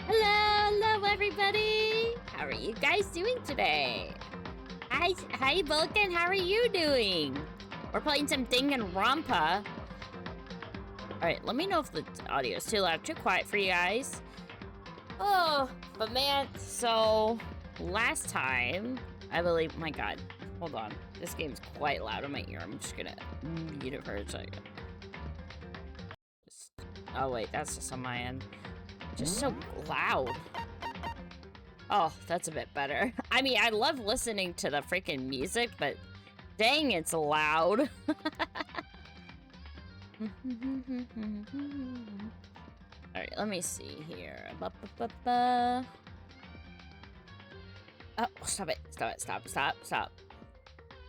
Hello, everybody. How are you guys doing today? Hi, Vulcan. How are you doing? We're playing some Danganronpa. All right, let me know if the audio is too loud, too quiet for you guys. Oh, but man, so last time, I believe, my God, hold on. This game's quite loud in my ear. I'm just gonna mute it for a second. Oh wait, that's just on my end. Just so loud. Oh, that's a bit better. I mean, I love listening to the freaking music, but dang, it's loud. Alright, let me see here. Oh, stop it. Stop.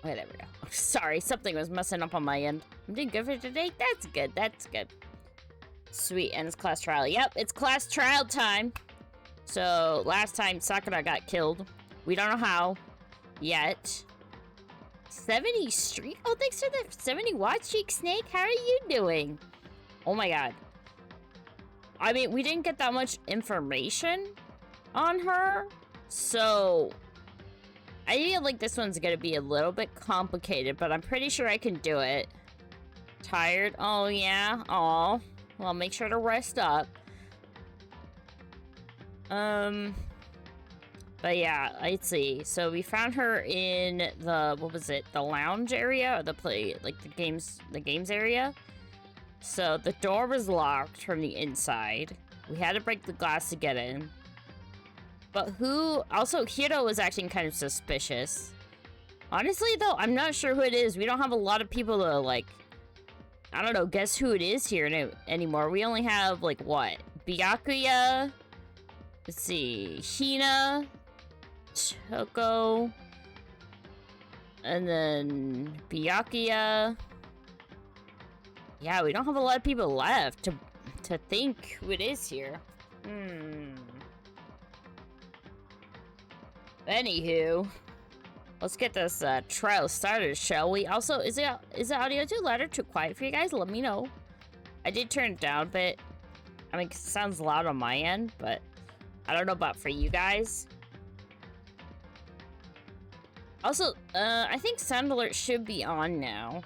Okay, there we go. Sorry, something was messing up on my end. I'm doing good for today? That's good. Sweet, and it's class trial. Yep, it's class trial time. So, last time Sakura got killed. We don't know how. Yet. 70 streak? Oh, thanks for the 70 watch, Cheek Snake. How are you doing? Oh my God. I mean, we didn't get that much information on her. So, I feel like this one's gonna be a little bit complicated, but I'm pretty sure I can do it. Tired? Oh, yeah. Aw. Well, make sure to rest up. But yeah, let's see. So we found her in the, what was it? The lounge area, or the play, like the games area. So the door was locked from the inside. We had to break the glass to get in. But also Hiro was acting kind of suspicious. Honestly though, I'm not sure who it is. We don't have a lot of people to like, I don't know, guess who it is here anymore. We only have, like, what? Byakuya. Let's see. Hina. Choko. And then Byakuya. Yeah, we don't have a lot of people left to think who it is here. Anywho. Let's get this trial started, shall we? Also, is the audio too loud or too quiet for you guys? Let me know. I did turn it down a bit. I mean, 'cause it sounds loud on my end, but I don't know about for you guys. Also, I think sound alert should be on now.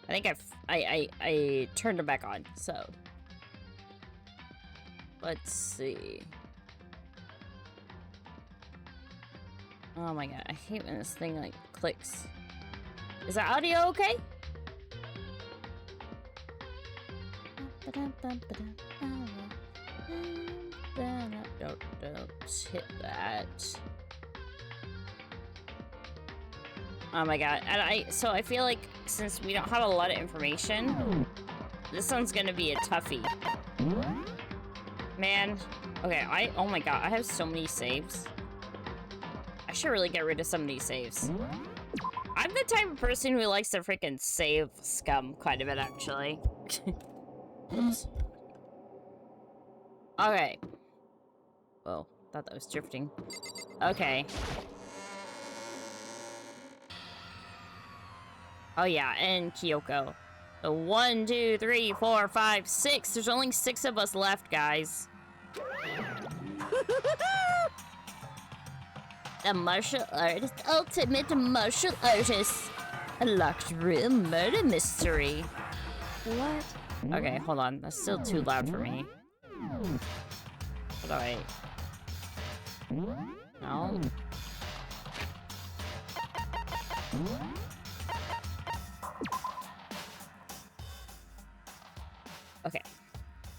I think I turned it back on, so. Let's see. Oh my god, I hate when this thing, like, clicks. Is the audio okay? Don't hit that. Oh my god, and so I feel like since we don't have a lot of information, this one's gonna be a toughie. Man, okay, oh my god, I have so many saves. I should really get rid of some of these saves. I'm the type of person who likes to freaking save scum quite a bit, actually. Oops. Okay. Whoa, thought that was drifting. Okay. Oh yeah, and Kyoko. So 1, 2, 3, 4, 5, 6. There's only 6 of us left, guys. The martial artist, ultimate martial artist. A locked room murder mystery. What? Okay, hold on. That's still too loud for me. How do I... No? Okay.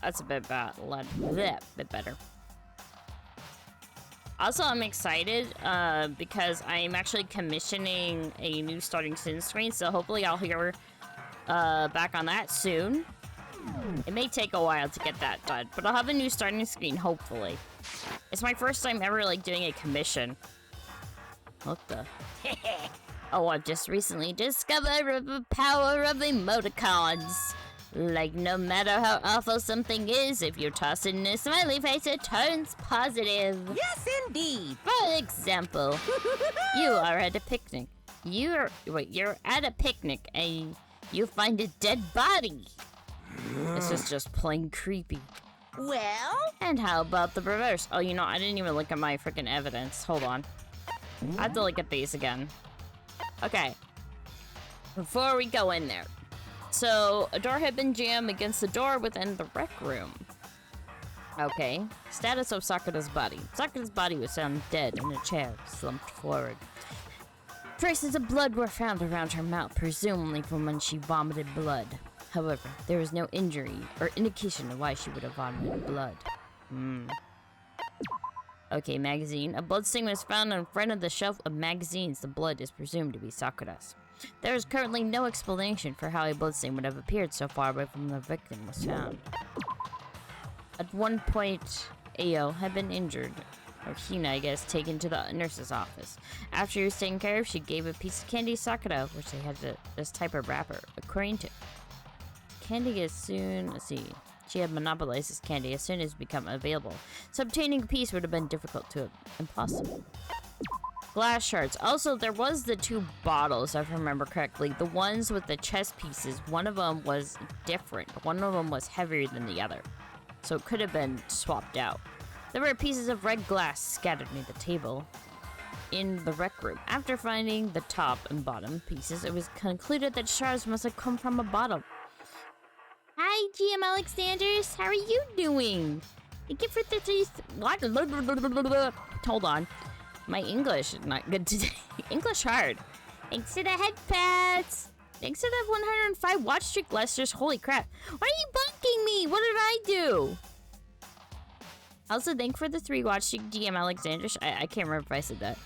That's a bit bit better. Also, I'm excited because I'm actually commissioning a new starting soon screen, so hopefully I'll hear back on that soon. It may take a while to get that done, but I'll have a new starting screen, hopefully. It's my first time ever, like, doing a commission. What the? Oh, I've just recently discovered the power of emoticons. Like, no matter how awful something is, if you toss it in a smiley face, it turns positive. Yes, indeed. For example, you are at a picnic. You're at a picnic and you find a dead body. This is just plain creepy. Well? And how about the reverse? Oh, you know, I didn't even look at my freaking evidence. Hold on. I have to look at these again. Okay. Before we go in there. So, a door had been jammed against the door within the rec room. Okay. Status of Sakura's body. Sakura's body was found dead in a chair, slumped forward. Traces of blood were found around her mouth, presumably from when she vomited blood. However, there was no injury or indication of why she would have vomited blood. Okay, magazine. A bloodstain was found in front of the shelf of magazines. The blood is presumed to be Sakura's. There is currently no explanation for how a bloodstain would have appeared so far away from the victim was found. At one point, Ayo had been injured, or Hina, I guess, taken to the nurse's office. After he was taken care of, she gave a piece of candy to Sakura, which they had this type of wrapper. According to candy, as soon as she had monopolized this candy as soon as it became available, so obtaining a piece would have been difficult to impossible. Glass shards. Also, there was the 2 bottles, if I remember correctly. The ones with the chest pieces, one of them was different. One of them was heavier than the other. So it could have been swapped out. There were pieces of red glass scattered near the table in the rec room. After finding the top and bottom pieces, it was concluded that shards must have come from a bottle. Hi, GM Alexanders. How are you doing? Thank you for what? Hold on. My English is not good today. English hard. Thanks for the head pats. Thanks for the 105 watch streak, Lester's. Holy crap. Why are you bunking me? What did I do? Also, thank for the 3 watch streak, GM Alexander. I can't remember if I said that.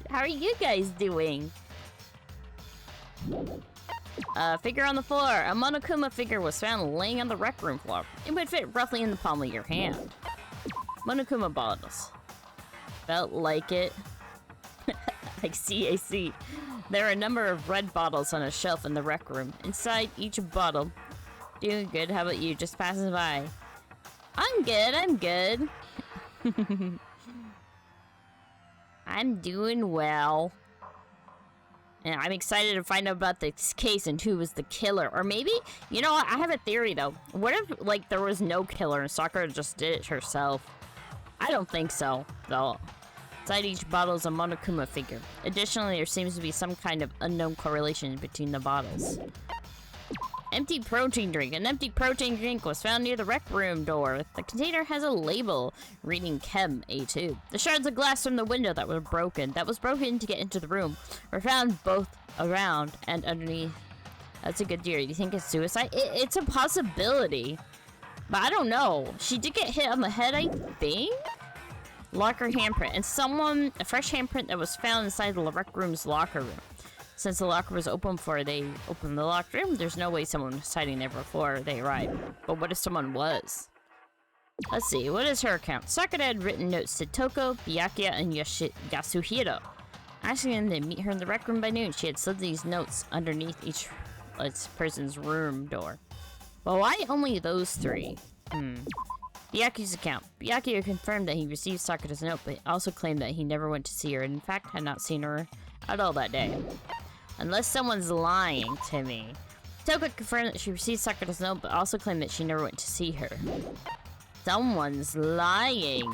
How are you guys doing? Figure on the floor. A Monokuma figure was found laying on the rec room floor. It would fit roughly in the palm of your hand. Monokuma bottles. Felt like it. I see. There are a number of red bottles on a shelf in the rec room. Inside each bottle. Doing good. How about you? Just passing by. I'm good. I'm doing well. And I'm excited to find out about this case and who was the killer. Or maybe, you know what? I have a theory, though. What if, like, there was no killer and Sakura just did it herself? I don't think so, though. Inside each bottle is a Monokuma figure. Additionally, there seems to be some kind of unknown correlation between the bottles. Empty protein drink. An empty protein drink was found near the rec room door. The container has a label reading Chem A2. The shards of glass from the window that was broken to get into the room were found both around and underneath. That's a good theory. Do you think it's suicide? It's a possibility. But I don't know. She did get hit on the head, I think? Locker handprint. And a fresh handprint that was found inside the rec room's locker room. Since the locker was open before they opened the locker room, there's no way someone was hiding there before they arrived. But what if someone was? Let's see. What is her account? Sakura had written notes to Toko, Byakuya, and Yasuhiro, asking them to meet her in the rec room by noon. She had slid these notes underneath each person's room door. Well, why only those three? Byakuya's account. Byakuya confirmed that he received Sakura's note, but also claimed that he never went to see her and in fact had not seen her at all that day. Unless someone's lying to me. Toko confirmed that she received Sakura's note, but also claimed that she never went to see her. Someone's lying.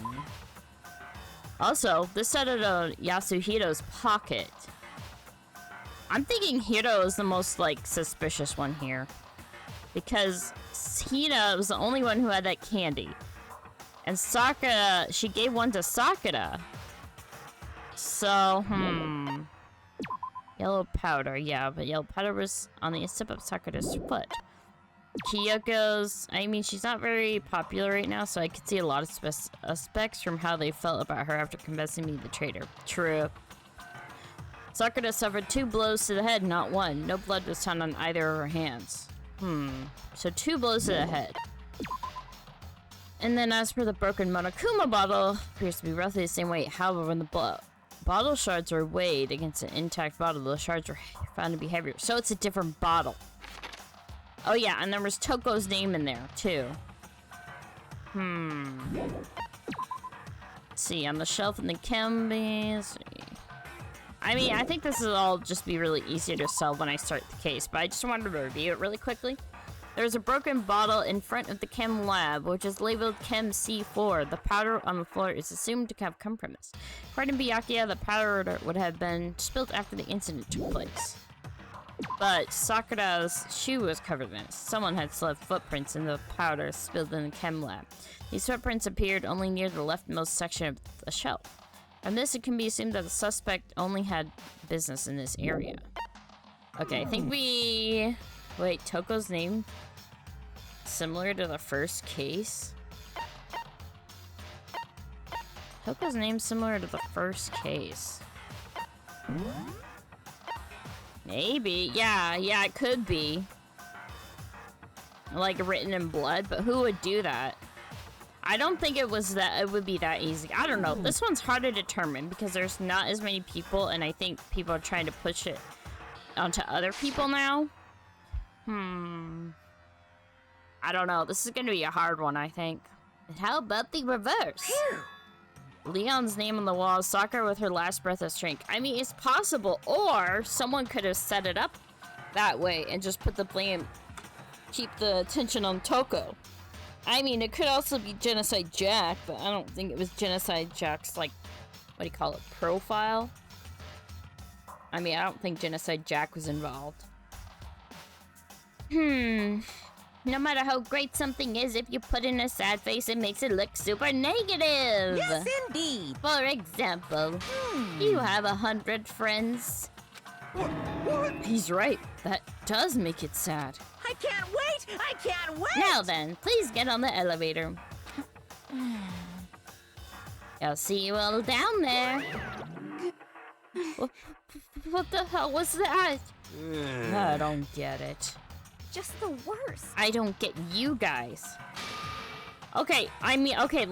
Also, this out of Yasuhiro's pocket. I'm thinking Hiro is the most, suspicious one here. Because Hina was the only one who had that candy. And Sakura, she gave one to Sakura. So, Yellow powder, yeah, but yellow powder was on the tip of Sakura's foot. Kyoko's, she's not very popular right now, so I could see a lot of specs from how they felt about her after convincing me the traitor. True. Sakura suffered 2 blows to the head, not 1. No blood was found on either of her hands. So 2 blows to the head. And then as for the broken Monokuma bottle, appears to be roughly the same weight. However, when the bottle shards were weighed against an intact bottle, the shards were found to be heavier. So it's a different bottle. Oh yeah, and there was Toko's name in there, too. Let's see, on the shelf in the chemies. I think this will all just be really easy to sell when I start the case, but I just wanted to review it really quickly. There's a broken bottle in front of the chem lab, which is labeled Chem C4. The powder on the floor is assumed to have come from this. According to Byakuya, the powder would have been spilled after the incident took place. But Sakura's shoe was covered in it. Someone had left footprints in the powder spilled in the chem lab. These footprints appeared only near the leftmost section of the shelf. From this, it can be assumed that the suspect only had business in this area. Okay, I think we... Wait, Toko's name? Similar to the first case? Toko's name similar to the first case. Maybe. Yeah, it could be. Written in blood, but who would do that? I don't think it would be that easy. I don't know. This one's hard to determine because there's not as many people, and I think people are trying to push it onto other people now. I don't know. This is going to be a hard one, I think. And how about the reverse? Leon's name on the wall, Sakura with her last breath of strength. It's possible, or someone could have set it up that way and just put the blame, keep the attention on Toko. It could also be Genocide Jack, but I don't think it was Genocide Jack's, profile? I don't think Genocide Jack was involved. No matter how great something is, if you put in a sad face, it makes it look super negative. Yes, indeed. For example, you have 100 friends. What? He's right. That does make it sad. I can't wait! I can't wait! Now then, please get on the elevator. I'll see you all down there. What the hell was that? I don't get it. Just the worst. I don't get you guys. Okay, okay,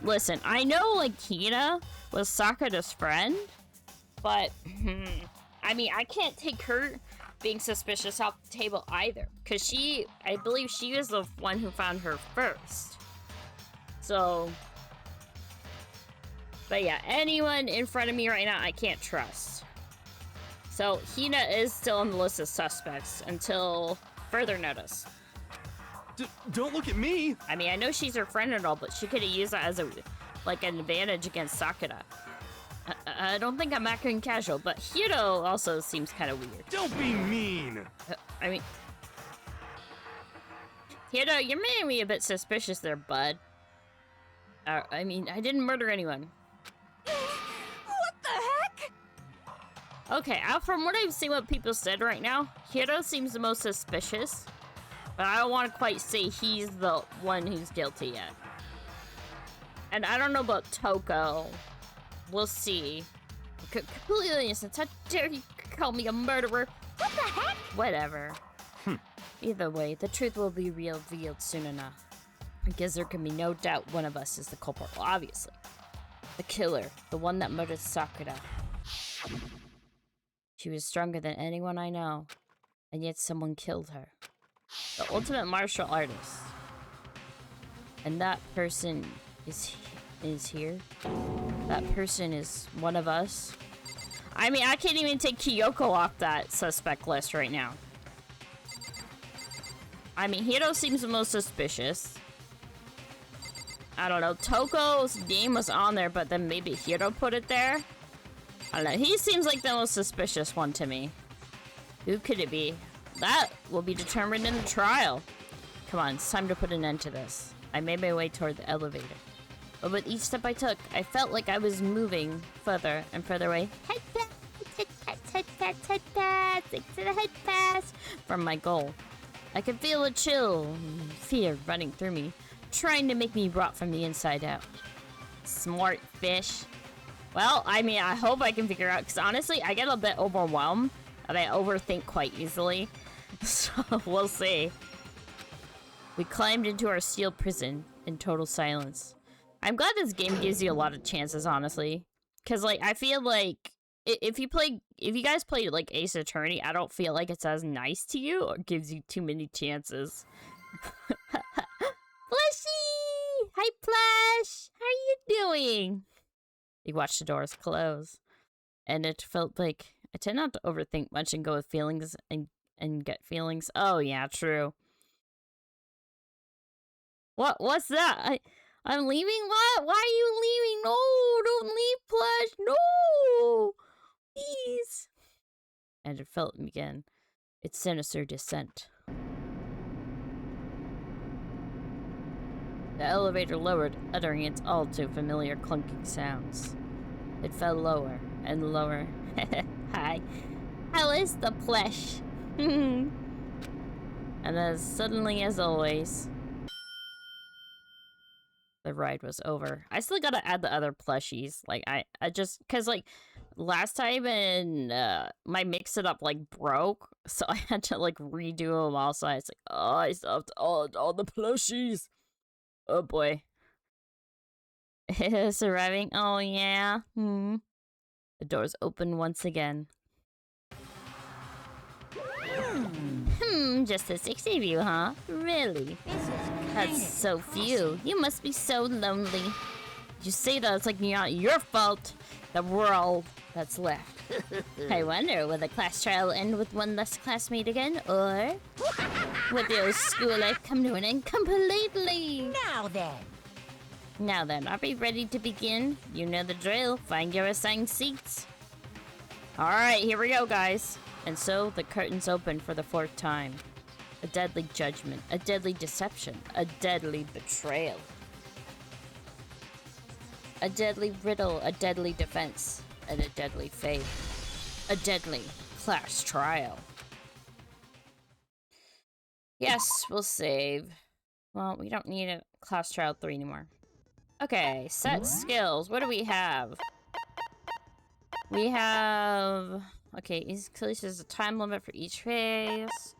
listen. I know, Hina was Sakura's friend, but, I can't take her being suspicious off the table either, because I believe she was the one who found her first. So, but yeah, anyone in front of me right now, I can't trust. So, Hina is still on the list of suspects until further notice. Don't look at me! I know she's her friend and all, but she could have used that as an advantage against Sakura. I don't think I'm acting casual, but Hiro also seems kind of weird. Don't be mean. I mean... Hiro, you're making me a bit suspicious there, bud. I mean, I didn't murder anyone. What the heck? Okay, from what I've seen what people said right now, Hiro seems the most suspicious. But I don't want to quite say he's the one who's guilty yet. And I don't know about Toko. We'll see. Completely innocent. How dare you call me a murderer? What the heck? Whatever. Either way, the truth will be revealed soon enough. I guess there can be no doubt one of us is the culprit. Well, obviously. The killer. The one that murdered Sakura. She was stronger than anyone I know. And yet someone killed her. The ultimate martial artist. And that person is here. That person is one of us. I mean, I can't even take Kyoko off that suspect list right now. I mean, Hiro seems the most suspicious. I don't know. Toko's name was on there, but then maybe Hiro put it there. I don't know. He seems like the most suspicious one to me. Who could it be? That will be determined in the trial. Come on, it's time to put an end to this. I made my way toward the elevator. But with each step I took, I felt like I was moving further and further away. Head pass from my goal. I could feel a chill, fear running through me, trying to make me rot from the inside out. Smart fish. Well, I mean, I hope I can figure out, because honestly, I get a bit overwhelmed, and I overthink quite easily. So, we'll see. We climbed into our steel prison in total silence. I'm glad this game gives you a lot of chances, honestly. Because, like, I feel like if you guys play, like, Ace Attorney, I don't feel like it's as nice to you or gives you too many chances. Plushie! Hi, Plush! How are you doing? You watch the doors close. And it felt like I tend not to overthink much and go with feelings and get feelings. Oh, yeah, true. What's that? I'm leaving? What? Why are you leaving? No, don't leave, Plush. No! Please. And it felt again. Its sinister descent. The elevator lowered, uttering its all too familiar clunking sounds. It fell lower and lower. Hi. How is the plush? And as suddenly as always, the ride was over. I still gotta add the other plushies. Like, I just, cause like, last time and my mix it up like broke, so I had to like redo them all. So I was like, oh, I still have to, all the plushies. Oh boy. It's arriving. Oh yeah. The doors open once again. Just the 6 of you, huh? Really? That's so few. You must be so lonely. You say that it's like not your fault that we're all that's left. I wonder, will the class trial end with one less classmate again, or would the old school life come to an end completely? Now then, are we ready to begin? You know the drill. Find your assigned seats. Alright, here we go, guys. And so, the curtains open for the 4th time. A deadly judgment, a deadly deception, a deadly betrayal. A deadly riddle, a deadly defense, and a deadly fate. A deadly class trial. Yes, we'll save. Well, we don't need a class trial 3 anymore. Okay, set skills. What do we have? We have... Okay, it clearly says a time limit for each phase.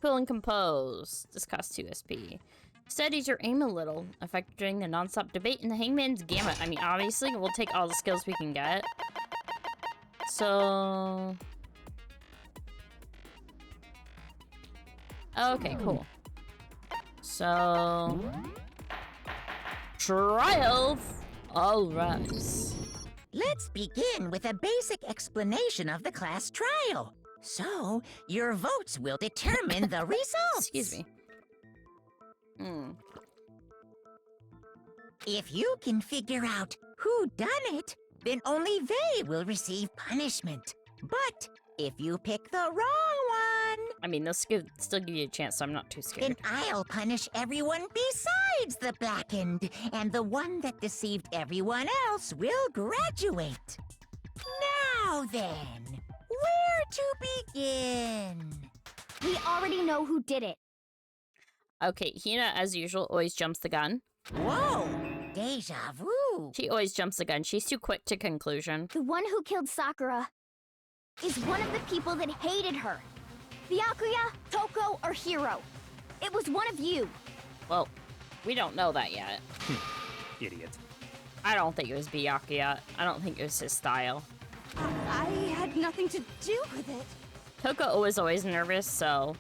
Cool and compose. This costs 2 SP. Steadies your aim a little, effective during the non-stop debate in the Hangman's Gamut. I mean, obviously, we'll take all the skills we can get. So... Okay, cool. So... Trial! All rise. Let's begin with a basic explanation of the class trial. So, your votes will determine the results. Excuse me. If you can figure out who done it, then only they will receive punishment. But if you pick the wrong one, I mean, they'll still give you a chance, so I'm not too then scared. I'll punish everyone besides the blackened, and the one that deceived everyone else will graduate. Now then, where to begin? We already know who did it. Okay, Hina, as usual, always jumps the gun. Whoa, deja vu. She always jumps the gun. She's too quick to conclusion. The one who killed Sakura is one of the people that hated her. Byakuya, Toko, or Hiro. It was one of you. Well, we don't know that yet. Idiot. I don't think it was Byakuya. I don't think it was his style. I had nothing to do with it. Toko was always nervous, so...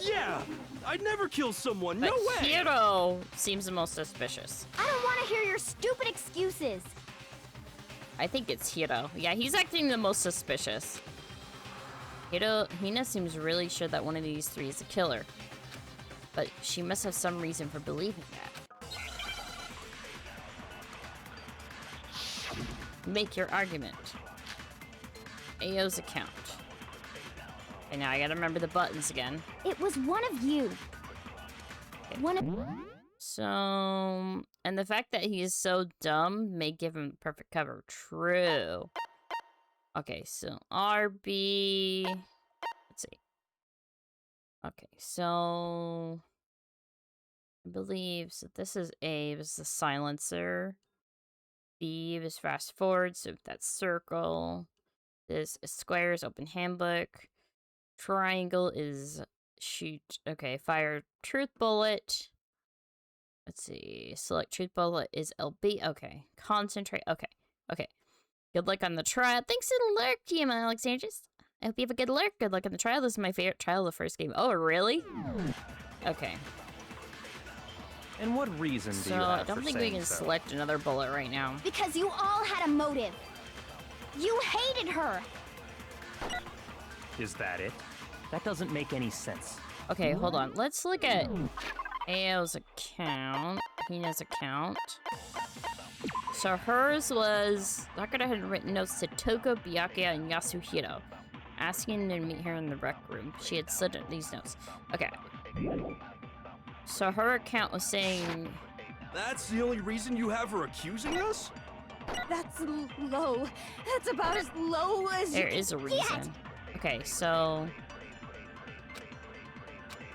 Yeah! I'd never kill someone, But no way! Hiro seems the most suspicious. I don't want to hear your stupid excuses. I think it's Hiro. Yeah, he's acting the most suspicious. Hina seems really sure that one of these three is the killer. But she must have some reason for believing that. Make your argument. Ao's account. Okay, now I gotta remember the buttons again. It was one of you. One of... So... And the fact that he is so dumb may give him perfect cover. True. Okay, so RB... Let's see. Okay, so... I believe... So this is A, was the silencer. B was fast forward, so that's circle. This is squares, open handbook. Triangle is shoot. Okay, fire truth bullet. Let's see. Select truth bullet is LB. Okay. Concentrate. Okay. Okay. Good luck on the trial. Thanks to the lurk, GM Alexandris. I hope you have a good lurk. Good luck on the trial. This is my favorite trial of the first game. Oh, really? Okay. And what reason do So, you have I don't for think we saying can so? select another bullet right now. Because you all had a motive. You hated her. Is that it? That doesn't make any sense. Okay, hold on. Let's look at Ao's account. Hina's account. So hers was... Sakura had written notes to Toko, Byakuya, and Yasuhiro, asking them to meet her in the rec room. She had slid these notes. Okay. So her account was saying... That's the only reason you have her accusing us? That's low. That's about as low as There is a reason. Okay, so...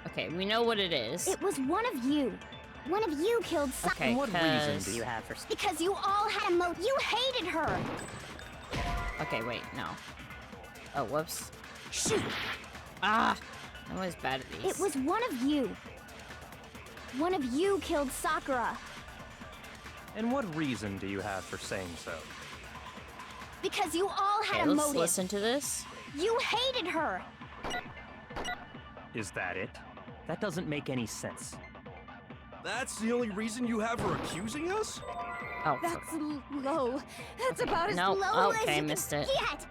Okay, we know what it is. It was one of you. One of you killed Sakura. Okay, And what reason cause... do you have for... Because you all had a motive. You hated her. Okay, wait, no. Oh, whoops. Shoot! Ah! I'm always bad at these. It was one of you. One of you killed Sakura. And what reason do you have for saying so? Because you all had Okay, a let's motive. listen to this. You hated her. Is that it? That doesn't make any sense. That's the only reason you have her accusing us? Oh, That's low. That's about as No, low as okay, you missed can it. get.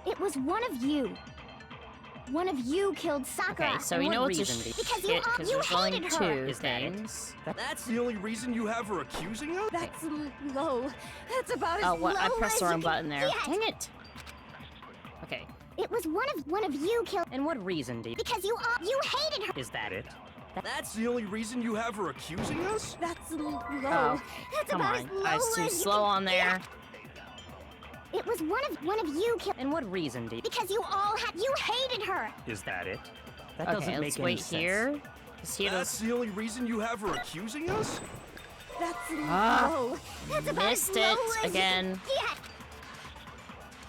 It was one of you. One of you killed Sakura. okay, so And we what know it's a reason do you- shit Because you all- because you there's only hated her. two Is that it? things. That's the only reason you have her accusing us? That's low. That's about as Oh, what? I low pressed as the you wrong can button there. get. Dang it. Okay. It was one of you killed. And what reason do you... Because you hated her. Is that it? That's the only reason you have her accusing us? That's low. Oh, That's come about on. as low I was too as you slow can on there. get. It was one of you killed. And what reason do you... Because you hated her. Is that it? That Okay, doesn't let's make any wait sense. here. 'Cause he That's does... the only reason you have her accusing us? That's Ah, low. That's about missed as low it as you again. can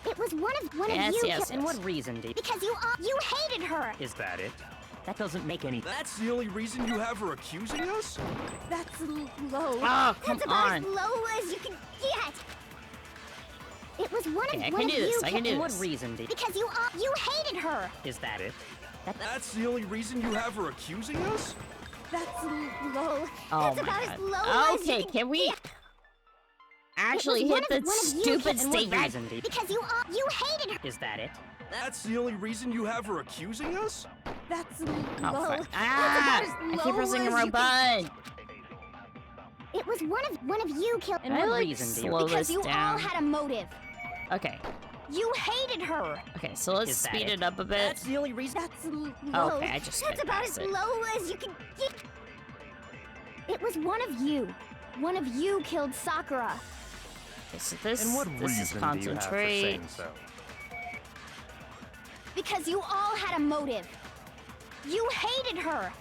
get. It was one of Yes, you yes, killed. And what reason do you... Because you hated her. Is that it? That doesn't make any... That's the only reason you have her accusing us? That's low. Oh, come That's about on. as low as you can get. It was one Okay, I of can one do of this. you I can killed. do And what this. reason do you... Because you hated her. Is that it? That's the only reason you have her accusing us? That's low. Oh That's my about as god. low as Okay, you can we get. actually It was hit the one of you stupid killed- And what statement? reason do you... Because you hated her. Is that it? That's the only reason you have her accusing us? That's Oh, low. fuck. Ah! I keep pressing the wrong button. It was one of you killed. And I what like reason do you... slow Because this you down. all had a motive. Okay. You hated her. Okay, so let's Is that speed it? it up a bit. That's the only reason... That's low. Okay, I just That's sped about past as it. low as you can get. It was one of you. One of you killed Sakura. Okay, so this, And what this is reason do you have for concentrate. saying so? Because you all had a motive. You hated her.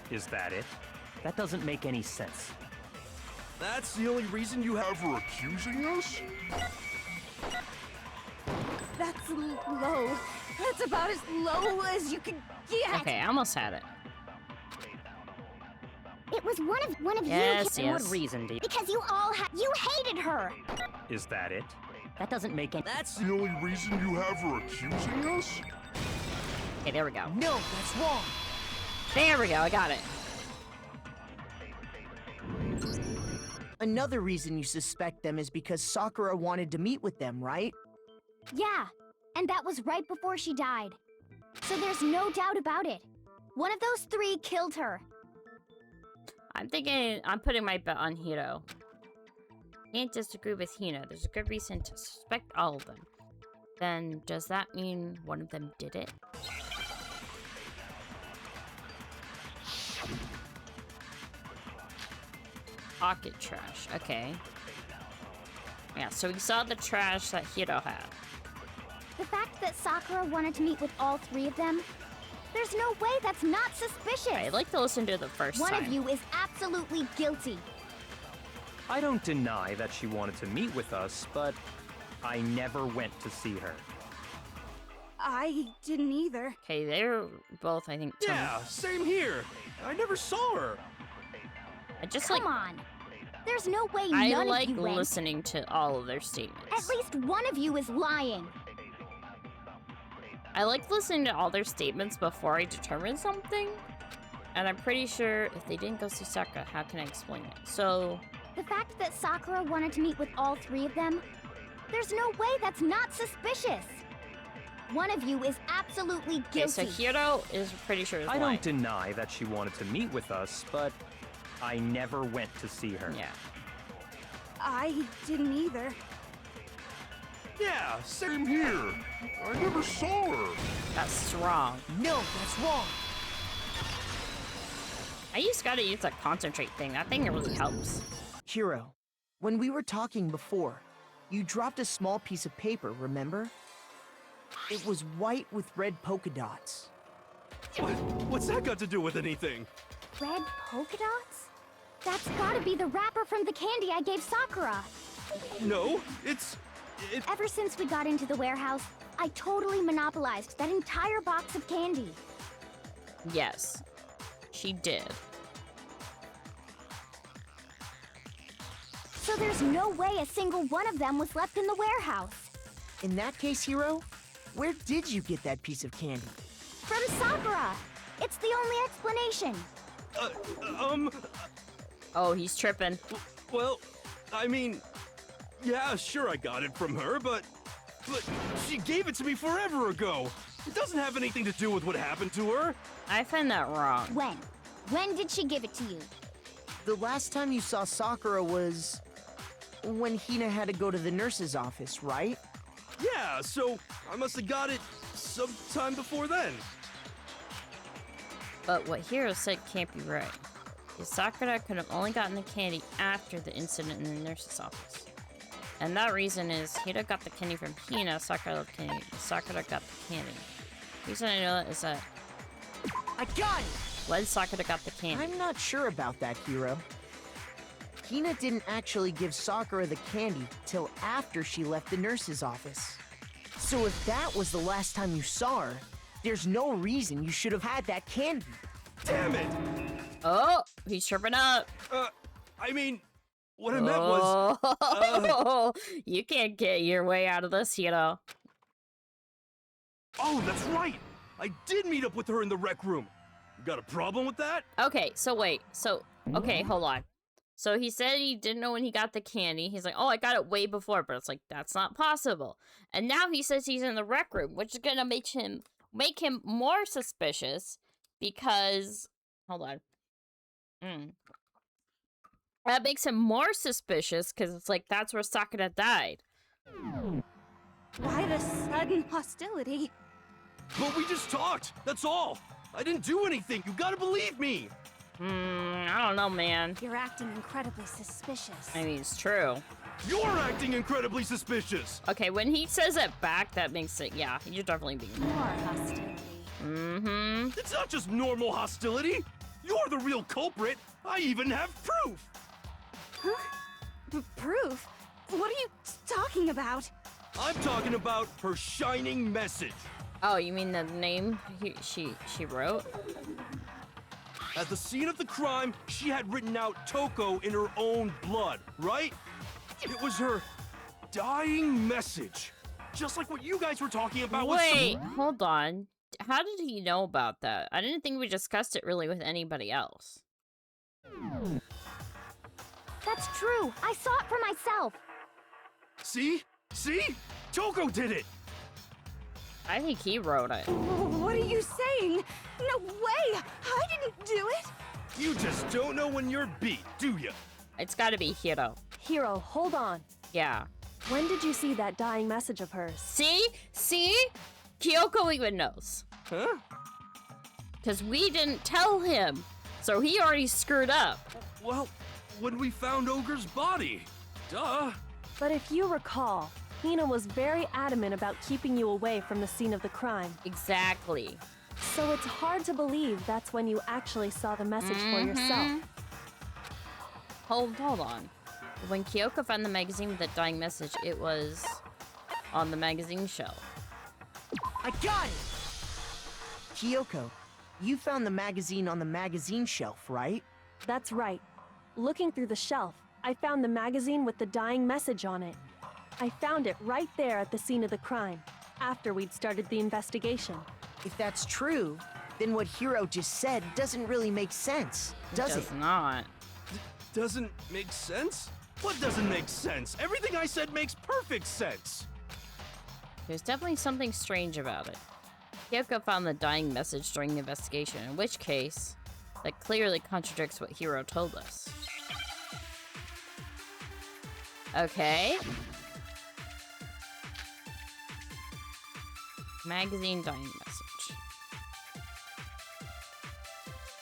Is that it? That doesn't make any sense. That's the only reason you have for accusing us? That's low. That's about as low as you can get. Okay, I almost had it. It was one of Yes, you. And yes. what reason do you... Because you all you hated her. Is that it? That doesn't make any... That's the only reason you have for accusing us? Okay, there we go. No, that's wrong. There we go, I got it. Another reason you suspect them is because Sakura wanted to meet with them, right? Yeah, and that was right before she died. So there's no doubt about it. One of those three killed her. I'm thinking I'm putting my bet on Hiro. Can't disagree with Hina. There's a good reason to suspect all of them. Then does that mean one of them did it? Pocket trash. Okay. Yeah, so we saw the trash that Hiro had. The fact that Sakura wanted to meet with all three of them, there's no way that's not suspicious. I'd like to listen to the first One time. of you is absolutely guilty. I don't deny that she wanted to meet with us, but I never went to see her. I didn't either. Okay, they're both, I think, Yeah, same here. I never saw her. I just Come like on. There's no way I none like of you went. listening to all of their statements. At least one of you is lying. I like listening to all their statements before I determine something. And I'm pretty sure if they didn't go see Sakura, how can I explain it? So, The fact that Sakura wanted to meet with all three of them, there's no way that's not suspicious. One of you is absolutely okay, so guilty. Hiro is pretty sure is I lying. don't deny that she wanted to meet with us, but I never went to see her. Yeah. I didn't either. Yeah, same here. I never saw her. That's wrong. No, that's wrong. I just gotta use that concentrate thing. That thing really helps. Hiro, when we were talking before, you dropped a small piece of paper, remember? It was white with red polka dots. What's that got to do with anything? Red polka dots? That's gotta be the wrapper from the candy I gave Sakura. No, it's... Ever since we got into the warehouse, I totally monopolized that entire box of candy. Yes. She did. So there's no way a single one of them was left in the warehouse. In that case, Hiro, where did you get that piece of candy? From Sakura! It's the only explanation. Oh, he's tripping. Well, I mean... Yeah, sure I got it from her, but she gave it to me forever ago. It doesn't have anything to do with what happened to her. I find that wrong. When? When did she give it to you? The last time you saw Sakura was when Hina had to go to the nurse's office, right? Yeah, so I must have got it sometime before then. But what Hiro said can't be right. Because Sakura could have only gotten the candy after the incident in the nurse's office. And that reason is Hiro got the candy from Hina, Sakura got the candy, Sakura got the candy. The reason I know that is that I got it! when Sakura got the candy. I'm not sure about that, Hiro. Hina didn't actually give Sakura the candy till after she left the nurse's office. So if that was the last time you saw her, there's no reason you should have had that candy. Damn it! Oh, he's tripping up. I mean, what I meant was... Oh, you can't get your way out of this, Hiro. Oh, that's right! I did meet up with her in the rec room. You got a problem with that? Okay, so wait. So, okay, hold on. So he said he didn't know when he got the candy. He's like, oh, I got it way before. But it's like, that's not possible. And now he says he's in the rec room, which is going to make him more suspicious because... Hold on. That makes him more suspicious, because it's like, that's where Sakura died. Why the sudden hostility? But we just talked, that's all. I didn't do anything, you gotta believe me. I don't know, man. You're acting incredibly suspicious. I mean, it's true. You're acting incredibly suspicious. Okay, when he says it back, that makes it, yeah, you're definitely being... More hostility. It's not just normal hostility. You're the real culprit. I even have proof. Huh? Proof? What are you talking about? I'm talking about her shining message. Oh, you mean the name she wrote? At the scene of the crime, she had written out Toko in her own blood, right? It was her dying message. Just like what you guys were talking about Wait, with hold on. How did he know about that? I didn't think we discussed it really with anybody else. That's true. I saw it for myself. See? See? Toko did it! I think he wrote it. What are you saying? No way! I didn't do it! You just don't know when you're beat, do ya? It's gotta be Hiro. Hiro, hold on. Yeah. When did you see that dying message of hers? See? See? Kyoko even knows. Huh? Because we didn't tell him. So he already screwed up. Well, when we found Ogre's body. Duh. But if you recall, Hina was very adamant about keeping you away from the scene of the crime. Exactly. So it's hard to believe that's when you actually saw the message for yourself. Hold on. When Kyoko found the magazine with the dying message, it was on the magazine shelf. I got it! Kyoko, you found the magazine on the magazine shelf, right? That's right. Looking through the shelf, I found the magazine with the dying message on it. I found it right there at the scene of the crime, after we'd started the investigation. If that's true, then what Hiro just said doesn't really make sense, does it? Does not. Doesn't make sense? What doesn't make sense? Everything I said makes perfect sense. There's definitely something strange about it. Kyoko found the dying message during the investigation, in which case, that clearly contradicts what Hiro told us. Okay. Magazine dying message.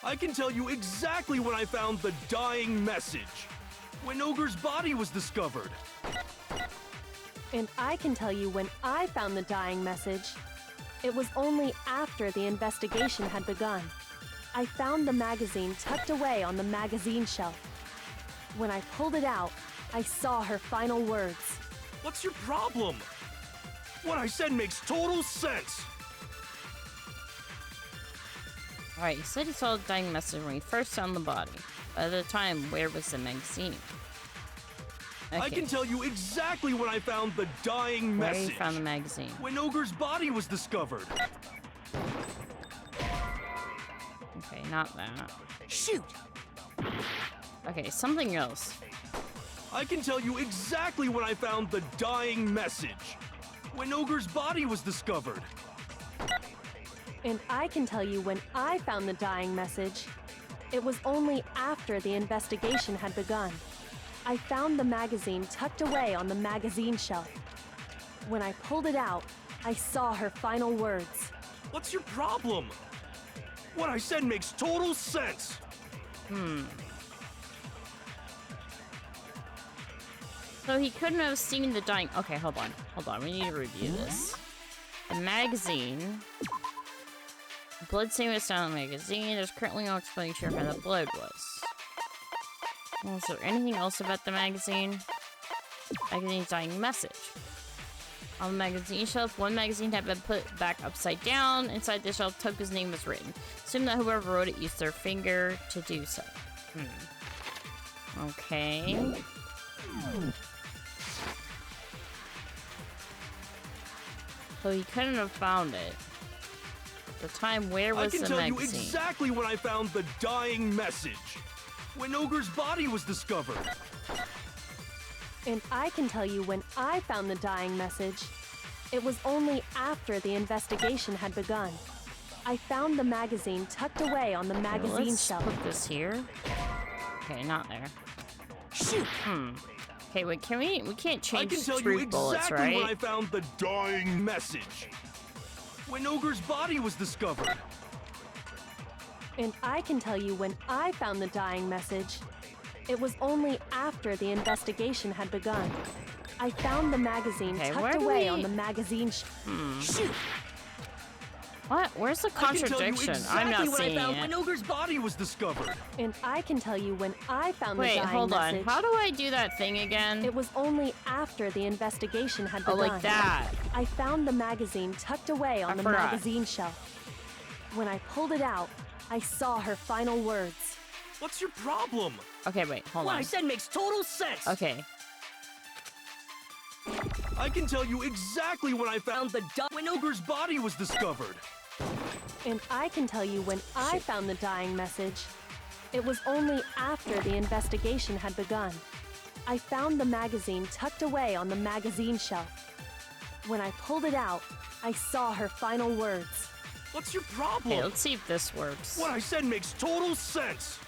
I can tell you exactly when I found the dying message. When Ogre's body was discovered. And I can tell you when I found the dying message, it was only after the investigation had begun. I found the magazine tucked away on the magazine shelf. When I pulled it out, I saw her final words. What's your problem? What I said makes total sense. Alright, you said you saw the dying message when you first found the body. By the time, where was the magazine? Okay. I can tell you exactly when I found the dying Where message. you found the magazine. When Ogre's body was discovered. Okay, not that. Shoot! Okay, something else. I can tell you exactly when I found the dying message. When Ogre's body was discovered. And I can tell you when I found the dying message, it was only after the investigation had begun. I found the magazine tucked away on the magazine shelf. When I pulled it out, I saw her final words. What's your problem? What I said makes total sense. So he couldn't have seen the dying... Okay, hold on, we need to review this. The magazine... Blood stain was found in the magazine. There's currently no explanation for how the blood was. Well, is there anything else about the magazine? Magazine's dying message. On the magazine shelf, one magazine had been put back upside down. Inside the shelf, Toku's name was written. Assume that whoever wrote it used their finger to do so. Okay. So he couldn't have found it. At the time, where was the magazine? I can tell you exactly when I found the dying message. When Ogre's body was discovered. And I can tell you when I found the dying message, it was only after the investigation had begun. I found the magazine tucked away on the magazine Let's shelf. put this here. Okay, not there. Shoot! Okay, wait, can we can't I change can tell you truth bullets, exactly right? when I found the dying message. When Ogre's body was discovered. And I can tell you when I found the dying message. It was only after the investigation had begun. I found the magazine Okay, tucked where do away we- on the magazine Shoot! What? Where's the I can tell you contradiction? exactly I'm not when I seeing found it. when Ogre's body was discovered. And I can tell you when I found Wait, the dying hold on. message. How do I do that thing again? It was only after the investigation had Oh, begun. like that. I found the magazine tucked away on I the forgot. magazine shelf. When I pulled it out, I saw her final words. What's your problem? Okay, wait, hold What on. I said makes total sense. Okay. I can tell you exactly when I found when Ogre's body was discovered. And I can tell you when I found the dying message. It was only after the investigation had begun. I found the magazine tucked away on the magazine shelf. When I pulled it out, I saw her final words. What's your problem? Okay, let's see if this works. What I said makes total sense.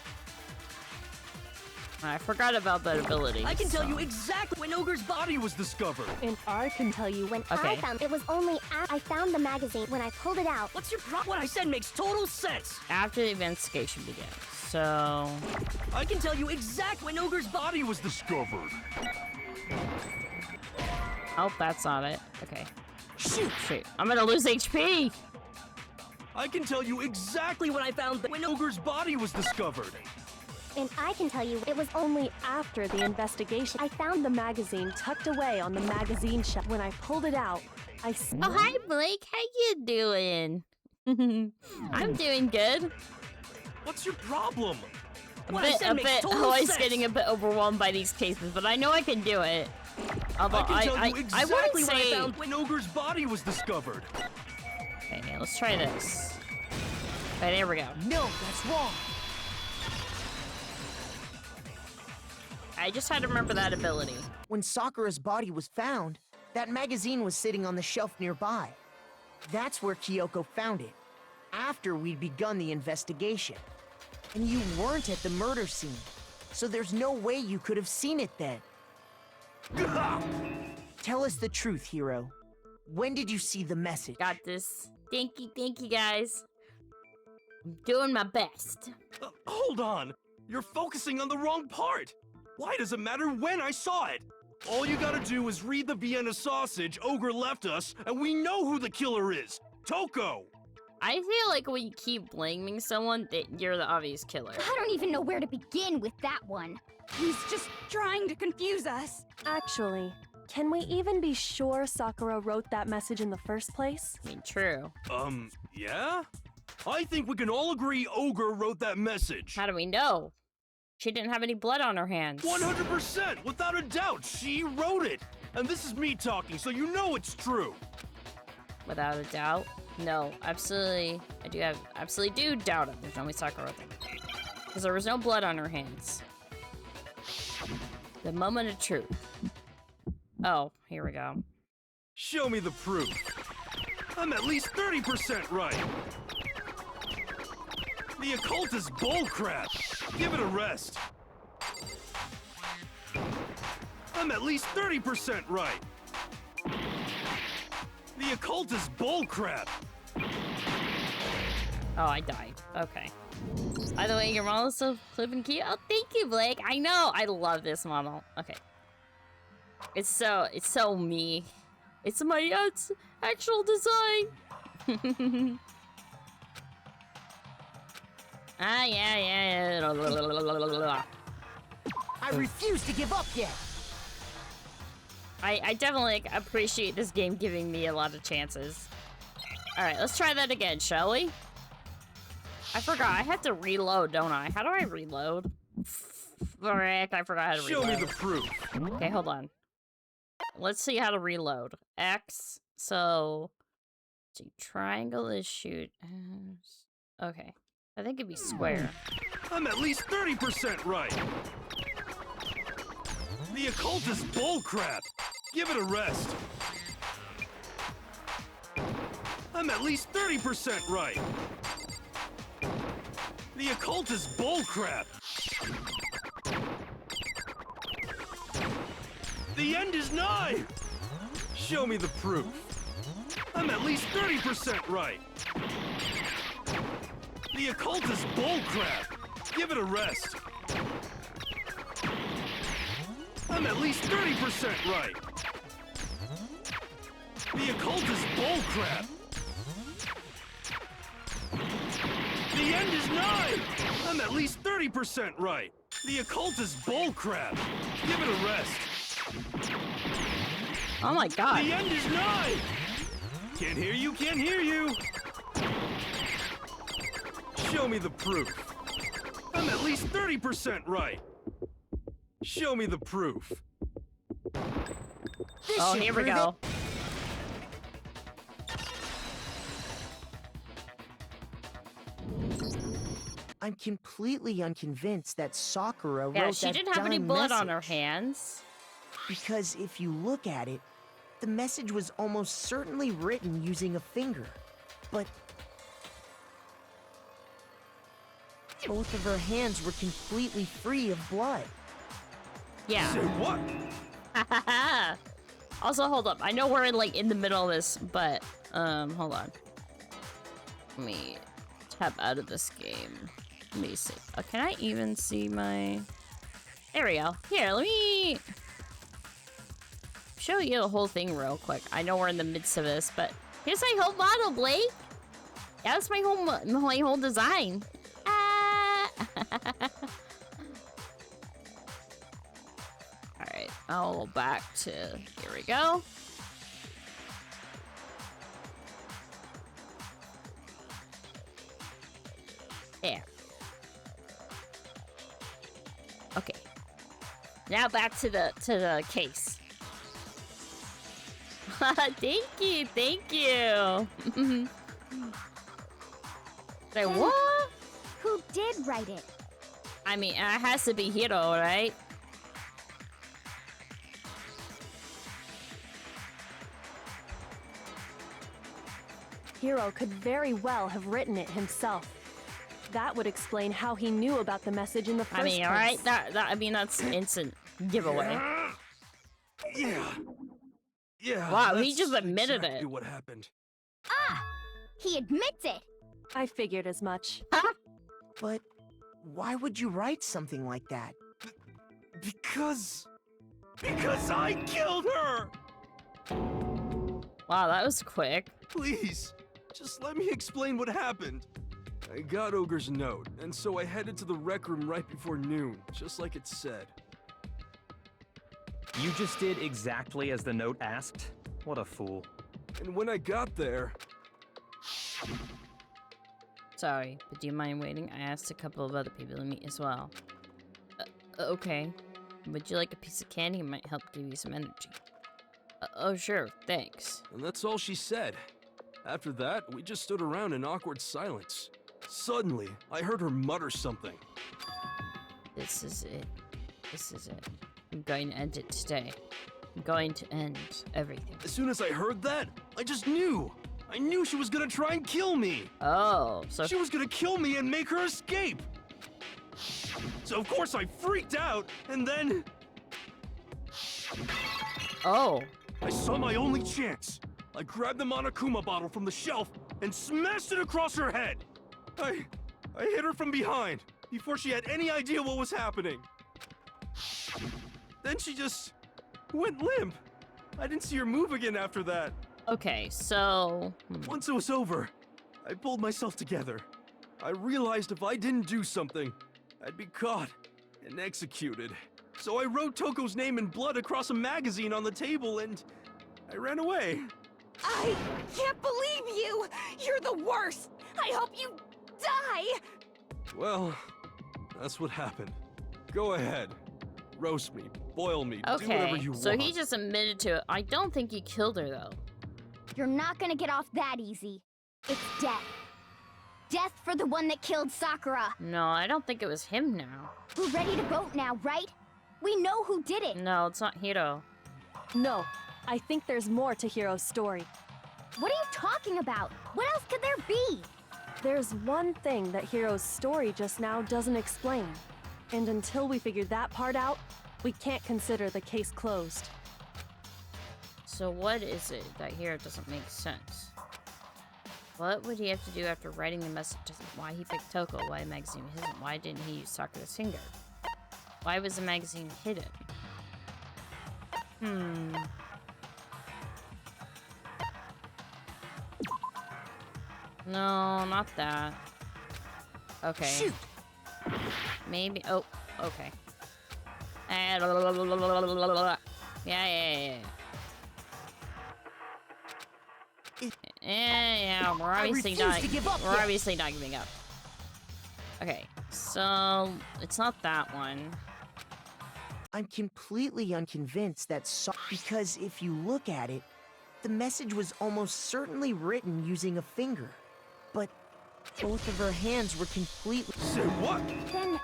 I forgot about that ability. I can tell you so- exactly When Ogre's body was discovered. And I can tell you when Okay. I found it was only after I found the magazine when I pulled it out. What's your problem? What I said makes total sense. After the investigation began. So... I can tell you exactly when Ogre's body was Discovered. Oh, that's not it. Okay. Shoot! Shoot. I'm gonna lose HP! I can tell you exactly when I found when Ogre's body was discovered. And I can tell you it was only after the investigation. I found the magazine tucked away on the magazine shelf. When I pulled it out, I Oh, hi, Blake. How you doing? I'm doing good. What's your problem? What I said makes total always sense. getting a bit overwhelmed by these cases, but I know I can do it. Although I can tell you I exactly wouldn't when say... I found when Ogre's body was discovered. Okay, let's try this. Okay, there we go. No, that's wrong. I just had to remember that ability. When Sakura's body was found, that magazine was sitting on the shelf nearby. That's where Kyoko found it, after we'd begun the investigation. And you weren't at the murder scene, so there's no way you could have seen it then. Tell us the truth, Hero. When did you see the message? Got this. Thank you, guys. I'm doing my best. Hold on. You're focusing on the wrong part. Why does it matter when I saw it? All you gotta do is read the Vienna sausage Ogre left us, and we know who the killer is. Toko! I feel like when you keep blaming someone, that you're the obvious killer. I don't even know where to begin with that one. He's just trying to confuse us. Actually, can we even be sure Sakura wrote that message in the first place? I mean, true. Yeah? I think we can all agree Ogre wrote that message. How do we know? She didn't have any blood on her hands. 100%! Without a doubt, she wrote it! And this is me talking, so you know it's true. Without a doubt. No, absolutely. Absolutely do doubt it. There's no way Sakura wrote that. Because there was no blood on her hands. The moment of truth. Oh, here we go. Show me the proof. I'm at least 30% right. The occult is bullcrap. Give it a rest. I'm at least 30% right. The occult is bullcrap. Oh, I died. Okay. By the way, your model is so clip and cute. Oh, thank you, Blake. I know. I love this model. Okay. It's so me. It's my actual design. Yeah. I refuse to give up yet. I definitely appreciate this game giving me a lot of chances. Alright, let's try that again, shall we? I forgot, I have to reload, don't I? How do I reload? Frick, I forgot how to reload. Show me the proof. Okay, hold on. Let's see how to reload. X, so... let's see, triangle is shoot. Okay, I think it'd be square. I'm at least 30% right. The occult is bullcrap. Give it a rest. I'm at least 30% right. The occult is bullcrap. The end is nigh! Show me the proof. I'm at least 30% right. The occult is bullcrap. Give it a rest. I'm at least 30% right. The occult is bullcrap. The end is nigh! I'm at least 30% right. The occult is bullcrap. Give it a rest. Oh my god. The end is nigh! Can't hear you, can't hear you! Show me the proof. I'm at least 30% right. Show me the proof. Oh, here we go. I'm completely unconvinced that Sakura wrote Yeah, that she didn't have any dying blood on her message. hands. Because if you look at it, the message was almost certainly written using a finger. But both of her hands were completely free of blood. Yeah. Say what? Also, hold up. I know we're in the middle of this, but hold on. Let me tap out of this game. Let me see. Can I even see my? There we go. Here, let me show you the whole thing real quick. I know we're in the midst of this, but here's my whole model, Blake. Yeah, that's my whole design. Alright, I'll go back to, here we go. There. Okay. Now back to the case. Thank you. Say what? Who did write it? I mean, it has to be Hiro, right? Hiro could very well have written it himself. That would explain how he knew about the message in the first place. Alright, I mean, that's instant giveaway. Yeah. Wow, he that's just admitted exactly it. what happened. Ah! He admits it! I figured as much. But why would you write something like that? Because I killed her! Wow, that was quick. Please, just let me explain what happened. I got Ogre's note, and so I headed to the rec room right before noon, just like it said. You just did exactly as the note asked? What a fool. And when I got there... Sorry, but do you mind waiting? I asked a couple of other people to meet as well. Okay. Would you like a piece of candy? It might help give you some energy. Oh, sure, thanks. And that's all she said. After that, we just stood around in awkward silence. Suddenly, I heard her mutter something. This is it. This is it. I'm going to end it today. I'm going to end everything. As soon as I heard that, I just knew. I knew she was gonna try and kill me. Oh, so She was gonna kill me and make her escape. So of course I freaked out, and then oh. I saw my only chance. I grabbed the Monokuma bottle from the shelf and smashed it across her head. I hit her from behind before she had any idea what was happening. Then she just went limp. I didn't see her move again after that. Okay, so Once it was over, I pulled myself together. I realized if I didn't do something, I'd be caught and executed. So I wrote Toko's name in blood across a magazine on the table and I ran away. I can't believe you! You're the worst! I hope you die! Well, that's what happened. Go ahead. Roast me, boil me, do whatever okay, you so want. he just admitted to it. I don't think he killed her though. You're not gonna get off that easy. It's death. Death for the one that killed Sakura. No, I don't think it was him now. We're ready to vote now, right? We know who did it. No, it's not Hiro. No, I think there's more to Hiro's story. What are you talking about? What else could there be? There's one thing that Hiro's story just now doesn't explain. And until we figure that part out, we can't consider the case closed. So what is it that here doesn't make sense? What would he have to do after writing the message? Why he picked Toko? Why the magazine was hidden? Why didn't he use Sakura's finger? Why was the magazine hidden? No, not that. Okay. Shoot! Maybe. Oh, okay. And yeah. Yeah, we're obviously not. refuse to give up We're yet. obviously not giving up. Okay, so it's not that one. I'm completely unconvinced that because if you look at it, the message was almost certainly written using a finger. But both of her hands were completely... Say what? Then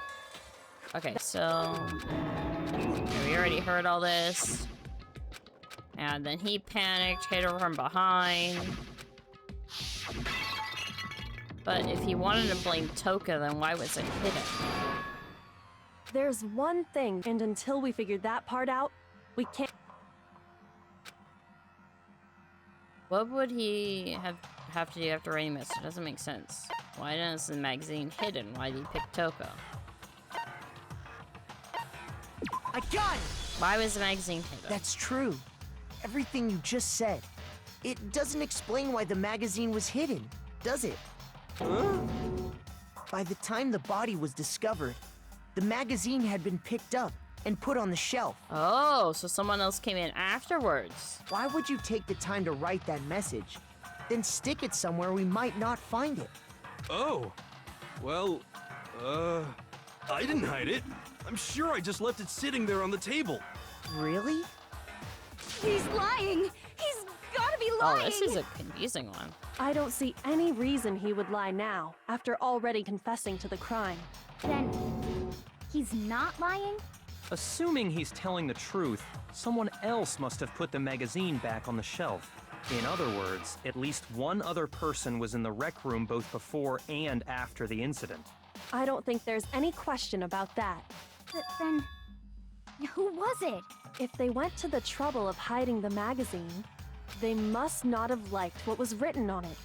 Okay, so we already heard all this, and then he panicked, hit her from behind. But if he wanted to blame Toka, then why was it hidden? There's one thing, and until we figure that part out, we can't. What would he have to do after writing this? It doesn't make sense. Why is the magazine hidden? Why did he pick Toko? I got it! Why was the magazine hidden? That's true. Everything you just said. It doesn't explain why the magazine was hidden, does it? Huh? By the time the body was discovered, the magazine had been picked up and put on the shelf. Oh, so someone else came in afterwards. Why would you take the time to write that message, then stick it somewhere we might not find it? Oh. Well, I didn't hide it. I'm sure I just left it sitting there on the table. Really? He's lying! He's gotta be Oh, lying! this is a confusing one. I don't see any reason he would lie now, after already confessing to the crime. Then he's not lying? Assuming he's telling the truth, someone else must have put the magazine back on the shelf. In other words, at least one other person was in the rec room both before and after the incident. I don't think there's any question about that. Then who was it? If they went to the trouble of hiding the magazine, they must not have liked what was written on it.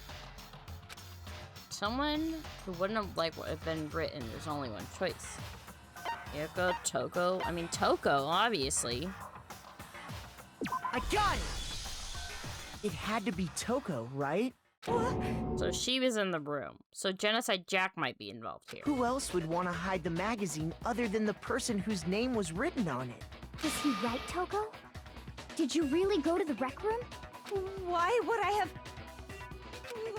Someone who wouldn't have liked what had been written. There's only one choice. Yoko, Toko. I mean, Toko, obviously. I got it! It had to be Toko, right? So she was in the room. So Genocide Jack might be involved here. Who else would want to hide the magazine other than the person whose name was written on it? Was he right, Toko? Did you really go to the rec room? Why would I have...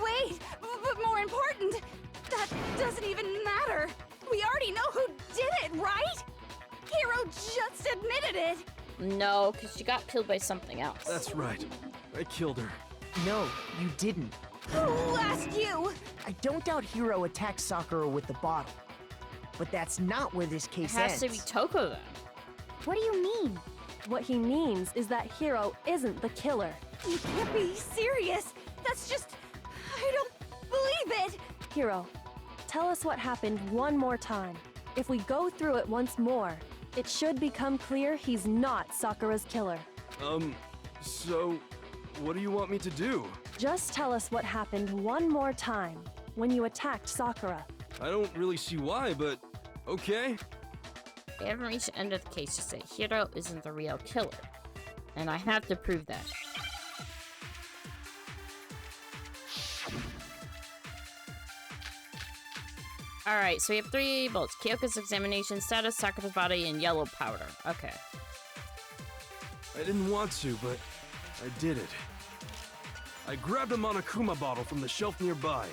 Wait, but more important, that doesn't even matter. We already know who did it, right? Hiro just admitted it. No, because she got killed by something else. That's right. I killed her. No, you didn't. Who asked you? I don't doubt Hiro attacked Sakura with the bottle. But that's not where this It case has ends. to be Toko then. What do you mean? What he means is that Hiro isn't the killer. You can't be serious. That's just... I don't believe it. Hiro, tell us what happened one more time. If we go through it once more, it should become clear he's not Sakura's killer. So, what do you want me to do? Just tell us what happened one more time when you attacked Sakura. I don't really see why, but okay. We haven't reached the end of the case to say Hiro isn't the real killer. And I have to prove that. Alright, so we have 3 bullets. Kyoko's examination, status, Sakura's body, and yellow powder. Okay. I didn't want to, but I did it. I grabbed a Monokuma bottle from the shelf nearby.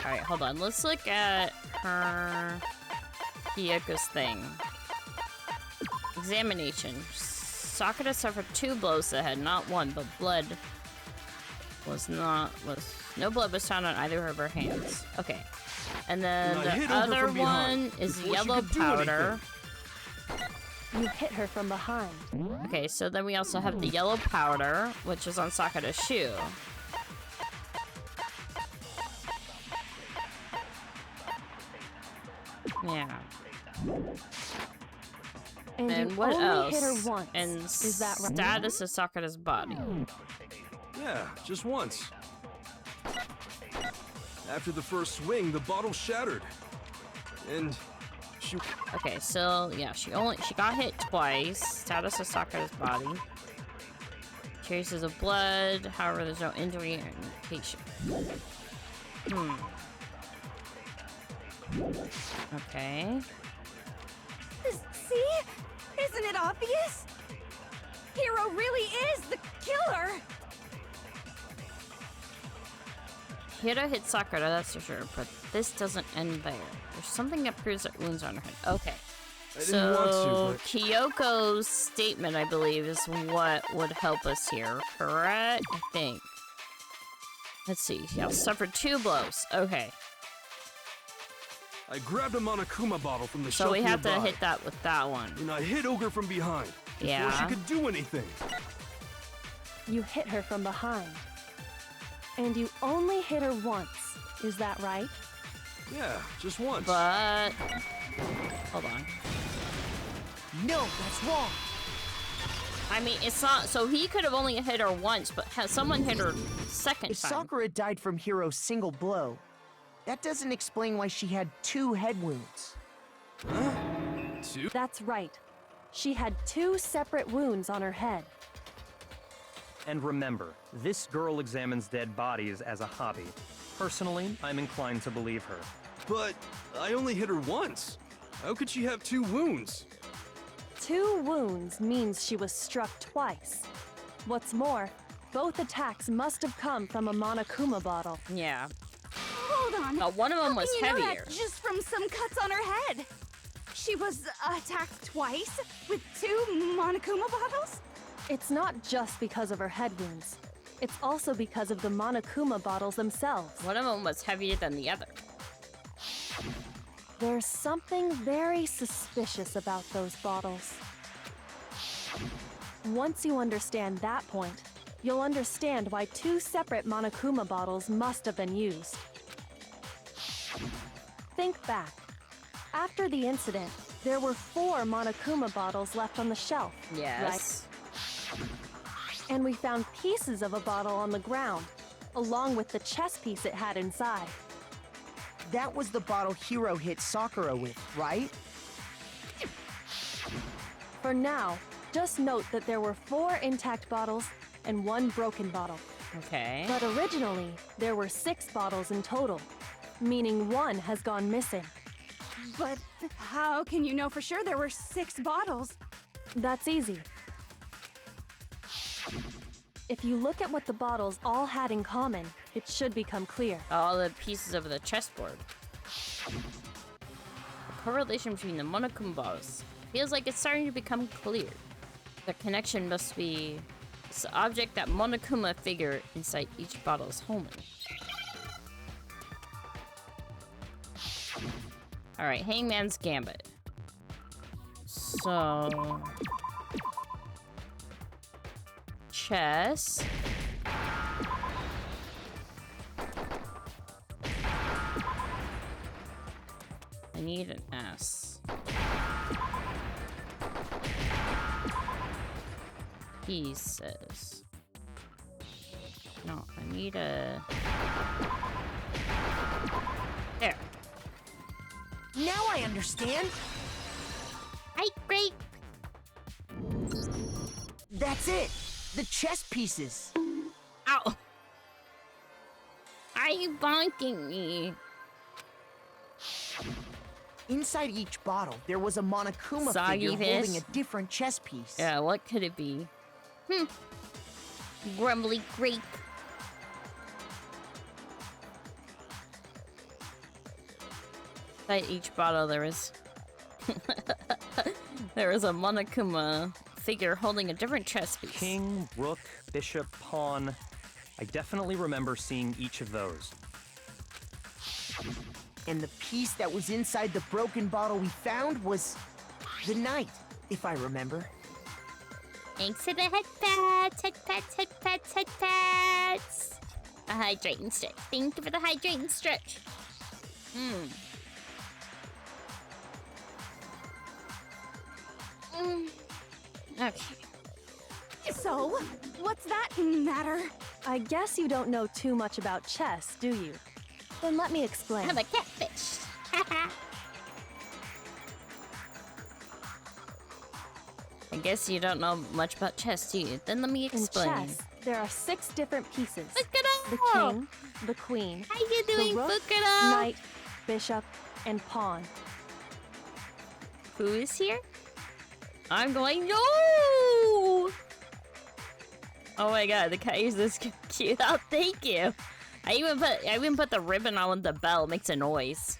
Alright, hold on. Let's look at her... Kyoko's thing. Examination. Sakura suffered 2 blows to the head, not 1, but blood no blood was found on either of her hands. Okay. And then And I hit the over other from behind one is before she yellow could do powder. anything. You hit her from behind. Okay, so then we also have the yellow powder, which is on Sakura's shoe. Yeah. And And you what only else? hit her once. And Is that right? status of Sakura's body. Yeah, just once. After the first swing, the bottle shattered. And she... Okay, so yeah, she got hit twice. Status of Sakura's body. Traces of blood. However, there's no injury or indication. Okay. See? Isn't it obvious? Hiro really is the killer! Hiro hit Sakura, that's for sure, but this doesn't end there. There's something that proves that wounds on her head. Okay. I didn't want to, So, but... Kyoko's statement, I believe, is what would help us here, correct? I think. Let's see. Yeah, suffered 2 blows. Okay. I grabbed a Monokuma bottle from the So shelf we have to nearby, hit that with that one. and I hit Ogre from behind before Yeah. she could do anything. You hit her from behind. And you only hit her once. Is that right? Yeah, just once. But... Hold on. No, that's wrong. I mean, it's not... So he could have only hit her once, but has someone hit her second If time? Sakura died from Hiro's single blow, that doesn't explain why she had 2 head wounds. Two? That's right. She had 2 separate wounds on her head. And remember, this girl examines dead bodies as a hobby. Personally, I'm inclined to believe her. But I only hit her once. How could she have 2 wounds? 2 wounds means she was struck twice. What's more, both attacks must have come from a Monokuma bottle. Yeah. Hold on. One of them How was can you know heavier. that just from some cuts on her head? She was attacked twice with 2 Monokuma bottles? It's not just because of her head wounds. It's also because of the Monokuma bottles themselves. One of them was heavier than the other. There's something very suspicious about those bottles. Once you understand that point, you'll understand why 2 separate Monokuma bottles must have been used. Think back. After the incident, there were 4 Monokuma bottles left on the shelf. Yes. And we found pieces of a bottle on the ground, along with the chess piece it had inside. That was the bottle Hiro hit Sakura with, right? For now, just note that there were 4 intact bottles and 1 broken bottle. Okay. But originally, there were 6 bottles in total, meaning 1 has gone missing. But how can you know for sure there were 6 bottles? That's easy. If you look at what the bottles all had in common, it should become clear. All the pieces of the chessboard. The correlation between the Monokuma bottles feels like it's starting to become clear. The connection must be the object that Monokuma figure inside each bottle is homing. Alright, Hangman's Gambit. So... Chess. I need an S. Pieces. No, I need a... There. Now I understand. Hi, great. That's it. The chess pieces. Ow. Are you bonking me? Inside each bottle, there was a Monokuma Soggy figure holding fish? a different chess piece. Yeah, what could it be? Grumbly grape. Inside each bottle there was... there was a Monokuma figure holding a different chess piece. King, rook, bishop, pawn. I definitely remember seeing each of those. And the piece that was inside the broken bottle we found was the knight, if I remember. Thanks for the head pats, head pats, head pats, head pats. A hydrating stretch. Thank you for the hydrating stretch. Okay. So, what's that matter? I guess you don't know too much about chess, do you? Then let me explain. I'm a catfish. I guess you don't know much about chess, do you? Then let me explain. In chess, there are 6 different pieces. Fukuro! The king, the queen, How you doing, the rook, Fukuro? knight, bishop, and pawn. Who is here? I'm going, no! Oh my god, the cat is this cute. Oh, thank you. I even put the ribbon on the bell. It makes a noise.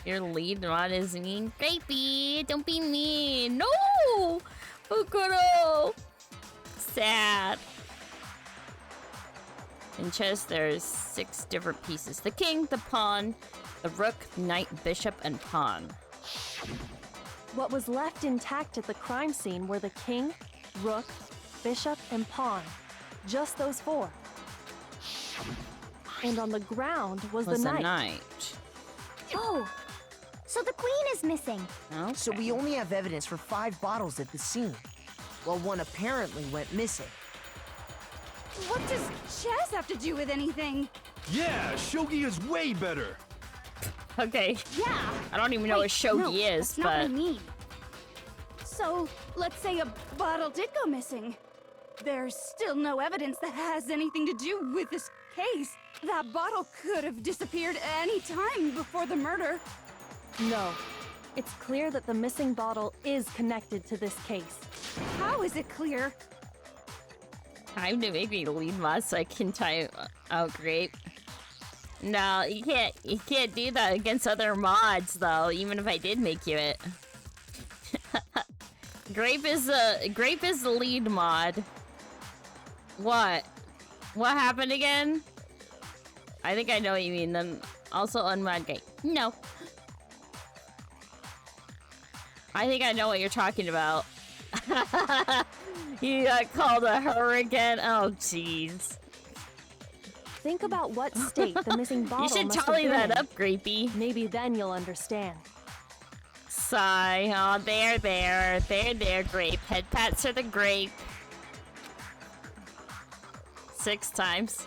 Your lead mod is mean. Grapey, don't be mean. No! Fukuro! Sad. In chess, there's 6 different pieces. The king, the pawn, the rook, knight, bishop, and pawn. What was left intact at the crime scene were the king, rook, bishop, and pawn. Just those 4. And on the ground was the knight. Oh, so the queen is missing. Okay. So we only have evidence for 5 bottles at the scene, while one apparently went missing. What does chess have to do with anything? Yeah, shogi is way better. Okay. Yeah. I don't even know what shogi no, is, that's not what I but mean. So, let's say a bottle did go missing. There's still no evidence that has anything to do with this case. That bottle could have disappeared any time before the murder. No. It's clear that the missing bottle is connected to this case. How is it clear? time to make me lead mod so I can time out Grape. No, you can't do that against other mods though, even if I did make you it. Grape is the lead mod. What? What happened again? I think I know what you mean. Then also unmod Grape. No. I think I know what you're talking about. You got called a hurricane. Oh, jeez. Think about what state the missing bottle You should must have tally been that in. up, Grapey. Maybe then you'll understand. Sigh. Oh, there, Grape. Head pats for the Grape. 6 times.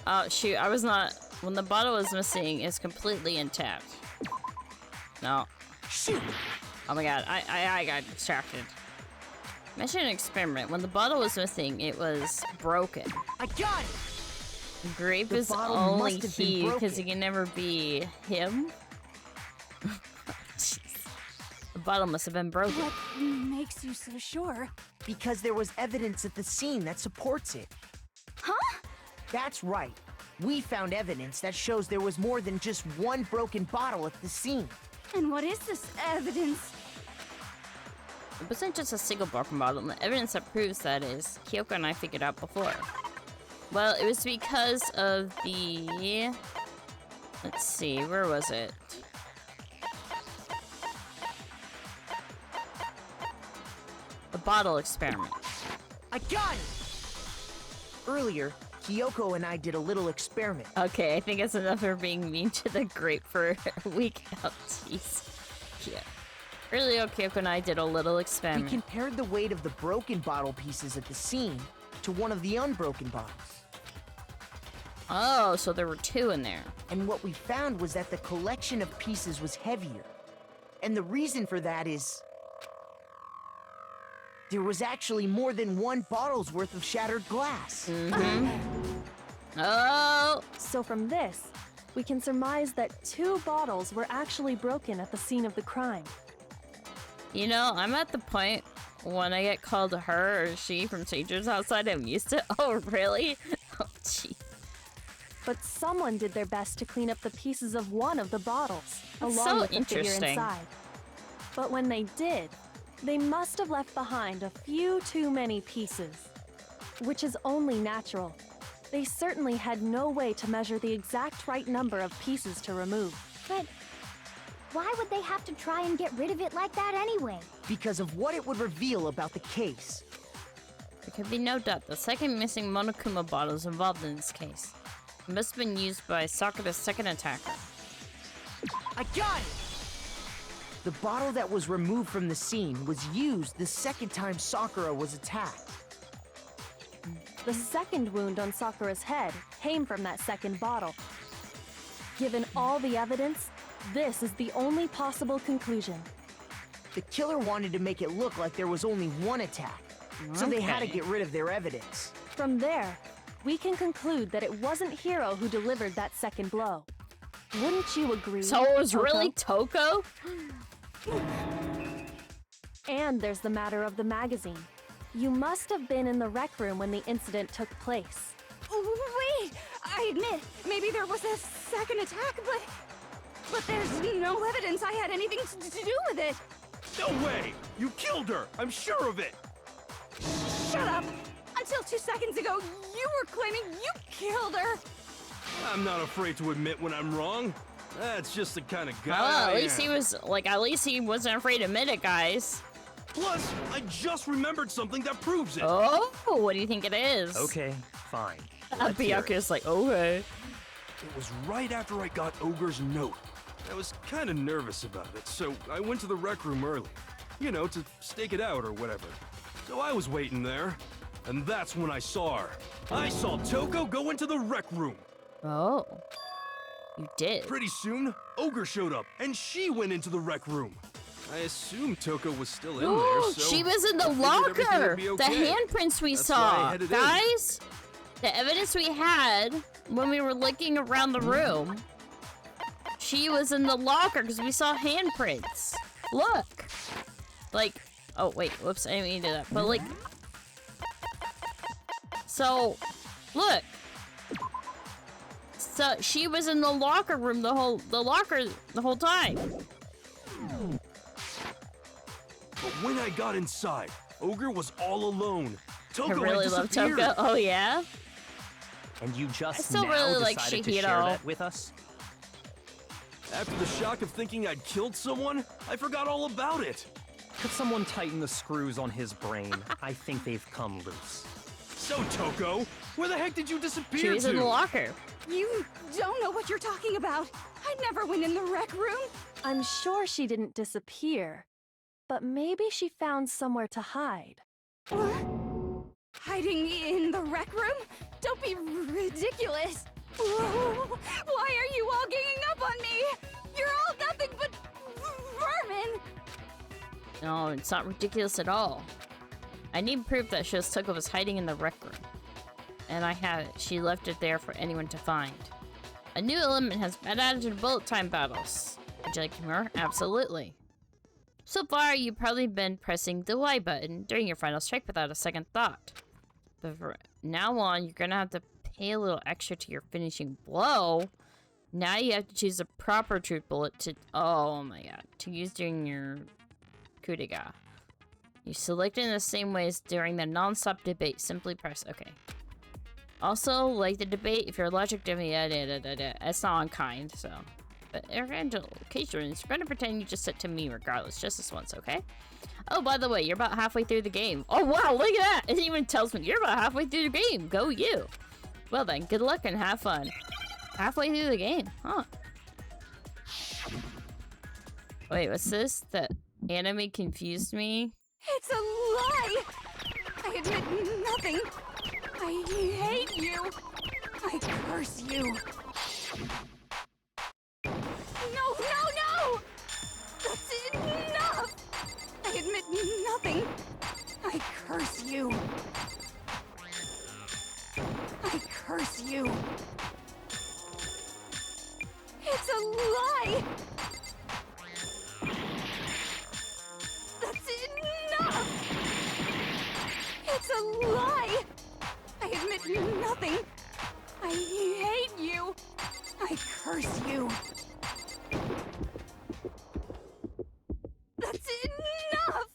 Oh, shoot. I was not... When the bottle was missing, it's completely intact. No. Shoot! Oh my god, I got distracted. Mission experiment. When the bottle was missing, it was broken. I got it! Grape The is bottle only must have been he, because he broken. can never be him. Jeez. The bottle must have been broken. What makes you so sure? Because there was evidence at the scene that supports it. Huh? That's right. We found evidence that shows there was more than just one broken bottle at the scene. And what is this evidence? It wasn't just a single broken bottle. The evidence that proves that is Kyoko and I figured out before. Well, it was because of the... Let's see, where was it? The bottle experiment. I got it! Earlier, Kyoko and I did a little experiment. Okay, I think it's enough for being mean to the Grape for a week. Oh, jeez. Yeah. Earlier, Kyoko and I did a little We experiment. compared the weight of the broken bottle pieces at the scene to one of the unbroken bottles. Oh, so there were 2 in there. And what we found was that the collection of pieces was heavier. And the reason for that is... there was actually more than one bottle's worth of shattered glass. Oh! So from this, we can surmise that 2 bottles were actually broken at the scene of the crime. You know, I'm at the point when I get called her or she from strangers outside, I'm used to... Oh, really? Oh, gee. But someone did their best to clean up the pieces of one of the bottles, That's along so with the figure interesting. inside. But when they did, they must have left behind a few too many pieces, which is only natural. They certainly had no way to measure the exact right number of pieces to remove. But why would they have to try and get rid of it like that anyway? Because of what it would reveal about the case. There can be no doubt the second missing Monokuma bottle is involved in this case. It must have been used by Sakura's second attacker. I got it! The bottle that was removed from the scene was used the second time Sakura was attacked. The second wound on Sakura's head came from that second bottle. Given all the evidence, this is the only possible conclusion. The killer wanted to make it look like there was only one attack, so they had to Okay. get rid of their evidence. From there, we can conclude that it wasn't Hiro who delivered that second blow. Wouldn't you agree? So it was Toko? really Toko? And there's the matter of the magazine. You must have been in the rec room when the incident took place. Wait! I admit, maybe there was a second attack, but there's no evidence I had anything to do with it. No way! You killed her! I'm sure of it! Shut up! Until 2 seconds ago, you were claiming you killed her. I'm not afraid to admit when I'm wrong. That's just the kind of guy Oh, I at least am. he was, like, at least he wasn't afraid to admit it, guys. Plus, I just remembered something that proves it. Oh, what do you think it is? Okay, fine. Let's hear it. Byakuya's like, okay. It was right after I got Ogre's note. I was kind of nervous about it, so I went to the rec room early. You know, to stake it out or whatever. So I was waiting there, and that's when I saw her. I saw Toko go into the rec room. Oh. You did. Pretty soon, Ogre showed up, and she went into the rec room. I assumed Toko was still in there, so... She was in the I figured everything locker! would be The okay. handprints we That's why I saw. headed in. Guys, the evidence we had when we were looking around the room, she was in the locker because we saw handprints. Look! Like, oh wait, whoops, I didn't mean to do that. But like, so, look. So she was in the locker room the whole time. But when I got inside, Ogre was all alone. I Toko really had love disappeared. Toko. Oh yeah? And you just I still now really like decided to Shihiro. share that with us? After the shock of thinking I'd killed someone, I forgot all about it. Could someone tighten the screws on his brain? I think they've come loose. So, Toko, where the heck did you disappear She was to? in the locker. You don't know what you're talking about. I never went in the rec room. I'm sure she didn't disappear, but maybe she found somewhere to hide. Hiding in the rec room? Don't be ridiculous. Whoa, why are you all ganging up on me? You're all nothing but vermin. No, it's not ridiculous at all. I need proof that shows Toko was hiding in the rec room. And I have it. She left it there for anyone to find. A new element has been added to bullet time battles. Would you like more? Absolutely. So far, you've probably been pressing the Y button during your final strike without a second thought. But from now on, you're gonna have to pay a little extra to your finishing blow. Now you have to choose a proper truth bullet to— oh my god. To use during your coup de grace. You select it in the same way as during the non-stop debate. Simply press OK. Also, like the debate, if your logic it's not unkind, so. But occasionally, it's going to pretend you just said to me regardless, just this once, okay? Oh, by the way, you're about halfway through the game. Oh, wow, look at that! It even tells me you're about halfway through the game. Go you! Well then, good luck and have fun. Halfway through the game, huh? Wait, what's this? The anime confused me? It's a lie. I admit nothing. I hate you. I curse you. No, no, no! That's enough! I admit nothing. I curse you. I curse you. It's a lie! That's enough! It's a lie! I admit nothing. I hate you. I curse you. That's enough!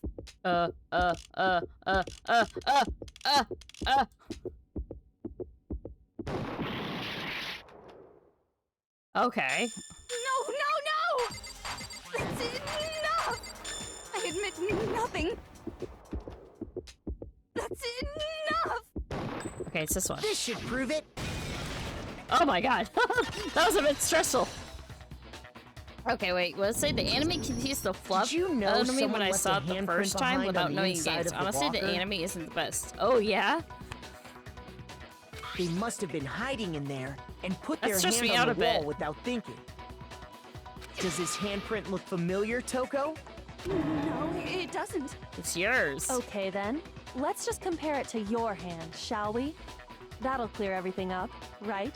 Okay. No, no, no! That's enough! I admit nothing. That's enough! Okay, it's this one. This should prove it. Oh my god. That was a bit stressful. Okay, wait. Let's say the anime confused the fluff. Did you know I don't mean someone when I left saw a it the handprint first time behind without on the knowing inside games. of the Honestly, the locker? anime isn't the best. Oh yeah. They must have been hiding in there and put That their stressed hand me on out the a wall bit. without thinking. Does this handprint look familiar, Toko? No, it doesn't. It's yours. Okay then, let's just compare it to your hand, shall we? That'll clear everything up, right?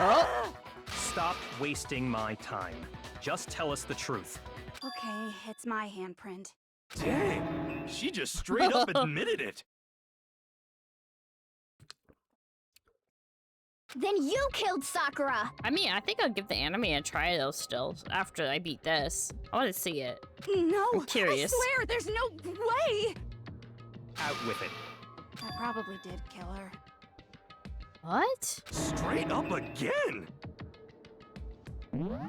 Oh. Stop wasting my time. Just tell us the truth. Okay, it's my handprint. Dang, she just straight up admitted it. Then you killed Sakura! I mean, I think I'll give the anime a try though. Still, after I beat this, I want to see it. No, I'm curious. I swear, there's no way! Out with it. I probably did kill her. What? Straight up again.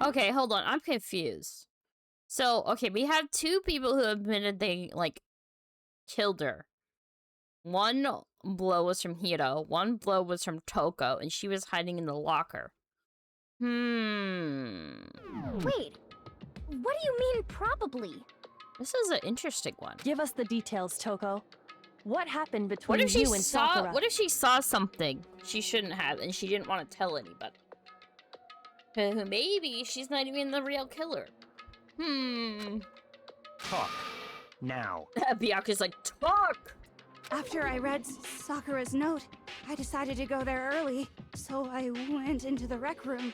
Okay, hold on. I'm confused. So, okay, we have two people who admitted they, like, killed her. One blow was from Hiro, one blow was from Toko, and she was hiding in the locker. Wait, what do you mean, probably? This is an interesting one. Give us the details, Toko. What happened What between if she you and saw? Sakura? What if she saw something she shouldn't have, and she didn't want to tell anybody? Maybe she's not even the real killer. Talk. Now. Byakuya's like, talk! After I read Sakura's note, I decided to go there early, so I went into the rec room.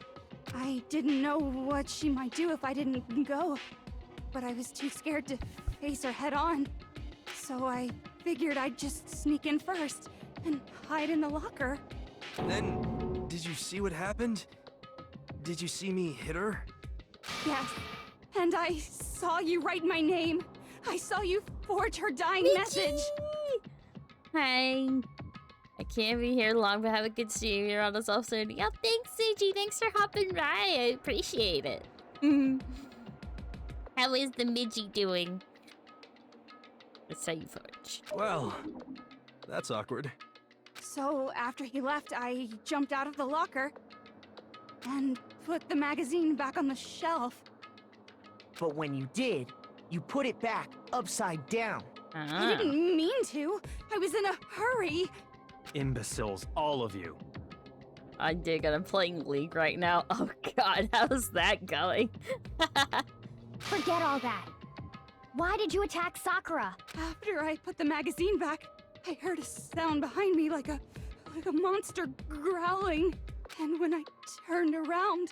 I didn't know what she might do if I didn't go, but I was too scared to face her head on. So I figured I'd just sneak in first and hide in the locker. Then, did you see what happened? Did you see me hit her? Yes, and I saw you write my name. I saw you forge her dying message. Hi. I can't be here long, but have a good stream. You're on us all soon. Yeah, thanks, Suji. Thanks for hopping by. I appreciate it. How is the Midgie doing? Let's say you forge. Well, that's awkward. So after he left, I jumped out of the locker and put the magazine back on the shelf. But when you did, you put it back upside down. I didn't mean to. I was in a hurry. Imbeciles, all of you. I dig it. I'm playing League right now. Oh god, how's that going? Forget all that. Why did you attack Sakura? After I put the magazine back, I heard a sound behind me like a monster growling. And when I turned around,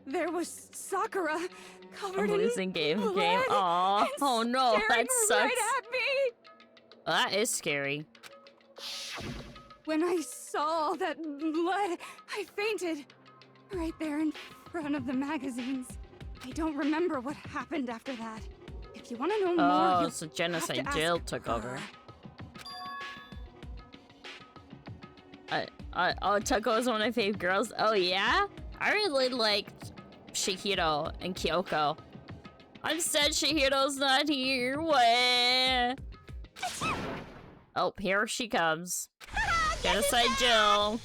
there was Sakura covered I'm in losing game. blood Aw. and Oh no, staring that sucks. right at me. That is scary. When I saw all that blood, I fainted. Right there in front of the magazines. I don't remember what happened after that. If you want to know more, Oh, you'll so have Genocide to Jill ask took her. over. Toko is one of my fave girls. Oh yeah? I really liked Shihiro and Kyoko. Instead, Shihiro's not here. What? Oh, here she comes. Genocide Jill.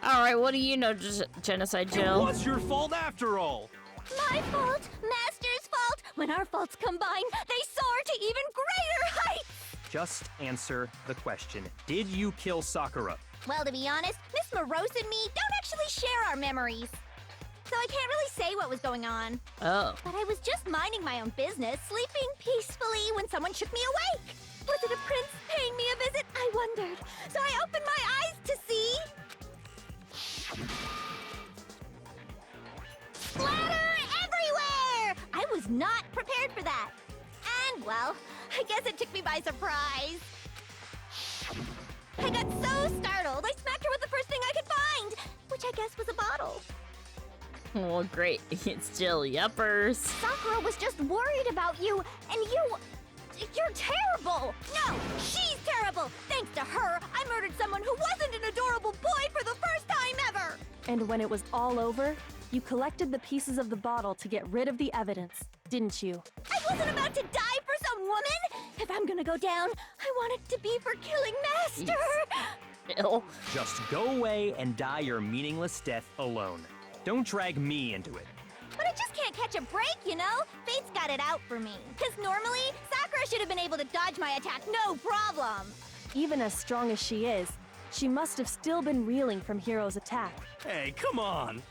Alright, what do you know, Genocide It Jill? was your fault after all. My fault, Master's fault. When our faults combine, they soar to even greater heights. Just answer the question. Did you kill Sakura? Well, to be honest, Miss Morose and me don't actually share our memories. So I can't really say what was going on. Oh. But I was just minding my own business, sleeping peacefully when someone shook me awake. Was it a prince paying me a visit? I wondered. So I opened my eyes to see... splatter everywhere! I was not prepared for that. And, well, I guess it took me by surprise. I got so startled, I smacked her with the first thing I could find, which I guess was a bottle. Well, great. It's Jill. Yuppers. Sakura was just worried about you, and you're terrible! No, she's terrible! Thanks to her, I murdered someone who wasn't an adorable boy for the first time ever! And when it was all over, you collected the pieces of the bottle to get rid of the evidence, didn't you? I wasn't about to die for some woman! If I'm gonna go down, I want it to be for killing Master! Chill. Just go away and die your meaningless death alone. Don't drag me into it. But I just can't catch a break, you know? Fate's got it out for me. Because normally, Sakura should have been able to dodge my attack, no problem. Even as strong as she is, she must have still been reeling from Hiro's attack. Hey, come on.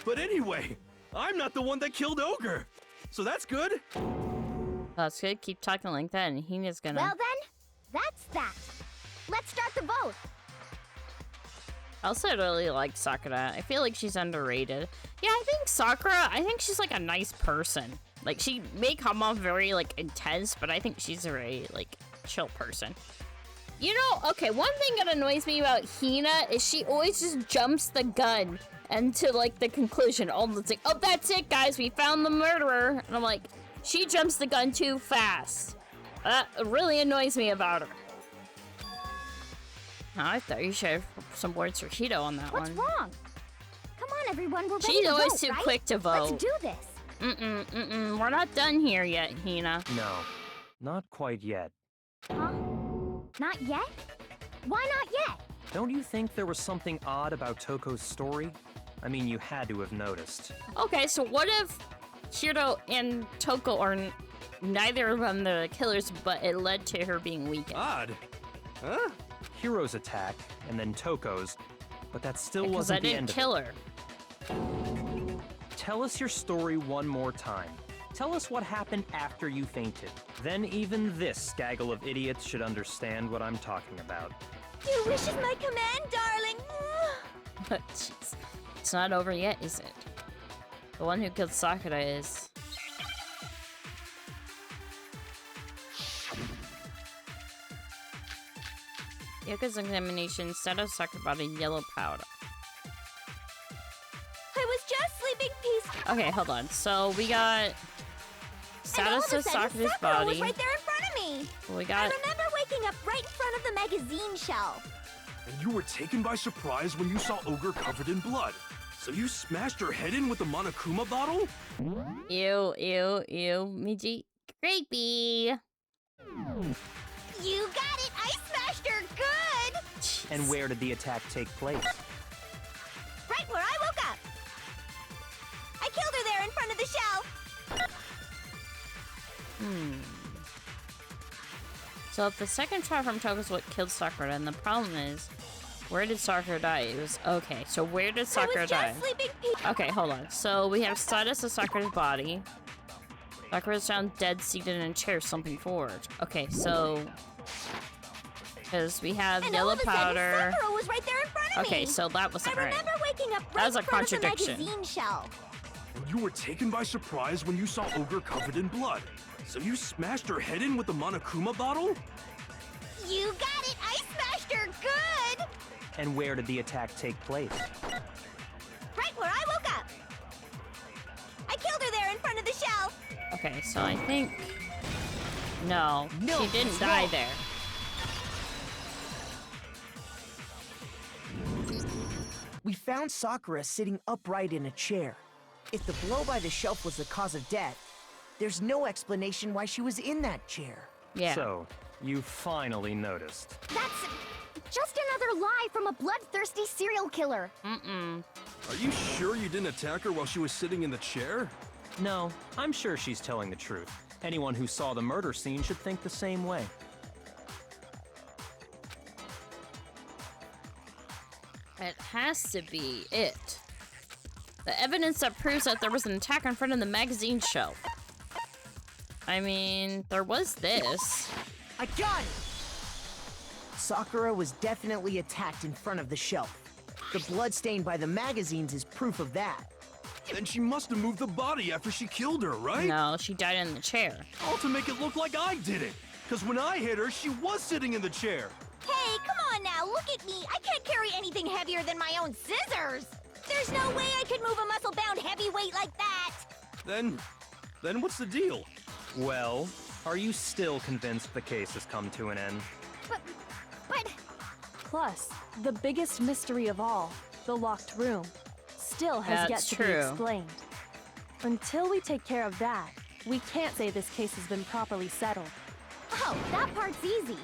But anyway, I'm not the one that killed Ogre. So that's good. That's good. Keep talking like that, and Hina's gonna. Well then, that's that. Let's start the vote. I also really like Sakura. I feel like she's underrated. Yeah, I think Sakura, she's like a nice person. Like, she may come off very, like, intense, but I think she's a very, like, chill person. You know, okay, one thing that annoys me about Hina is she always just jumps the gun into, like, the conclusion. It's like, oh, that's it, guys, we found the murderer. And I'm like, she jumps the gun too fast. That really annoys me about her. I thought you should have some words for Cheeto on that What's one. wrong? Come on, everyone, we're ready She's to always vote, too right? quick to vote. Let's do this. We're not done here yet, Hina. No, not quite yet. Huh? Not yet? Why not yet? Don't you think there was something odd about Toko's story? I mean, you had to have noticed. Okay, so what if Hiro and Toko are neither of them the killers, but it led to her being weakened? Odd. Huh? Hiro's attack, and then Toko's, but that still Because I wasn't the didn't end of kill it. her. Tell us your story one more time. Tell us what happened after you fainted. Then even this gaggle of idiots should understand what I'm talking about. Your wish is my command, darling. But jeez, it's not over yet, is it? The one who killed Sakura is. Yoko's examination set of Sakura body yellow powder. I was just sleeping peacefully. Okay, hold on. So we got And all status of a of sudden, Sakura's Sakura body. was right there in front of me. We I got remember waking up right in front of the magazine shelf. And you were taken by surprise when you saw Ogre covered in blood. So you smashed her head in with the Monokuma bottle? ew, Miji, creepy. You got it! I smashed her good! And where did the attack take place? Right where I woke up! I killed her there in front of the shelf! So if the second shot from Toko is what killed Sakura, then the problem is, where did Sakura die? It was okay. So where did Sakura I was die? just sleeping peacefully. Okay, hold on. So we have status of Sakura's body. Sakura's found dead, seated in a chair, slumping forward. Okay, so because we have And yellow all of a sudden, powder. Sakura was right there in front of me. Okay, so that was I alright. remember waking up That right was a in front of the contradiction. magazine shelf. And you were taken by surprise when you saw Ogre covered in blood. So you smashed her head in with the Monokuma bottle? You got it! I smashed her good! And where did the attack take place? Right where I woke up. I killed her there in front of the shelf. Okay, so I think no, No, she didn't it's die wrong. there. We found Sakura sitting upright in a chair. If the blow by the shelf was the cause of death, there's no explanation why she was in that chair. Yeah. So, you finally noticed. That's just another lie from a bloodthirsty serial killer. Are you sure you didn't attack her while she was sitting in the chair? No, I'm sure she's telling the truth. Anyone who saw the murder scene should think the same way. It has to be it. The evidence that proves that there was an attack in front of the magazine shelf. I mean, there was this. I got it! Sakura was definitely attacked in front of the shelf. The blood stain by the magazines is proof of that. Then she must have moved the body after she killed her, right? No, she died in the chair. All to make it look like I did it. Because when I hit her, she was sitting in the chair. Hey, come on now, look at me. I can't carry anything heavier than my own scissors. There's no way I could move a muscle-bound heavyweight like that. Then what's the deal? Well, are you still convinced the case has come to an end? But Plus, the biggest mystery of all, the locked room, still has yet That's to be true. explained. Until we take care of that, we can't say this case has been properly settled. oh, that part's easy.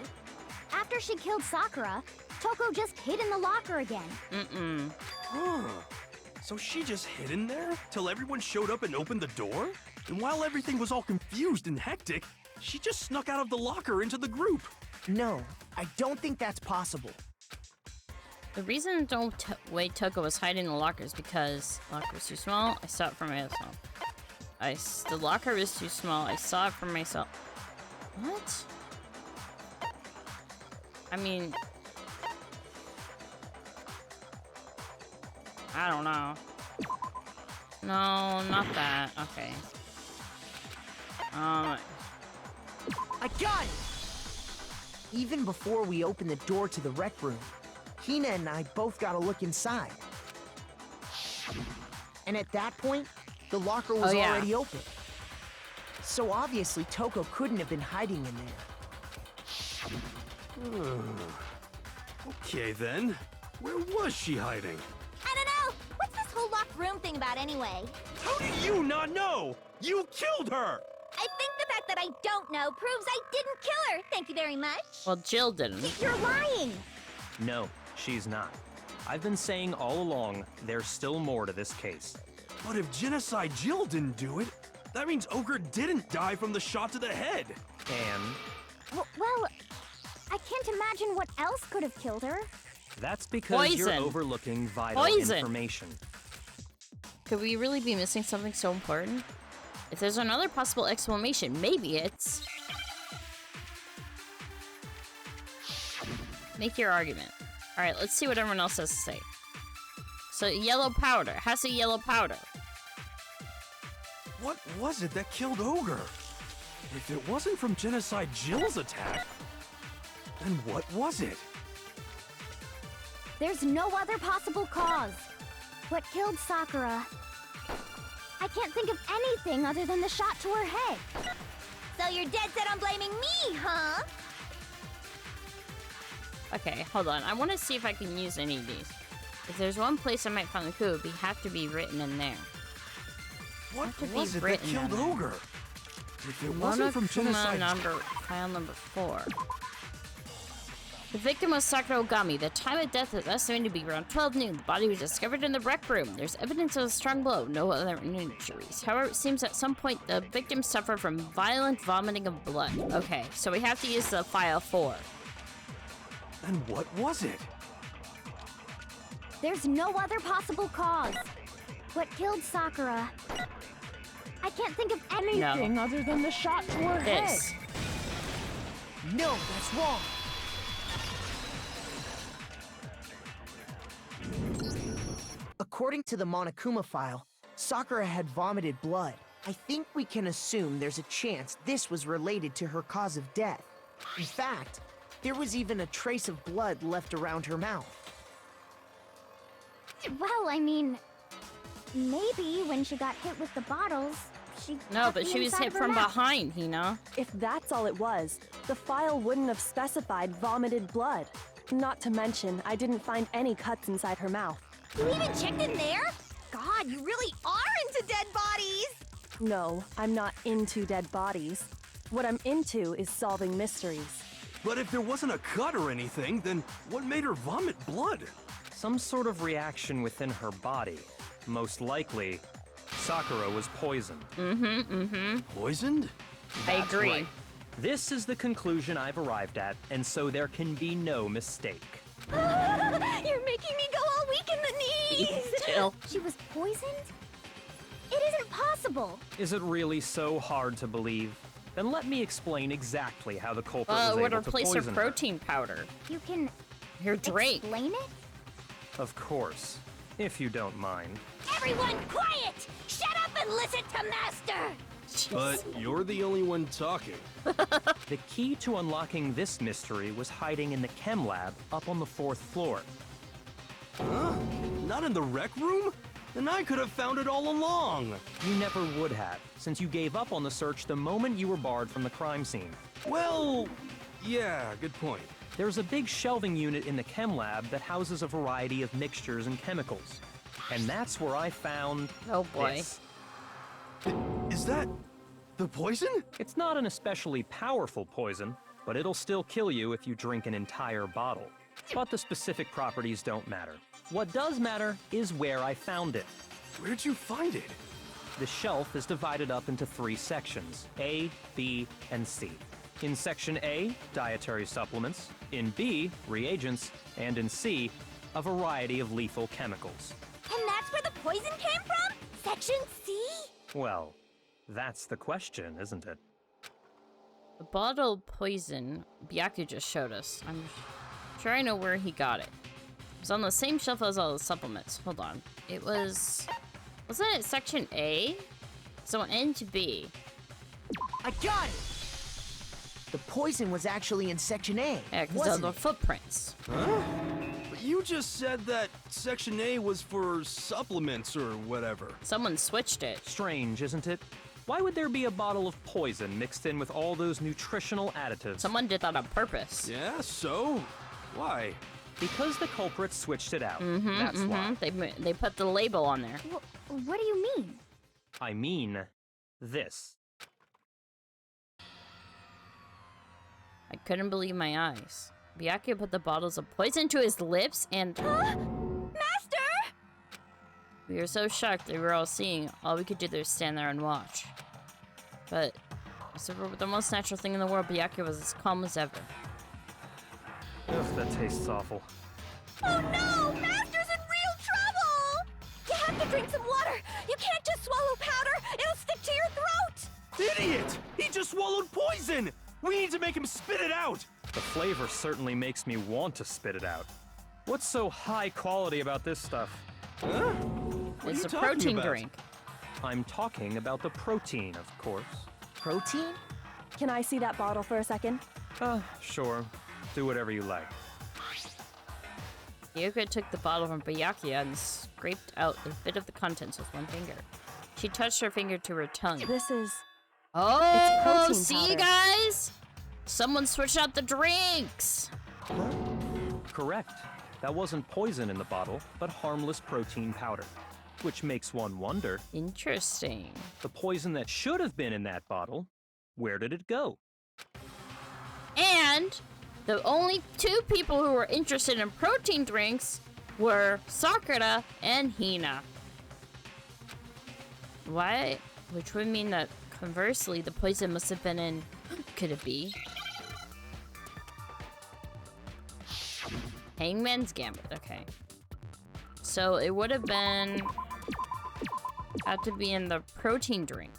After she killed Sakura, Toko just hid in the locker again. Mm-mm. Huh. So she just hid in there till everyone showed up and opened the door? And while everything was all confused and hectic, she just snuck out of the locker into the group. No, I don't think that's possible. The reason way Toko was hiding in the locker is because the locker was too small. I saw it for myself. The locker was too small. I saw it for myself. What? I mean, I don't know. No, not that. Okay. I got it! Even before we opened the door to the rec room, Hina and I both got a look inside. And at that point, the locker was already open. So obviously Toko couldn't have been hiding in there. Okay then. Where was she hiding? I don't know. What's this whole locked room thing about anyway? How do you not know? You killed her! I think the fact that I don't know proves I didn't kill her. Thank you very much. Well, Jill didn't. You're lying. No, she's not. I've been saying all along, there's still more to this case. But if Genocide Jill didn't do it, that means Ogre didn't die from the shot to the head. And Well, I can't imagine what else could have killed her. that's because you're Poison. overlooking vital Poison. information. Could we really be missing something so important? If there's another possible explanation, maybe it's... Make your argument. Alright, let's see what everyone else has to say. So, yellow powder. It has a yellow powder. What was it that killed Ogre? If it wasn't from Genocide Jill's attack, then what was it? There's no other possible cause. What killed Sakura? I can't think of anything other than the shot to her head. So you're dead set on blaming me, huh? Okay, hold on. I want to see if I can use any of these. If there's one place I might find the clue, it would have to be written in there. What Have to be was it that written killed in there. Ogre? If it wasn't from Genocide file number 4. The victim was Sakura Ogami. The time of death is estimated to be around 12 noon. The body was discovered in the rec room. There's evidence of a strong blow, no other injuries. However, it seems at some point the victim suffered from violent vomiting of blood. Okay, so we have to use the file 4. And what was it? There's no other possible cause. What killed Sakura? I can't think of anything other than the shot to her head. This. No, that's wrong. According to the Monokuma file, Sakura had vomited blood. I think we can assume there's a chance this was related to her cause of death. In fact, there was even a trace of blood left around her mouth. Well, I mean, maybe when she got hit with the bottles, she No, cut but the she was inside hit of her from mouth. behind, Hina. If that's all it was, the file wouldn't have specified vomited blood. Not to mention, I didn't find any cuts inside her mouth. You even checked in there? God, you really are into dead bodies! No, I'm not into dead bodies. What I'm into is solving mysteries. But if there wasn't a cut or anything, then what made her vomit blood? Some sort of reaction within her body. Most likely, Sakura was poisoned. Poisoned? I That's agree. right. This is the conclusion I've arrived at, and so there can be no mistake. You're making me go all weak in the knees! Jill. She was poisoned? It isn't possible! Is it really so hard to believe? Then let me explain exactly how the culprit Well, was it would able to replace her poison her. protein powder. You can Her drink. explain it? Of course, if you don't mind. Everyone quiet! Shut up and listen to Master! But you're the only one talking. The key to unlocking this mystery was hiding in the chem lab up on the 4th floor. Huh? Not in the rec room? Then I could have found it all along. You never would have, since you gave up on the search the moment you were barred from the crime scene. Well, yeah, good point. There's a big shelving unit in the chem lab that houses a variety of mixtures and chemicals. And that's where I found Oh boy. this. Is that the poison? It's not an especially powerful poison, but it'll still kill you if you drink an entire bottle. But the specific properties don't matter. What does matter is where I found it. Where'd you find it? The shelf is divided up into 3 sections, A, B, and C. In Section A, dietary supplements. In B, reagents. And in C, a variety of lethal chemicals. And that's where the poison came from? Section C? Well, that's the question, isn't it? The bottle of poison Byaku just showed us. I'm sure I know where he got it. It was on the same shelf as all the supplements. Hold on. It was... Wasn't it Section A? So it went into B. I got it! The poison was actually in Section A, Yeah, because of wasn't the it? footprints. Huh? But you just said that Section A was for supplements or whatever. Someone switched it. Strange, isn't it? Why would there be a bottle of poison mixed in with all those nutritional additives? Someone did that on purpose. Yeah, so? Why? Because the culprit switched it out. That's why. They put the label on there. What do you mean? I mean, this. I couldn't believe my eyes. Byaku put the bottles of poison to his lips and... Master! We were so shocked that we were all seeing. All we could do was stand there and watch. But, the most natural thing in the world, Byaku was as calm as ever. Ugh, that tastes awful. Oh no! Master's in real trouble! You have to drink some water! You can't just swallow powder! It'll stick to your throat! Idiot! He just swallowed poison! We need to make him spit it out! The flavor certainly makes me want to spit it out. What's so high quality about this stuff? Huh? What are It's you a talking protein about? drink. I'm talking about the protein, of course. Protein? Can I see that bottle for a second? Sure. Do whatever you like. Yuka took the bottle from Byaku and scraped out a bit of the contents with one finger. She touched her finger to her tongue. This is... Oh, protein see, powder. guys? Someone switched out the drinks. Correct. That wasn't poison in the bottle, but harmless protein powder. Which makes one wonder, Interesting. the poison that should have been in that bottle, where did it go? And the only 2 people who were interested in protein drinks were Sakura and Hina. Why? Which would mean that, conversely, the poison must have been in... Could it be? Hangman's Gambit, okay. So it would have been... Had to be in the protein drink.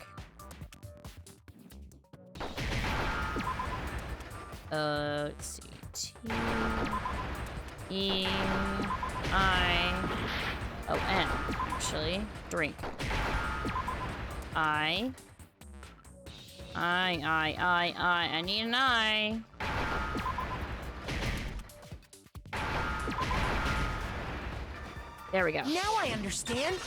Let's see. T-E-I-O-N, actually. Drink. I need an I. There we go. Now I understand.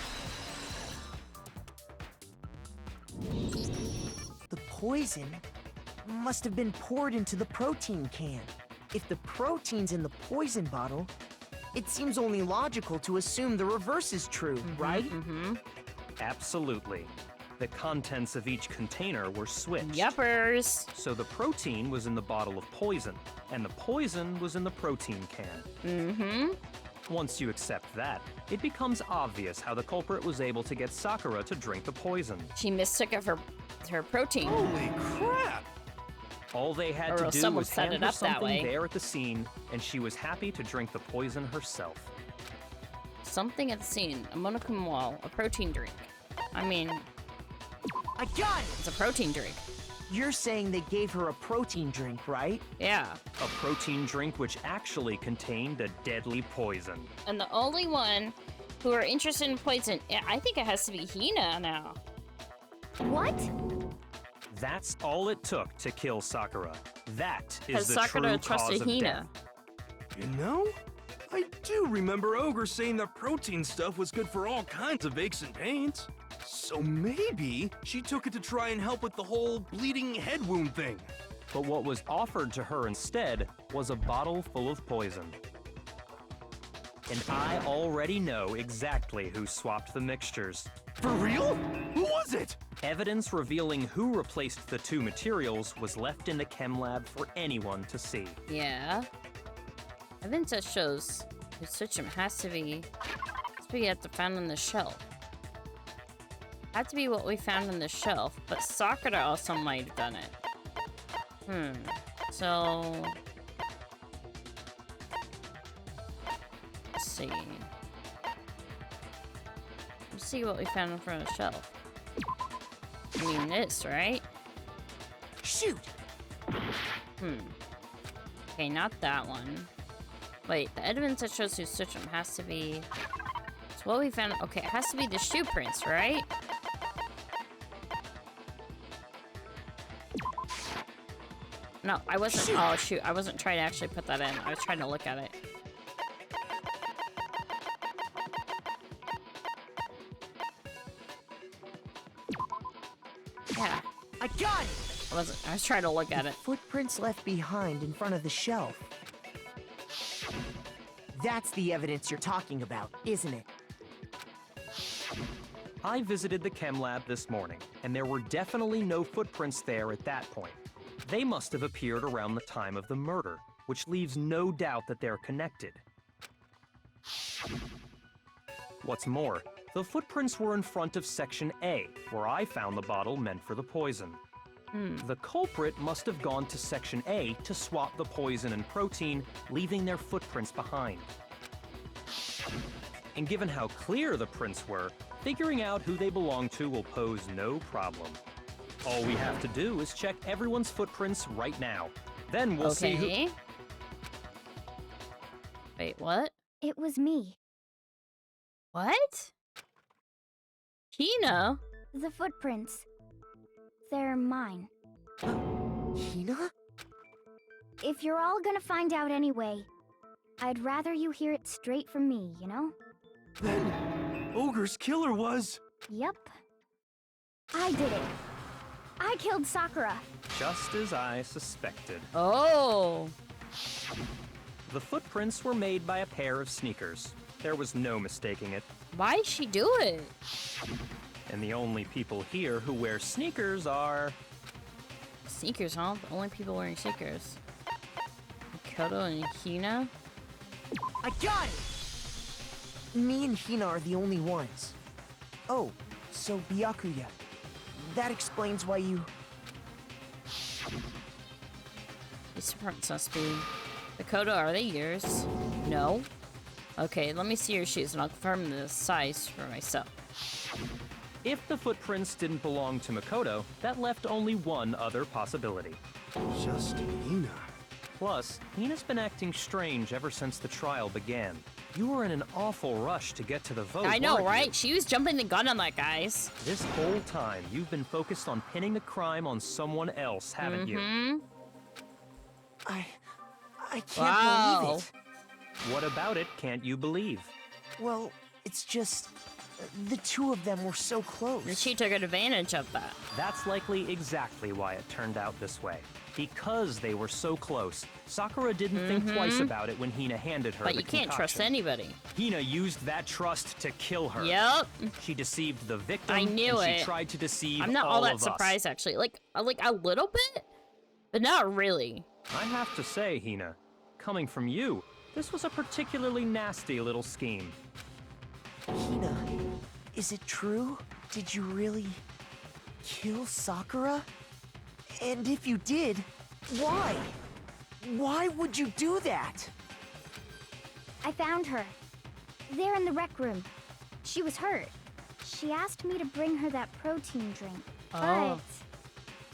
The poison must have been poured into the protein can. If the protein's in the poison bottle, it seems only logical to assume the reverse is true, right? Mm-hmm. Absolutely. The contents of each container were switched. Yuppers. So the protein was in the bottle of poison, and the poison was in the protein can. Mm-hmm. Once you accept that, it becomes obvious how the culprit was able to get Sakura to drink the poison. She mistook it for her protein. Holy crap! All they had Or to else do someone was set hand it her up that something way. there at the scene, and she was happy to drink the poison herself. Something at the scene. A monochrome wall. A protein drink. I mean, I got it! it's a protein drink. You're saying they gave her a protein drink, right? Yeah. A protein drink which actually contained a deadly poison. And the only one who are interested in poison, I think it has to be Hina now. What? That's all it took to kill Sakura. That is Has the Sakura true trusted cause of Hina? death. You know, I do remember Ogre saying that protein stuff was good for all kinds of aches and pains. So maybe she took it to try and help with the whole bleeding head wound thing. But what was offered to her instead was a bottle full of poison. And I already know exactly who swapped the mixtures. For real? Who was it? Evidence revealing who replaced the 2 materials was left in the chem lab for anyone to see. Yeah. Evidence that shows the switch has to be at the found on the shelf. Had to be what we found on the shelf, but Sakura also might have done it. So let's see. Let's see what we found in front of the shelf. I mean this, right? Shoot! Okay, not that one. Wait, the evidence that shows who's switched them has to be... So what we found... Okay, it has to be the shoe prints, right? No, I wasn't... Shoot. Oh, shoot. I wasn't trying to actually put that in. I was trying to look at it. Yeah. I got it! I was trying to look at it. Footprints left behind in front of the shelf. That's the evidence you're talking about, isn't it? I visited the chem lab this morning, and there were definitely no footprints there at that point. They must have appeared around the time of the murder, which leaves no doubt that they're connected. What's more, the footprints were in front of Section A, where I found the bottle meant for the poison. The culprit must have gone to Section A to swap the poison and protein, leaving their footprints behind. And given how clear the prints were, figuring out who they belong to will pose no problem. All we have to do is check everyone's footprints right now. Then we'll see who... Wait, what? It was me. What? Hina? The footprints. They're mine. Hina? If you're all gonna find out anyway, I'd rather you hear it straight from me, you know? Then, Ogre's killer was... Yep. I did it. I killed Sakura. Just as I suspected. Oh. The footprints were made by a pair of sneakers. There was no mistaking it. Why'd she do it? And the only people here who wear sneakers are... Sneakers, huh? The only people wearing sneakers. Makoto and Hina? I got it! Me and Hina are the only ones. Oh, so Byakuya. That explains why you... These prints must be... Makoto, are they yours? No? Okay, let me see your shoes and I'll confirm the size for myself. If the footprints didn't belong to Makoto, that left only one other possibility. Just Hina. Plus, Hina's been acting strange ever since the trial began. You were in an awful rush to get to the vote, I know, weren't you? right? She was jumping the gun on that, guys. This whole time, you've been focused on pinning the crime on someone else, haven't you? I can't believe it. What about it can't you believe? Well, it's just... the two of them were so close. And she took advantage of that. That's likely exactly why it turned out this way. Because they were so close, Sakura didn't think twice about it when Hina handed her But the you can't trust concoction. anybody. Hina used that trust to kill her. Yep. She deceived the victim. I knew and it. She tried to deceive I'm not all that of us. surprised, actually. Like a little bit, but not really. I have to say, Hina, coming from you, this was a particularly nasty little scheme. Hina, is it true? Did you really kill Sakura? And if you did, why? Why would you do that? I found her. There in the rec room. She was hurt. She asked me to bring her that protein drink. Oh.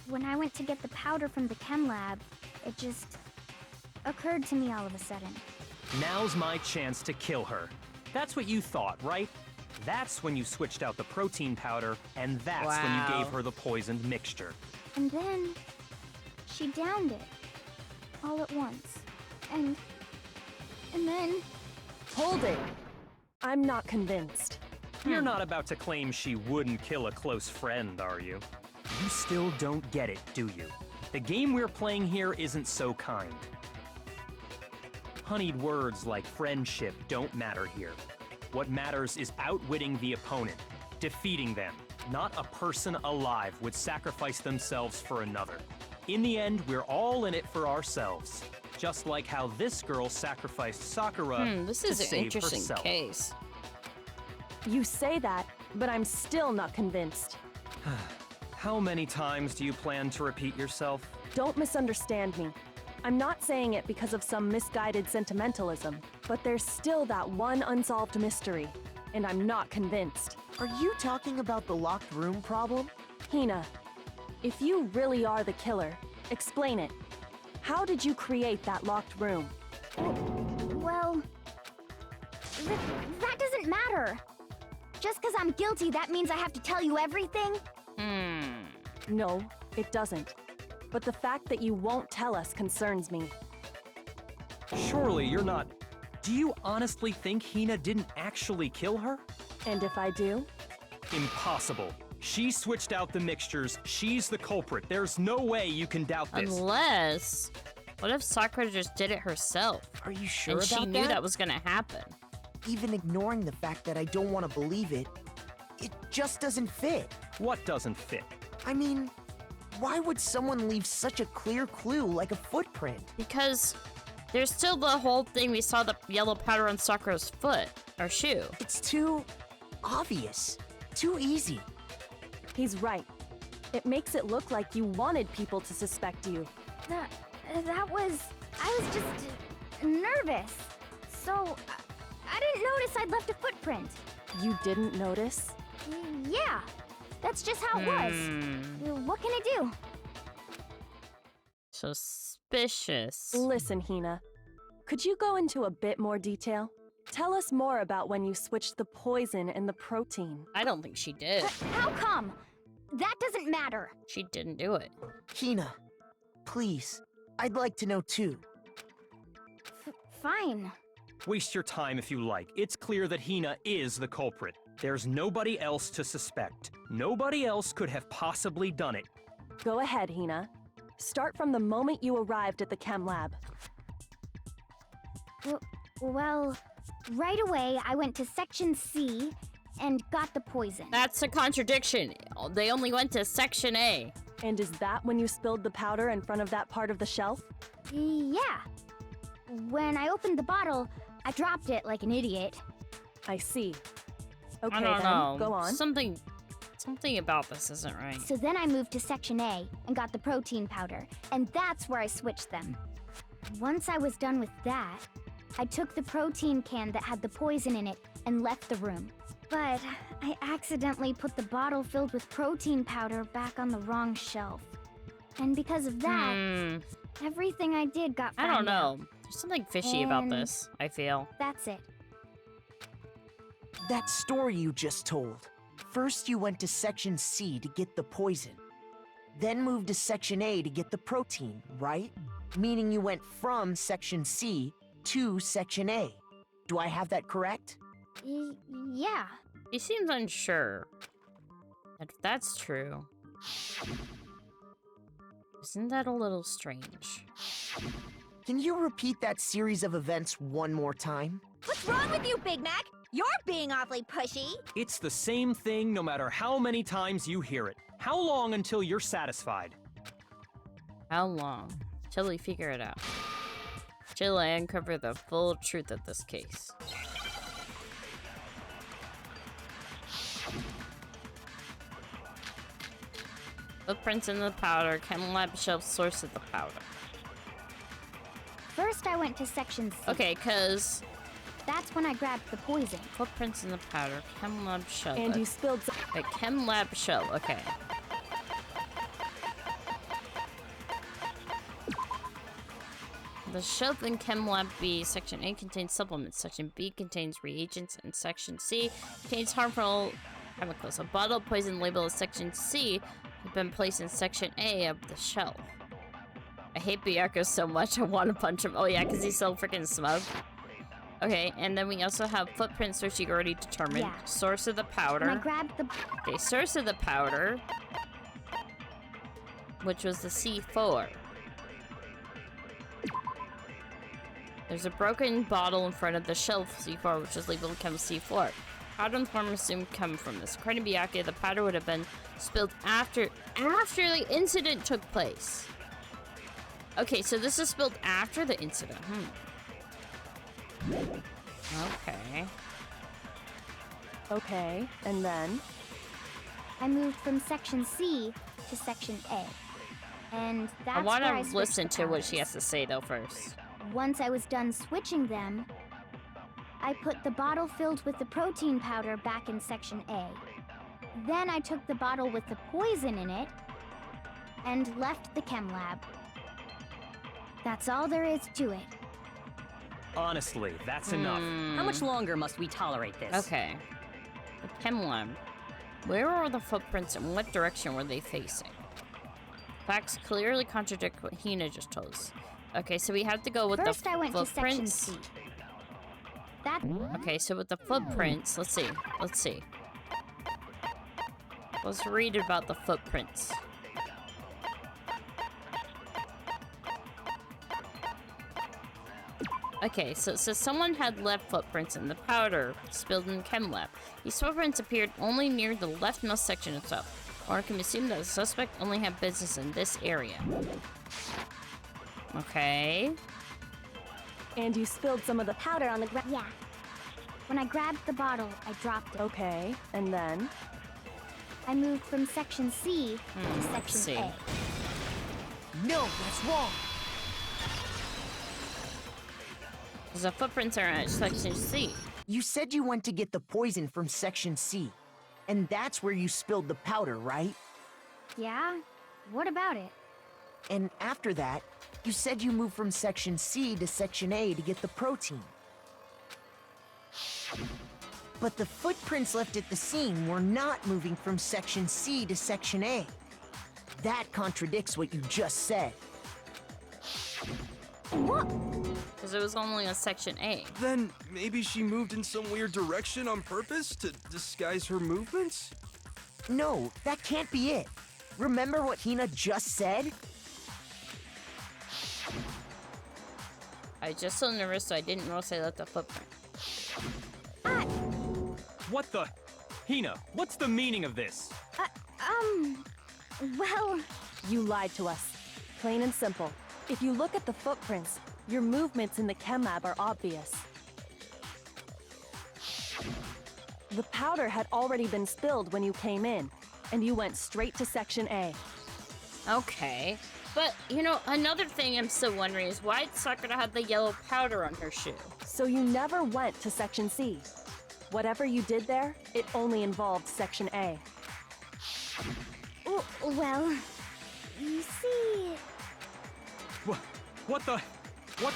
But when I went to get the powder from the chem lab, it just occurred to me all of a sudden. Now's my chance to kill her. That's what you thought, right? That's when you switched out the protein powder, and that's when you Wow. gave her the poisoned mixture. And then she downed it all at once. And then Hold it. I'm not convinced. You're not about to claim she wouldn't kill a close friend, are you? You still don't get it, do you? The game we're playing here isn't so kind. Honeyed words like friendship don't matter here. What matters is outwitting the opponent, defeating them. Not a person alive would sacrifice themselves for another. In the end, we're all in it for ourselves. Just like how this girl sacrificed Sakura This to is an save interesting herself. case. You say that, but I'm still not convinced. How many times do you plan to repeat yourself? Don't misunderstand me. I'm not saying it because of some misguided sentimentalism, but there's still that one unsolved mystery, and I'm not convinced. Are you talking about the locked room problem? Hina, if you really are the killer, explain it. How did you create that locked room? Well, that doesn't matter. Just because I'm guilty, that means I have to tell you everything? No, it doesn't. But the fact that you won't tell us concerns me. Surely you're not... Do you honestly think Hina didn't actually kill her? And if I do? Impossible. She switched out the mixtures. She's the culprit. There's no way you can doubt this. Unless... What if Sakura just did it herself? Are you sure And about she knew that was gonna happen. Even ignoring the fact that I don't want to believe it, it just doesn't fit. What doesn't fit? I mean, why would someone leave such a clear clue like a footprint? Because there's still the whole thing we saw the yellow powder on Sakura's foot, or shoe. It's too obvious, too easy. He's right. It makes it look like you wanted people to suspect you. That was... I was just nervous. So, I didn't notice I'd left a footprint. You didn't notice? Yeah, that's just how it was. What can I do? Suspicious. Listen, Hina. Could you go into a bit more detail? Tell us more about when you switched the poison and the protein. I don't think she did. How come? That doesn't matter. She didn't do it. Hina, please, I'd like to know too. Fine. Waste your time if you like. It's clear that Hina is the culprit. There's nobody else to suspect. Nobody else could have possibly done it. Go ahead, Hina. Start from the moment you arrived at the chem lab. Well, right away I went to Section C and got the poison. That's a contradiction. They only went to Section A. And is that when you spilled the powder in front of that part of the shelf? Yeah. When I opened the bottle, I dropped it like an idiot. I see. Okay, I don't know. Go on. Something about this isn't right. So then I moved to Section A and got the protein powder, and that's where I switched them. Once I was done with that, I took the protein can that had the poison in it and left the room. But I accidentally put the bottle filled with protein powder back on the wrong shelf. And because of that, everything I did got found I don't out. know. There's something fishy about And- this, I feel. That's it. That story you just told. First you went to Section C to get the poison. Then moved to Section A to get the protein, right? Meaning you went from Section C to Section A. Do I have that correct? Yeah. He seems unsure. And if that's true, isn't that a little strange? Can you repeat that series of events one more time? What's wrong with you, Big Mac? You're being awfully pushy. It's the same thing no matter how many times you hear it. How long until you're satisfied? How long? Till we figure it out. Till I uncover the full truth of this case. Footprints in the powder, chem lab shelf, source of the powder. First, I went to Section C. Okay, cause That's when I grabbed the poison. footprints in the powder, chem lab shelf. And you spilled some. Wait, chem lab shelf, okay. The shelf in Chem Lab B, Section A contains supplements, Section B contains reagents, and Section C contains harmful chemicals. A bottle of poison labeled as Section C has been placed in Section A of the shelf. I hate Byakuya so much, I want to punch him. Oh yeah, because he's so freaking smug. Okay, and then we also have footprints, which you already determined. Yeah. Source of the And I powder. grabbed the... Okay, source of the powder, which was the C4. There's a broken bottle in front of the shelf C4, which is labeled Chem C4. Powder and form assumed come from this. According to Byakuya, the powder would have been spilled after the incident took place. Okay, so this is spilled after the incident. Okay. Okay, and then? I moved from Section C to Section A. And that's I want where I to switched listen the to what she powders. has to say, though, first. Once I was done switching them, I put the bottle filled with the protein powder back in Section A. Then I took the bottle with the poison in it and left the chem lab. That's all there is to it. Honestly, that's enough. How much longer must we tolerate this? Okay. The chem lab. Where were the footprints and what direction were they facing? Facts clearly contradict what Hina just told us. Okay, so we have to go with First, the I went to Section footprints. C. That Okay, so with the footprints, let's see. Let's read about the footprints. Okay, so it says someone had left footprints in the powder spilled in the chem lab. These footprints appeared only near the leftmost section itself. Or it can be assumed that the suspect only had business in this area. Okay. And you spilled some of the powder on the ground. Yeah. When I grabbed the bottle, I dropped it. Okay, and then? I moved from Section C to Section C. A. No, that's wrong. The footprints are at Section C. You said you went to get the poison from Section C. And that's where you spilled the powder, right? Yeah? What about it? And after that, you said you moved from Section C to Section A to get the protein. But the footprints left at the scene were not moving from Section C to Section A. That contradicts what you just said. What? Because it was only a Section A. Then maybe she moved in some weird direction on purpose to disguise her movements? No, that can't be it. Remember what Hina just said? I just so nervous, so I didn't notice I left a footprint. What the? Hina, what's the meaning of this? Well, You lied to us. Plain and simple. If you look at the footprints, your movements in the chem lab are obvious. The powder had already been spilled when you came in, and you went straight to Section A. Okay. But, you know, another thing I'm still wondering is why did Sakura have the yellow powder on her shoe? So you never went to Section C. Whatever you did there, it only involved Section A. well, you see... What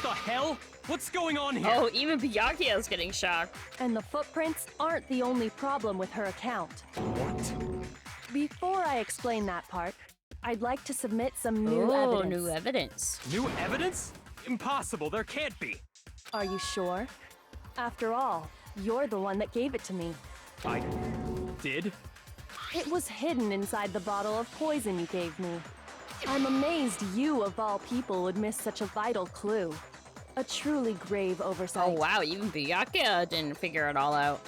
the hell? What's going on here? Oh, even Byakuya is getting shocked. And the footprints aren't the only problem with her account. What? Before I explain that part, I'd like to submit some new Oh, evidence. new evidence. New evidence? Impossible, there can't be. Are you sure? After all, you're the one that gave it to me. I did? It was hidden inside the bottle of poison you gave me. I'm amazed you, of all people, would miss such a vital clue. A truly grave oversight. Oh, wow, even Byakuya didn't figure it all out.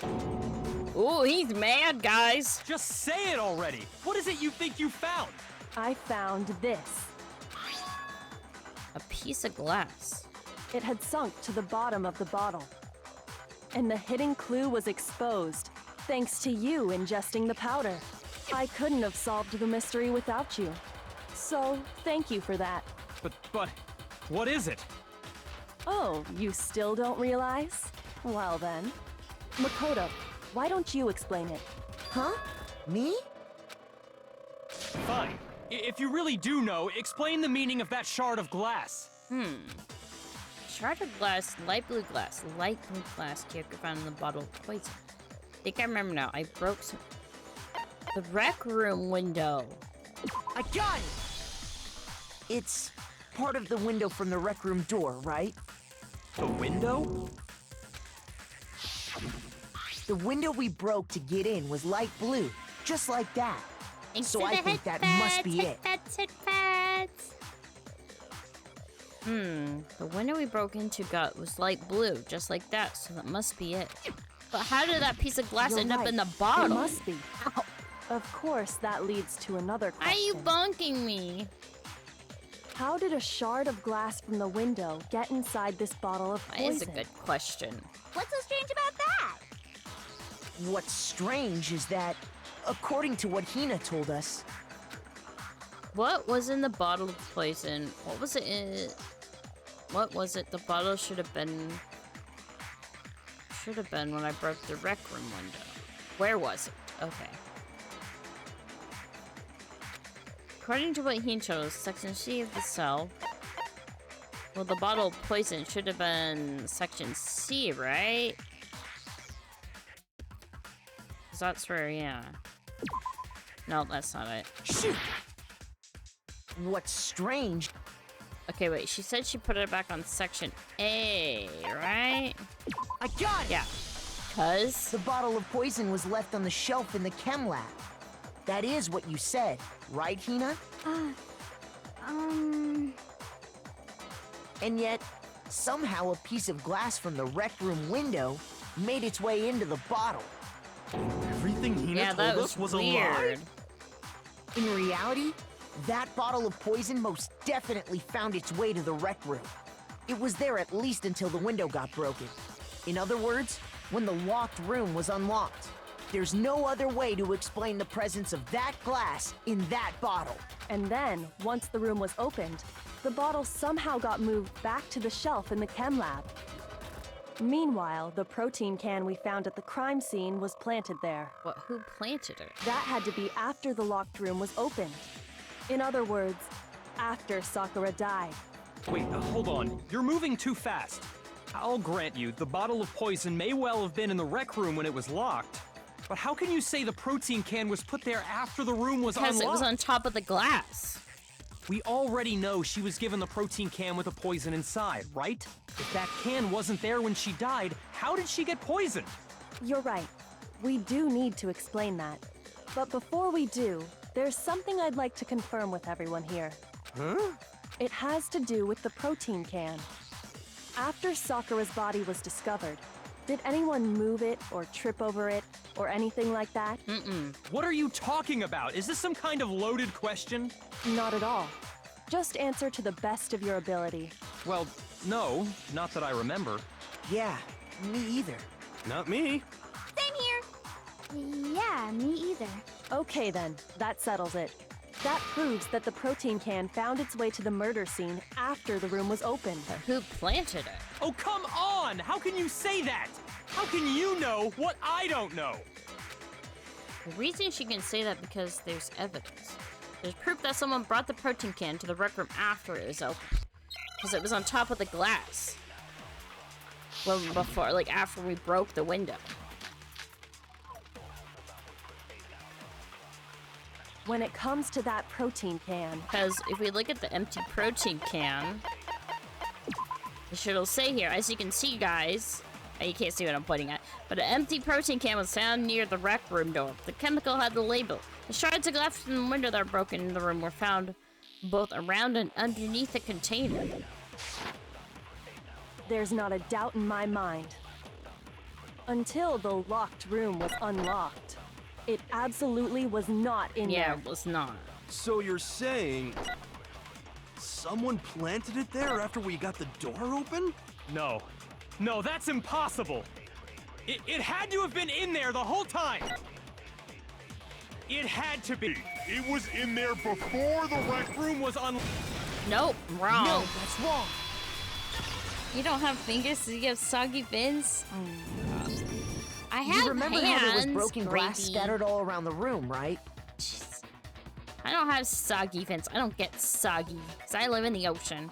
Ooh, he's mad, guys. Just say it already! What is it you think you found? I found this. A piece of glass. It had sunk to the bottom of the bottle. And the hidden clue was exposed, thanks to you ingesting the powder. I couldn't have solved the mystery without you. So, thank you for that. But, what is it? Oh, you still don't realize? Well then. Makoto, why don't you explain it? Huh? Me? Fine. If you really do know, explain the meaning of that shard of glass. Shard of glass, light blue glass. Light blue glass Kyoko found in the bottle of poison. I think I remember now. I broke some... The rec room window. I got it! It's part of the window from the rec room door, right? The window? The window we broke to get in was light blue, just like that. So I think that must be it. The window we broke into was light blue, just like that, so that must be it. But how did that piece of glass You're end up right. in the It bottle? must be. Of course, that leads to another Why are question. you bonking me? How did a shard of glass from the window get inside this bottle of poison? That is a good question. What's so strange about that? What's strange is that, according to what Hina told us, What was in the bottle of poison? What was it in? What was it? The bottle should have been when I broke the rec room window. Where was it? Okay. According to what he chose, section C of the cell. Well, the bottle of poison should have been section C, right? 'Cause that's where, yeah. No, that's not it. shoot! What's strange, Okay, wait. She said she put it back on section A, right? I got it! Yeah. 'Cause The bottle of poison was left on the shelf in the chem lab. That is what you said, right, Hina? And yet, somehow a piece of glass from the rec room window made its way into the bottle. Everything Hina yeah, told that us was a weird. lie? In reality, that bottle of poison most definitely found its way to the rec room. It was there at least until the window got broken. In other words, when the locked room was unlocked. There's no other way to explain the presence of that glass in that bottle. And then, once the room was opened, the bottle somehow got moved back to the shelf in the chem lab. Meanwhile, the protein can we found at the crime scene was planted there. What? Who planted it? That had to be after the locked room was opened. In other words, after Sakura died. Wait, hold on. You're moving too fast. I'll grant you, the bottle of poison may well have been in the rec room when it was locked. But how can you say the protein can was put there after the room was Because unlocked? it was on top of the glass. We already know she was given the protein can with the poison inside, right? If that can wasn't there when she died, how did she get poisoned? You're right. We do need to explain that. But before we do, there's something I'd like to confirm with everyone here. Huh? It has to do with the protein can. After Sakura's body was discovered, did anyone move it or trip over it or anything like that? What are you talking about? Is this some kind of loaded question? Not at all. Just answer to the best of your ability. Well, no, not that I remember. Yeah, me either. Not me. Same here. Yeah, me either. Okay then, that settles it. That proves that the protein can found its way to the murder scene after the room was opened. But who planted it? Oh, come on! How can you say that? How can you know what I don't know? The reason she can say that because there's evidence. There's proof that someone brought the protein can to the rec room after it was open. Because it was on top of the glass. Well, before, like after we broke the window. When it comes to that protein can, Because if we look at the empty protein can, it should say here, as you can see, guys, you can't see what I'm pointing at, but an empty protein can was found near the rec room door. The chemical had the label. The shards of glass from the window that were broken in the room were found both around and underneath the container. there's not a doubt in my mind. Until the locked room was unlocked, it absolutely was not in Yeah, there. it was not. So you're saying someone planted it there after we got the door open? No. No, that's impossible! It had to have been in there the whole time! It had to be! It was in there before the rec room. Room was on. Nope, wrong. No, that's wrong. You don't have fingers, you have soggy fins? I have You remember how there was hands, broken glass Grady. scattered all around the room, right? Jeez. I don't have soggy fins. I don't get soggy. Because I live in the ocean.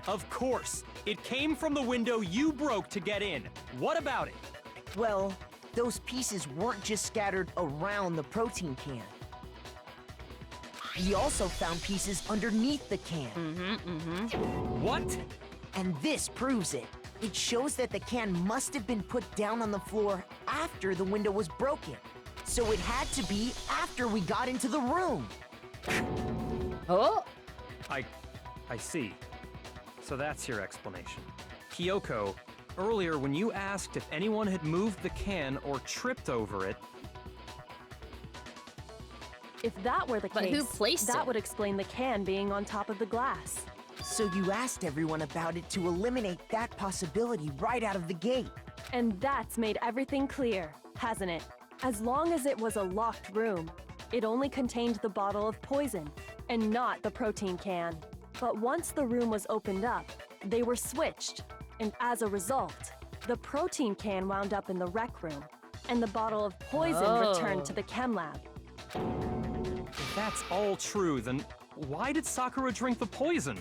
Of course! It came from the window you broke to get in. What about it? Well, those pieces weren't just scattered around the protein can. We also found pieces underneath the can. What? And this proves it. It shows that the can must have been put down on the floor after the window was broken. So it had to be after we got into the room. Oh! I see. So that's your explanation. Kyoko, earlier when you asked if anyone had moved the can or tripped over it, If that were the But case, who placed that it? would explain the can being on top of the glass. So you asked everyone about it to eliminate that possibility right out of the gate. And that's made everything clear, hasn't it? As long as it was a locked room, it only contained the bottle of poison, and not the protein can. But once the room was opened up, they were switched, and as a result, the protein can wound up in the rec room, and the bottle of poison returned to the chem lab. If that's all true, then why did Sakura drink the poison?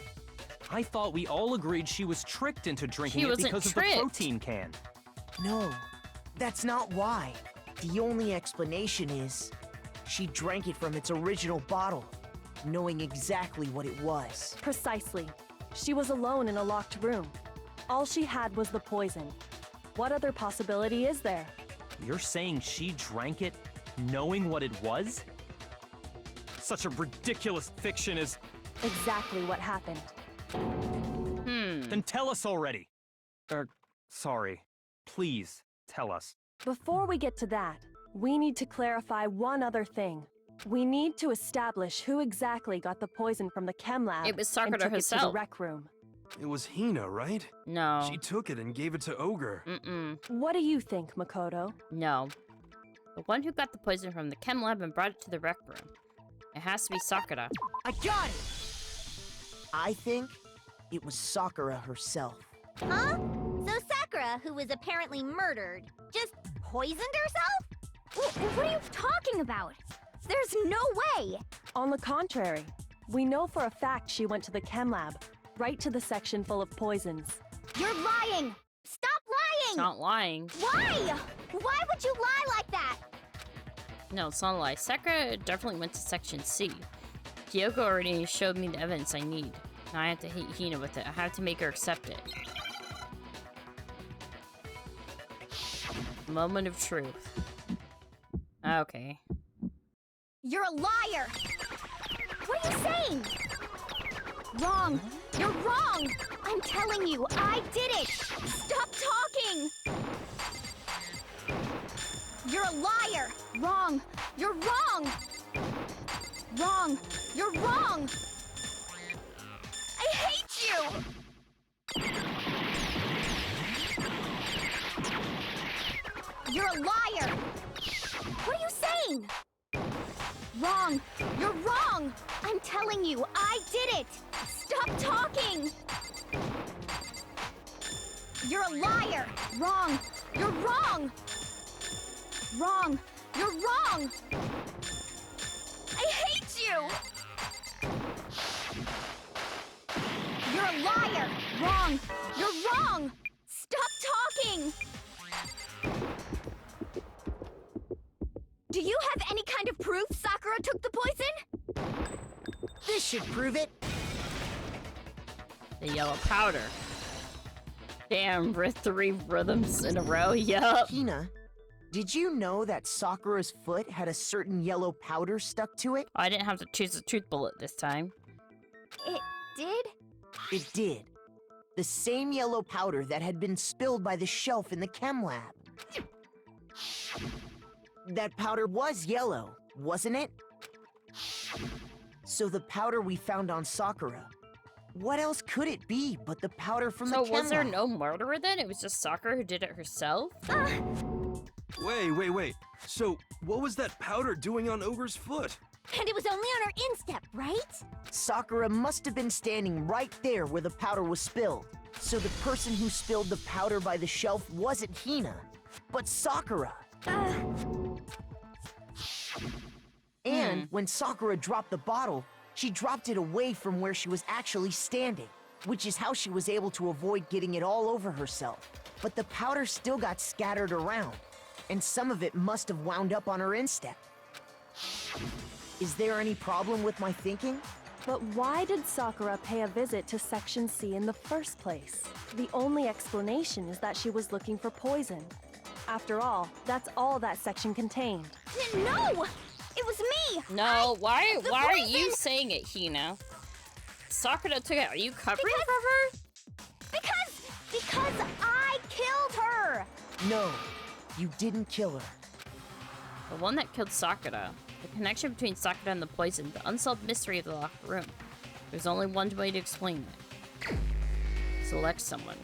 I thought we all agreed she was tricked into drinking it because of the protein can. No, that's not why. The only explanation is she drank it from its original bottle, knowing exactly what it was. Precisely. She was alone in a locked room. All she had was the poison. What other possibility is there? You're saying she drank it knowing what it was? Such a ridiculous fiction is... Exactly what happened. Then tell us already. Sorry. Please, tell us. Before we get to that, we need to clarify one other thing. We need to establish who exactly got the poison from the chem lab It was and Sakura took it to herself. the rec room. It was Hina, right? No. She took it and gave it to Ogre. What do you think, Makoto? No. The one who got the poison from the chem lab and brought it to the rec room. It has to be Sakura. I got it! I think it was Sakura herself. Huh? So Sakura, who was apparently murdered, just poisoned herself? What are you talking about? There's no way! On the contrary, we know for a fact she went to the chem lab, right to the section full of poisons. You're lying! Stop It's lying! not lying. Why? Why would you lie like that? No, it's not a lie. Sakura definitely went to Section C. Kyoko already showed me the evidence I need. Now I have to hit Hina with it. I have to make her accept it. Moment of truth. Okay. You're a liar! What are you saying? Wrong! You're wrong! I'm telling you, I did it! Stop talking! You're a liar! Wrong! You're wrong! Wrong! You're wrong! I hate you! You're a liar! What are you saying? Wrong! You're wrong! I'm telling you, I did it! Stop talking! You're a liar! Wrong! You're wrong! Wrong! You're wrong! I hate you! You're a liar! Wrong! You're wrong! Stop talking! Do you have any kind of proof Sakura took the poison? This should prove it. The yellow powder. Damn, 3 rhythms in a row. Yup. Hina, did you know that Sakura's foot had a certain yellow powder stuck to it? I didn't have to choose a truth bullet this time. It did? It did. The same yellow powder that had been spilled by the shelf in the chem lab. That powder was yellow, wasn't it? So the powder we found on Sakura, what else could it be but the powder from the chem lab? So was there no murderer then? It was just Sakura who did it herself? Wait. So, what was that powder doing on Ogre's foot? And it was only on her instep, right? Sakura must have been standing right there where the powder was spilled. So the person who spilled the powder by the shelf wasn't Hina, but Sakura. And when Sakura dropped the bottle, she dropped it away from where she was actually standing, which is how she was able to avoid getting it all over herself. But the powder still got scattered around, and some of it must have wound up on her instep. Is there any problem with my thinking? But why did Sakura pay a visit to Section C in the first place? The only explanation is that she was looking for poison. After all, that's all that section contained. No! It was me! No, why are you saying it, Hina? Sakura took it. Are you covering for her? Because I killed her! No, you didn't kill her. The one that killed Sakura. The connection between Sakura and the poison, the unsolved mystery of the locked room. There's only one way to explain it. Select someone.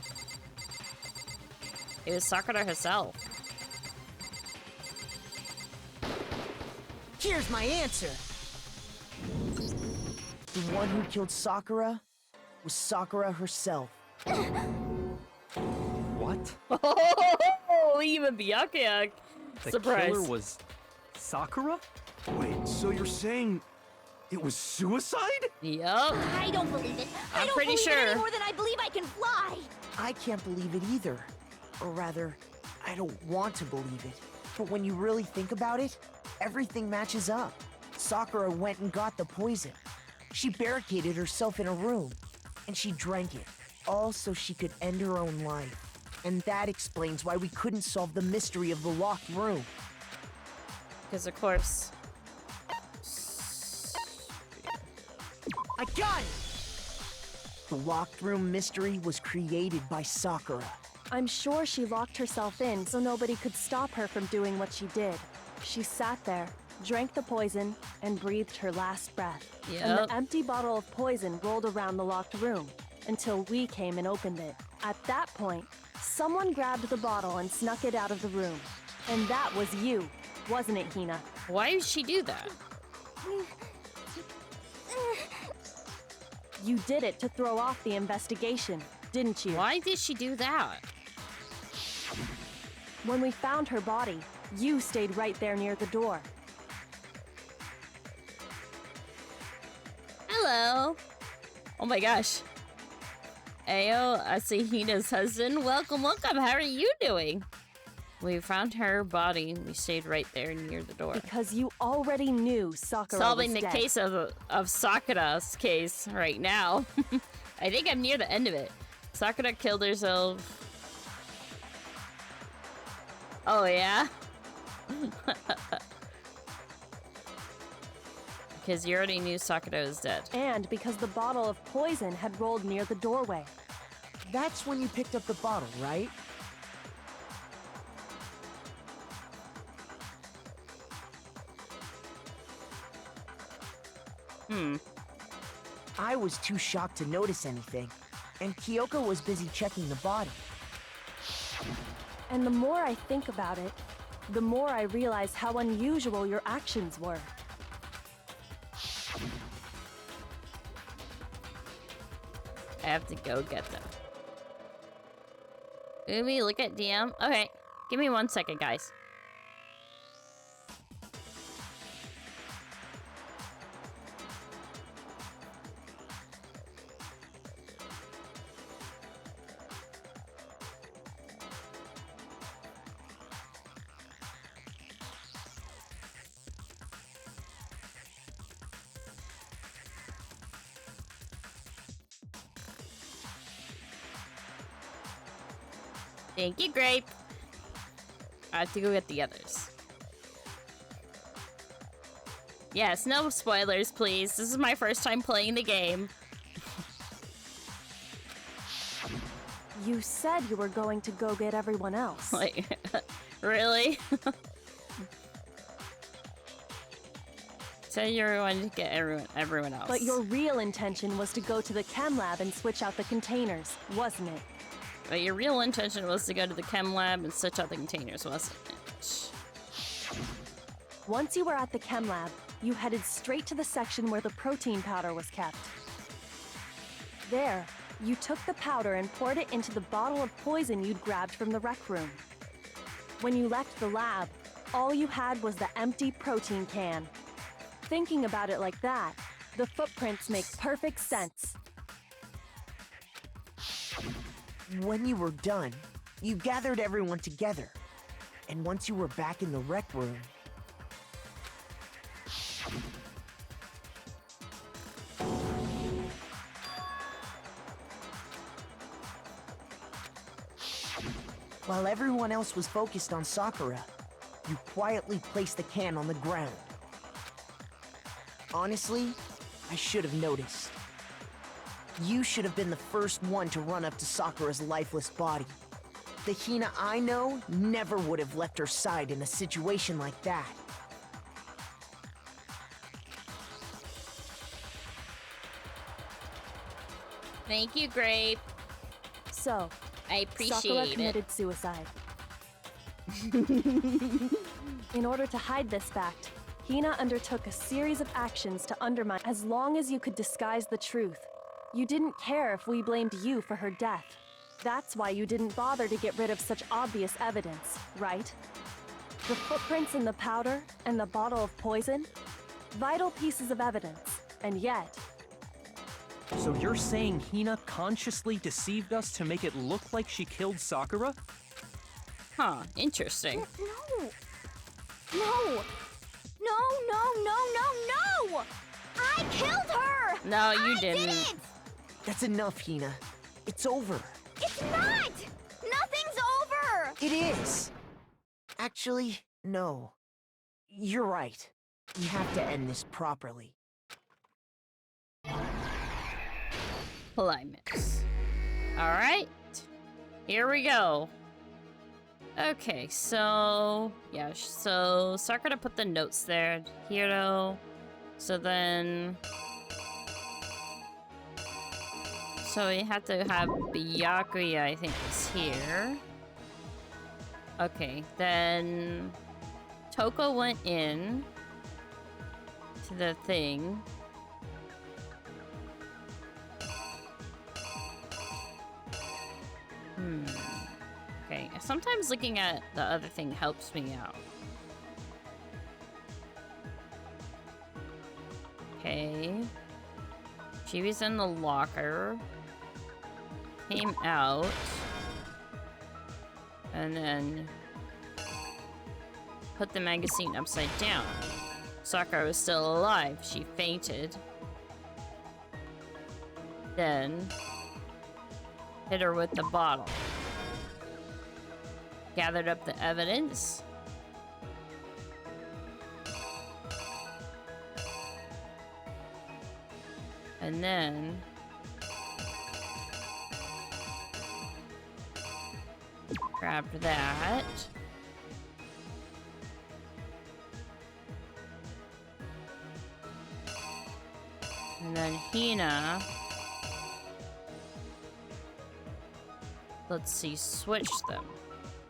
It was Sakura herself. Here's my answer. The one who killed Sakura was Sakura herself. What? Oh, even Byakuya. The Surprise. killer was Sakura? Wait, so you're saying it was suicide? Yup. I don't believe it. I I'm don't pretty believe it sure. any more than I believe I can fly. I can't believe it either. Or rather, I don't want to believe it. But when you really think about it, everything matches up. Sakura went and got the poison. She barricaded herself in a room, and she drank it, all so she could end her own life. And that explains why we couldn't solve the mystery of the locked room. Because of course. I got it! The locked room mystery was created by Sakura. I'm sure she locked herself in so nobody could stop her from doing what she did. She sat there, drank the poison, and breathed her last breath. And Yep. the empty bottle of poison rolled around the locked room until we came and opened it. At that point, someone grabbed the bottle and snuck it out of the room. And that was you, wasn't it, Hina? Why did she do that? You did it to throw off the investigation, didn't you? Why did she do that? When we found her body, you stayed right there near the door. Hello. Oh my gosh. Ayo, I see Hina's husband. Welcome, welcome. How are you doing? We found her body. We stayed right there near the door. Because you already knew Sakura Solving was the dead. case of Sakura's case right now. I think I'm near the end of it. Sakura killed herself. Oh, yeah? Because you already knew Sakura was dead. And because the bottle of poison had rolled near the doorway. That's when you picked up the bottle, right? I was too shocked to notice anything, and Kyoko was busy checking the body. And the more I think about it, the more I realize how unusual your actions were. I have to go get them. Umi, look at DM. Okay, give me 1 second, guys. Thank you, Grape. I have to go get the others. Yes, no spoilers, please. This is my first time playing the game. You said you were going to go get everyone else. Like, really? So you're going to get everyone else. But your real intention was to go to the chem lab and switch out the containers, wasn't it? But your real intention was to go to the chem lab and switch out the containers, wasn't it? Once you were at the chem lab, you headed straight to the section where the protein powder was kept. There, you took the powder and poured it into the bottle of poison you'd grabbed from the rec room. When you left the lab, all you had was the empty protein can. Thinking about it like that, the footprints make perfect sense. When you were done, you gathered everyone together. And once you were back in the rec room, while everyone else was focused on Sakura, you quietly placed the can on the ground. Honestly, I should have noticed. You should have been the first one to run up to Sakura's lifeless body. The Hina I know never would have left her side in a situation like that. Thank you, Grape. So, I appreciate Sakura it. committed suicide. In order to hide this fact, Hina undertook a series of actions to undermine. As long as you could disguise the truth, you didn't care if we blamed you for her death. That's why you didn't bother to get rid of such obvious evidence, right? The footprints in the powder and the bottle of poison? Vital pieces of evidence, and yet... So you're saying Hina consciously deceived us to make it look like she killed Sakura? Huh, interesting. No! No! No, no, no, no, no! I killed her! No, you I didn't. That's enough, Hina. It's over. It's not! Nothing's over! It is. Actually, no. You're right. We have to end this properly. Climax. Alright. Here we go. Okay, so... yeah, so Sakura put the notes there. Hiro. So then... so we have to have Byakuya, I think, is here. Okay, then... Toko went in to the thing. Okay, sometimes looking at the other thing helps me out. Okay. She was in the locker. Came out. And then... put the magazine upside down. Sakura was still alive. She fainted. Then... hit her with the bottle. Gathered up the evidence. And then... grabbed that. And then Hina... let's see, switch them.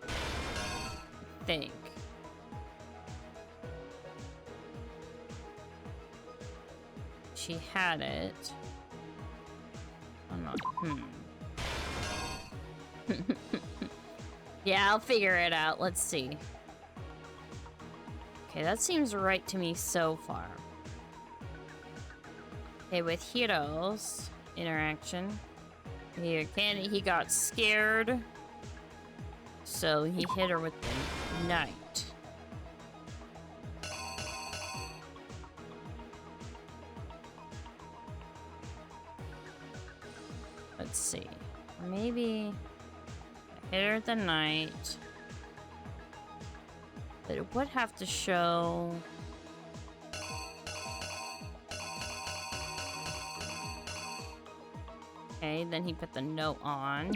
I think. She had it. Oh no. Yeah, I'll figure it out. Let's see. Okay, that seems right to me so far. Okay, with Hiro's interaction. He got scared. So he hit her with the knight. Let's see. Maybe hit her with the knight. But it would have to show... okay, then he put the note on.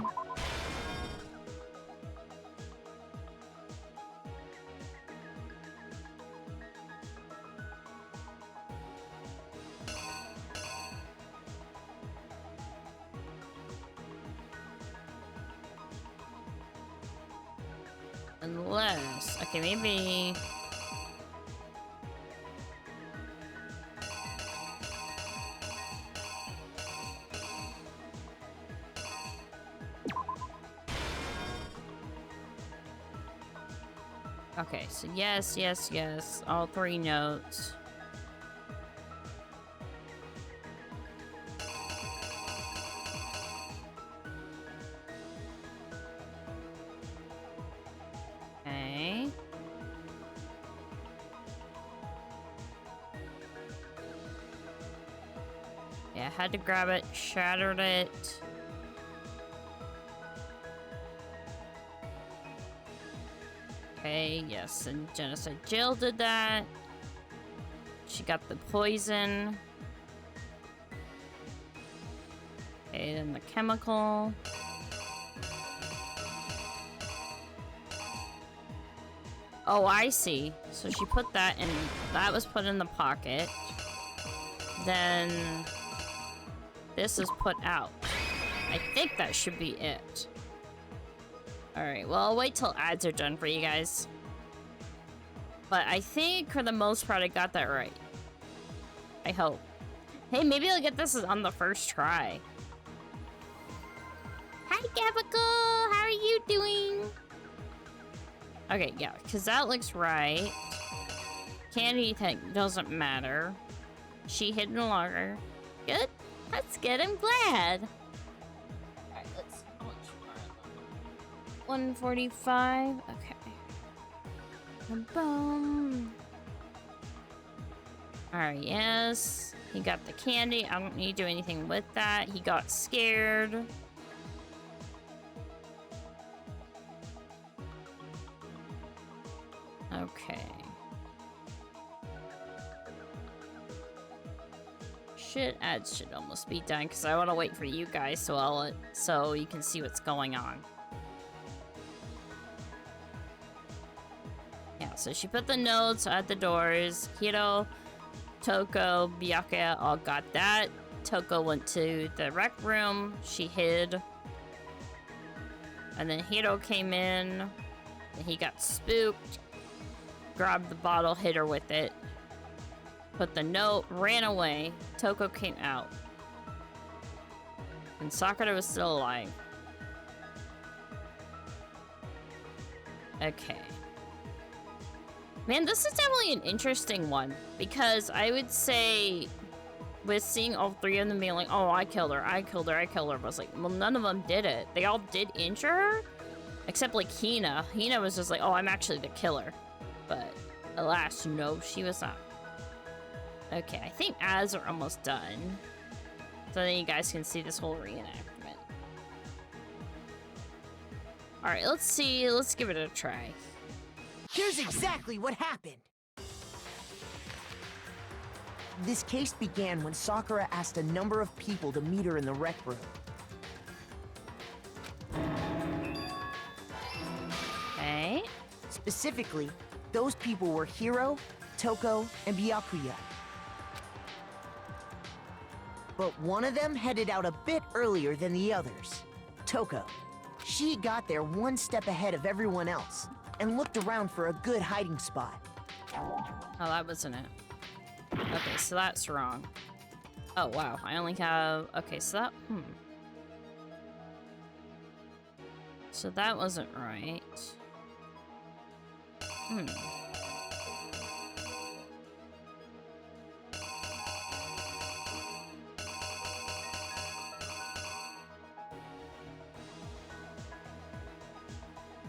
Unless... okay, maybe... okay, so yes, yes, yes. All three notes. Okay. Yeah, I had to grab it, shattered it. Okay, yes, and Genocide Jill did that. She got the poison. Okay, then the chemical. Oh, I see. So she put that in, that was put in the pocket. Then this is put out. I think that should be it. Alright, well, I'll wait till ads are done for you guys. But I think, for the most part, I got that right. I hope. Hey, maybe I'll get this on the first try. Hi, Gabical! How are you doing? Okay, yeah, because that looks right. Candy thing doesn't matter. She hid in the locker. Good. That's good. I'm glad. Alright, let's... How much? 145. Okay. Boom. Alright, yes. He got the candy. I don't need to do anything with that. He got scared. Okay. Ads should almost be done because I want to wait for you guys so you can see what's going on. Yeah, so she put the notes at the doors. Hiro, Toko, Byakuya all got that. Toko went to the rec room. She hid. And then Hiro came in. And he got spooked. Grabbed the bottle, hit her with it. Put the note, ran away. Toko came out. And Sakura was still alive. Okay. Man, this is definitely an interesting one. Because I would say, with seeing all three of them being like, oh, I killed her, I killed her, I killed her. I was like, well, none of them did it. They all did injure her. Except like Hina. Hina was just like, oh, I'm actually the killer. But alas, no, she was not. Okay, I think ads are almost done. So then you guys can see this whole reenactment. Alright, let's see. Let's give it a try. Here's exactly what happened. This case began when Sakura asked a number of people to meet her in the rec room. Okay. Specifically, those people were Hiro, Toko, and Byakuya. But one of them headed out a bit earlier than the others. Toko. She got there one step ahead of everyone else and looked around for a good hiding spot. Oh, that wasn't it. Okay, so that's wrong. Oh, wow. I only have... Okay, so that... So that wasn't right.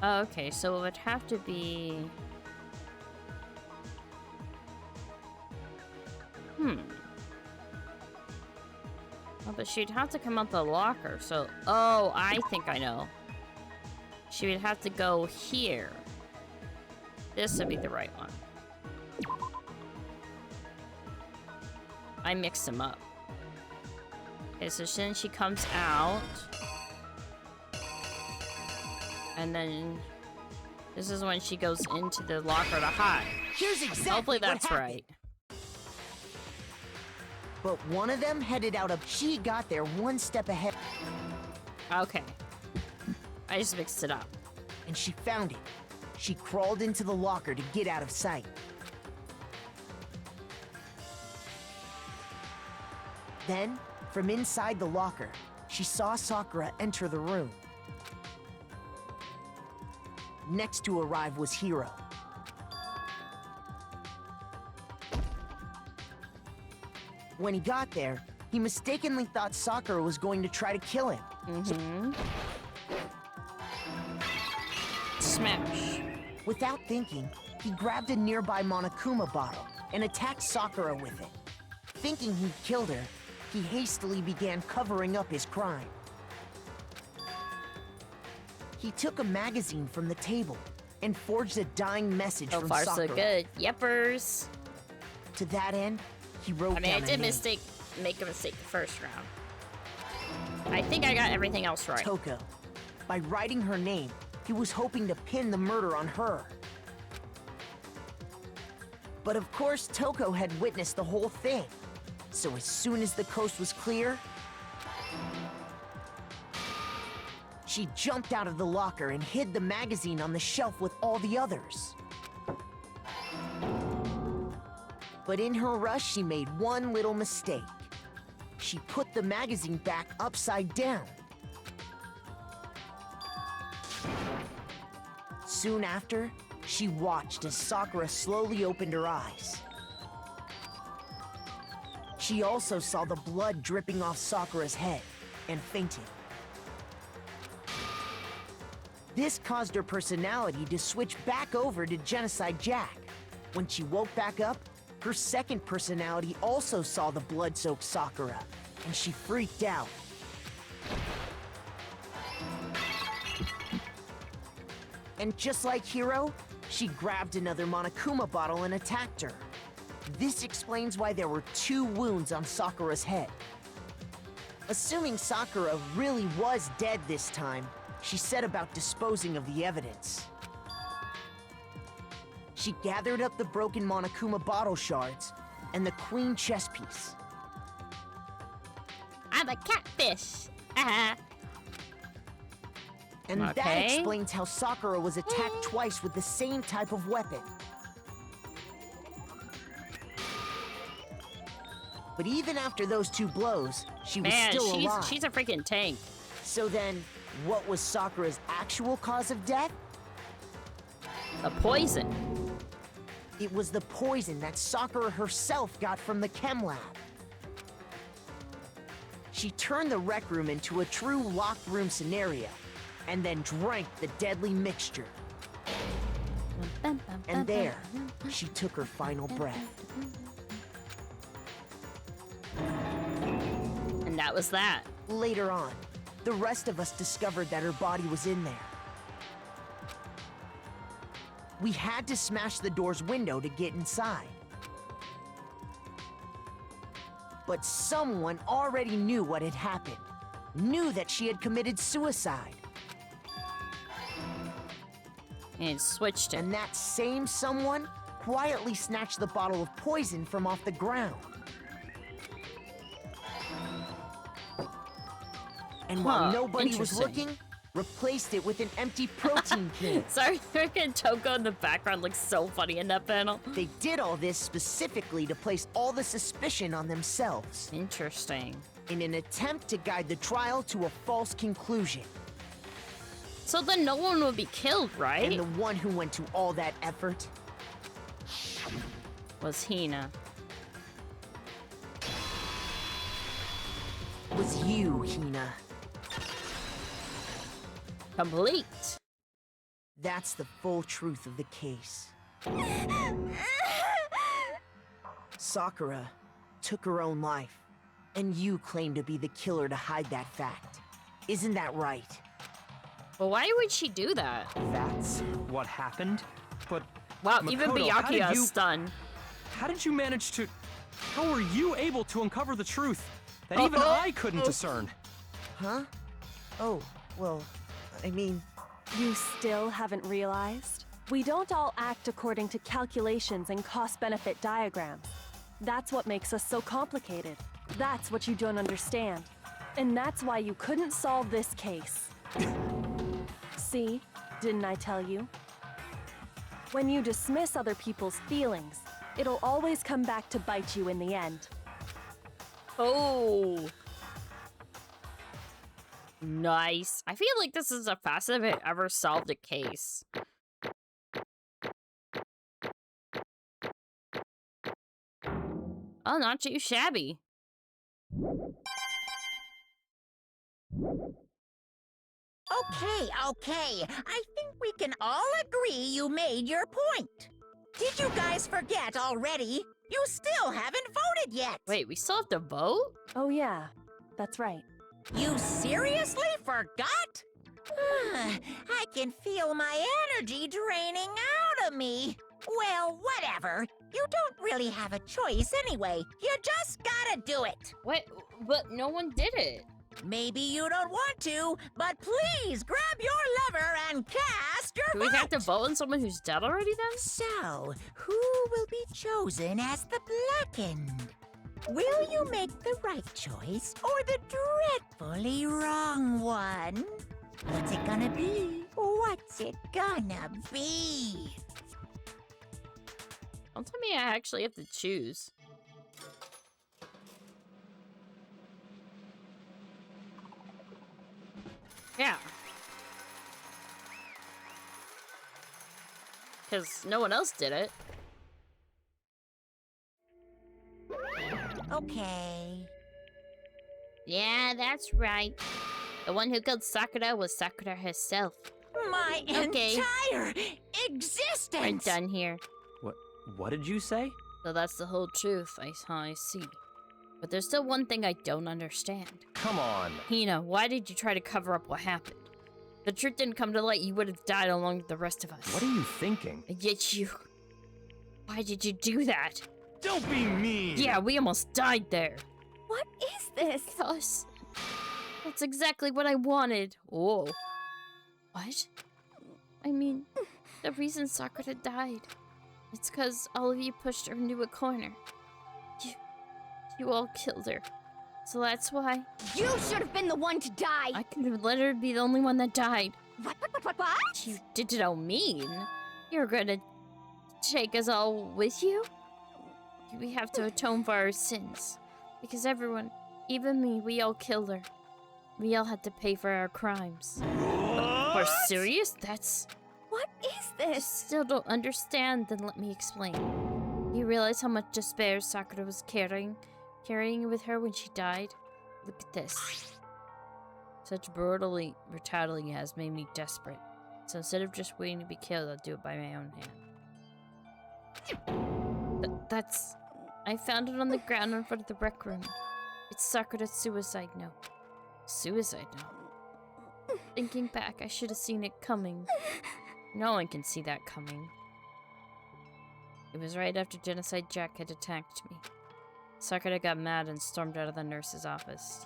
Oh, okay, so it would have to be... Oh, but she'd have to come out the locker, so... Oh, I think I know. She would have to go here. This would be the right one. I mixed them up. Okay, so then she comes out. And then this is when she goes into the locker to hide. Here's exactly Hopefully that's what happened. right. But one of them headed out of... She got there one step ahead. Okay. I just mixed it up. And she found it. She crawled into the locker to get out of sight. Then, from inside the locker, she saw Sakura enter the room. Next to arrive was Hiro. When he got there, he mistakenly thought Sakura was going to try to kill him. Smash. Without thinking, he grabbed a nearby Monokuma bottle and attacked Sakura with it. Thinking he'd killed her, he hastily began covering up his crime. He took a magazine from the table and forged a dying message So from far, Sakura. so good. Yepers. To that end, he wrote I mean, I down a did name. make a mistake the first round. I think I got everything else right. Toko. By writing her name, he was hoping to pin the murder on her. But of course, Toko had witnessed the whole thing. So as soon as the coast was clear, She jumped out of the locker and hid the magazine on the shelf with all the others. But in her rush, she made one little mistake. She put the magazine back upside down. Soon after, she watched as Sakura slowly opened her eyes. She also saw the blood dripping off Sakura's head and fainted. This caused her personality to switch back over to Genocide Jack. When she woke back up, her second personality also saw the blood-soaked Sakura, and she freaked out. And just like Hiro, she grabbed another Monokuma bottle and attacked her. This explains why there were 2 wounds on Sakura's head. Assuming Sakura really was dead this time, she set about disposing of the evidence. She gathered up the broken Monokuma bottle shards and the queen chess piece. I'm a catfish. And that Okay. explains how Sakura was attacked twice with the same type of weapon. But even after those 2 blows, she was Man, still alive. she's a freaking tank. So then, what was Sakura's actual cause of death? A poison. It was the poison that Sakura herself got from the chem lab. She turned the rec room into a true locked room scenario, and then drank the deadly mixture. And there, she took her final breath. And that was that. Later on, the rest of us discovered that her body was in there. We had to smash the door's window to get inside. But someone already knew what had happened, knew that she had committed suicide. And switched it. And that same someone quietly snatched the bottle of poison from off the ground. And while nobody was interesting. looking, replaced it with an empty protein can. Sorry, freaking Toko in the background looks so funny in that panel. They did all this specifically to place all the suspicion on themselves, Interesting. in an attempt to guide the trial to a false conclusion. So then no one would be killed, right? And the one who went to all that effort Was Hina. was you, Hina. Complete. That's the full truth of the case. Sakura took her own life, and you claim to be the killer to hide that fact. Isn't that right? Well, why would she do that? That's what happened? But Wow, even Makoto, how did Byakuya you- is stunned. how did you manage to... How were you able to uncover the truth that even I couldn't discern? Huh? Oh, well, I mean... You still haven't realized? We don't all act according to calculations and cost-benefit diagrams. That's what makes us so complicated. That's what you don't understand. And that's why you couldn't solve this case. See? Didn't I tell you? When you dismiss other people's feelings, it'll always come back to bite you in the end. Oh. Nice. I feel like this is the fastest I've ever solved a case. Oh, not too shabby. Okay. I think we can all agree you made your point. Did you guys forget already? You still haven't voted yet. Wait, we still have to vote? Oh yeah, that's right. You seriously forgot? I can feel my energy draining out of me. Well, whatever. You don't really have a choice anyway. You just gotta do it. What? But no one did it. Maybe you don't want to, but please grab your lever and cast your Do vote. we have to vote on someone who's dead already then? So, who will be chosen as the Blackened? Will you make the right choice or the dreadfully wrong one? What's it gonna be? What's it gonna be? Don't tell me I actually have to choose. Yeah. Because no one else did it. Okay. Yeah, that's right. The one who killed Sakura was Sakura herself. My Okay. entire existence! We're done here. What did you say? So that's the whole truth, I see. But there's still one thing I don't understand. Come on. Hina, why did you try to cover up what happened? If the truth didn't come to light, you would have died along with the rest of us. What are you thinking? And yet you... Why did you do that? Don't be mean! Yeah, we almost died there. What is this? Because... That's exactly what I wanted. Whoa. What? I mean, the reason Sakura died... It's because all of you pushed her into a corner. You all killed her. So that's why... You should have been the one to die! I could have let her be the only one that died. What? You didn't mean. You're gonna take us all with you? We have to atone for our sins. Because everyone, even me, we all killed her. We all had to pay for our crimes. We're serious? That's... What is I this? still don't understand, then let me explain. You realize how much despair Sakura was carrying with her when she died? Look at this. Such brutality has made me desperate. So instead of just waiting to be killed, I'll do it by my own hand. That's... I found it on the ground in front of the rec room. It's Sakura's suicide note. Suicide note? Thinking back, I should have seen it coming. No one can see that coming. It was right after Genocide Jack had attacked me. Sakura got mad and stormed out of the nurse's office.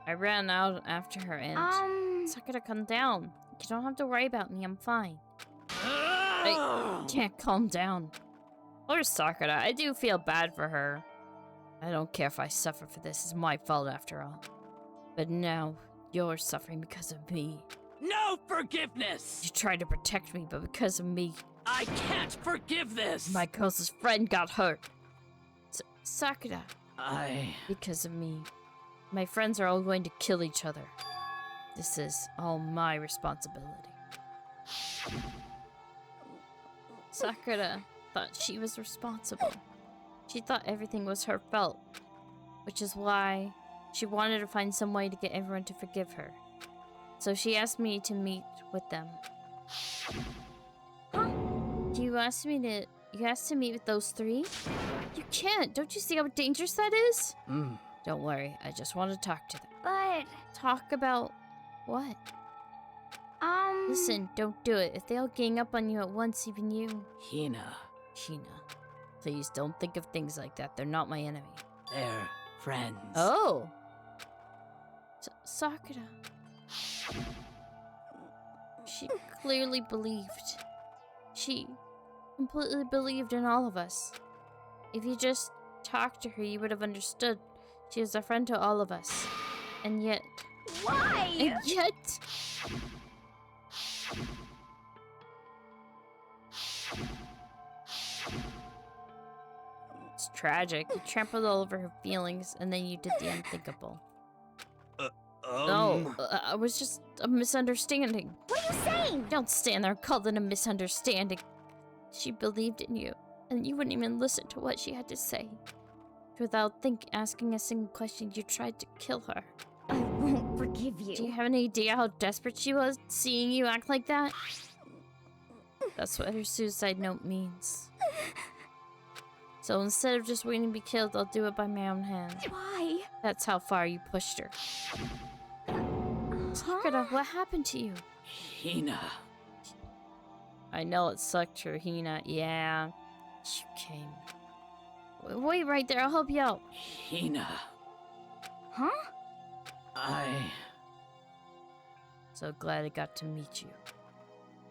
I ran out after her and... Sakura, calm down. You don't have to worry about me, I'm fine. I can't calm down. Poor Sakura, I do feel bad for her. I don't care if I suffer for this, it's my fault after all. But now, you're suffering because of me. No forgiveness! You tried to protect me, but because of me... I can't forgive this! My closest friend got hurt. Sakura. I... Because of me. My friends are all going to kill each other. This is all my responsibility. Sakura thought she was responsible. She thought everything was her fault. Which is why she wanted to find some way to get everyone to forgive her. So she asked me to meet with them. Huh? You asked to meet with those three? You can't. Don't you see how dangerous that is? Don't worry. I just want to talk to them. But... Talk about what? Listen, don't do it. If they all gang up on you at once, even you... Hina. Please don't think of things like that. They're not my enemy. They're friends. Oh! Sakura. She clearly believed. She completely believed in all of us. If you just talked to her, you would have understood. She is a friend to all of us. And yet... Why? And yet... It's tragic. You trampled all over her feelings, and then you did the unthinkable. No, it was just a misunderstanding. What are you saying? Don't stand there and call it a misunderstanding. She believed in you, and you wouldn't even listen to what she had to say. Without asking a single question, you tried to kill her. I won't forgive you. Do you have any idea how desperate she was, seeing you act like that? That's what her suicide note means. So instead of just waiting to be killed, I'll do it by my own hand. Why? That's how far you pushed her. Sakura, what happened to you? Hina. I know it sucked her, Hina. Yeah. You came. Wait right there, I'll help you out. Hina. Huh? So glad I got to meet you.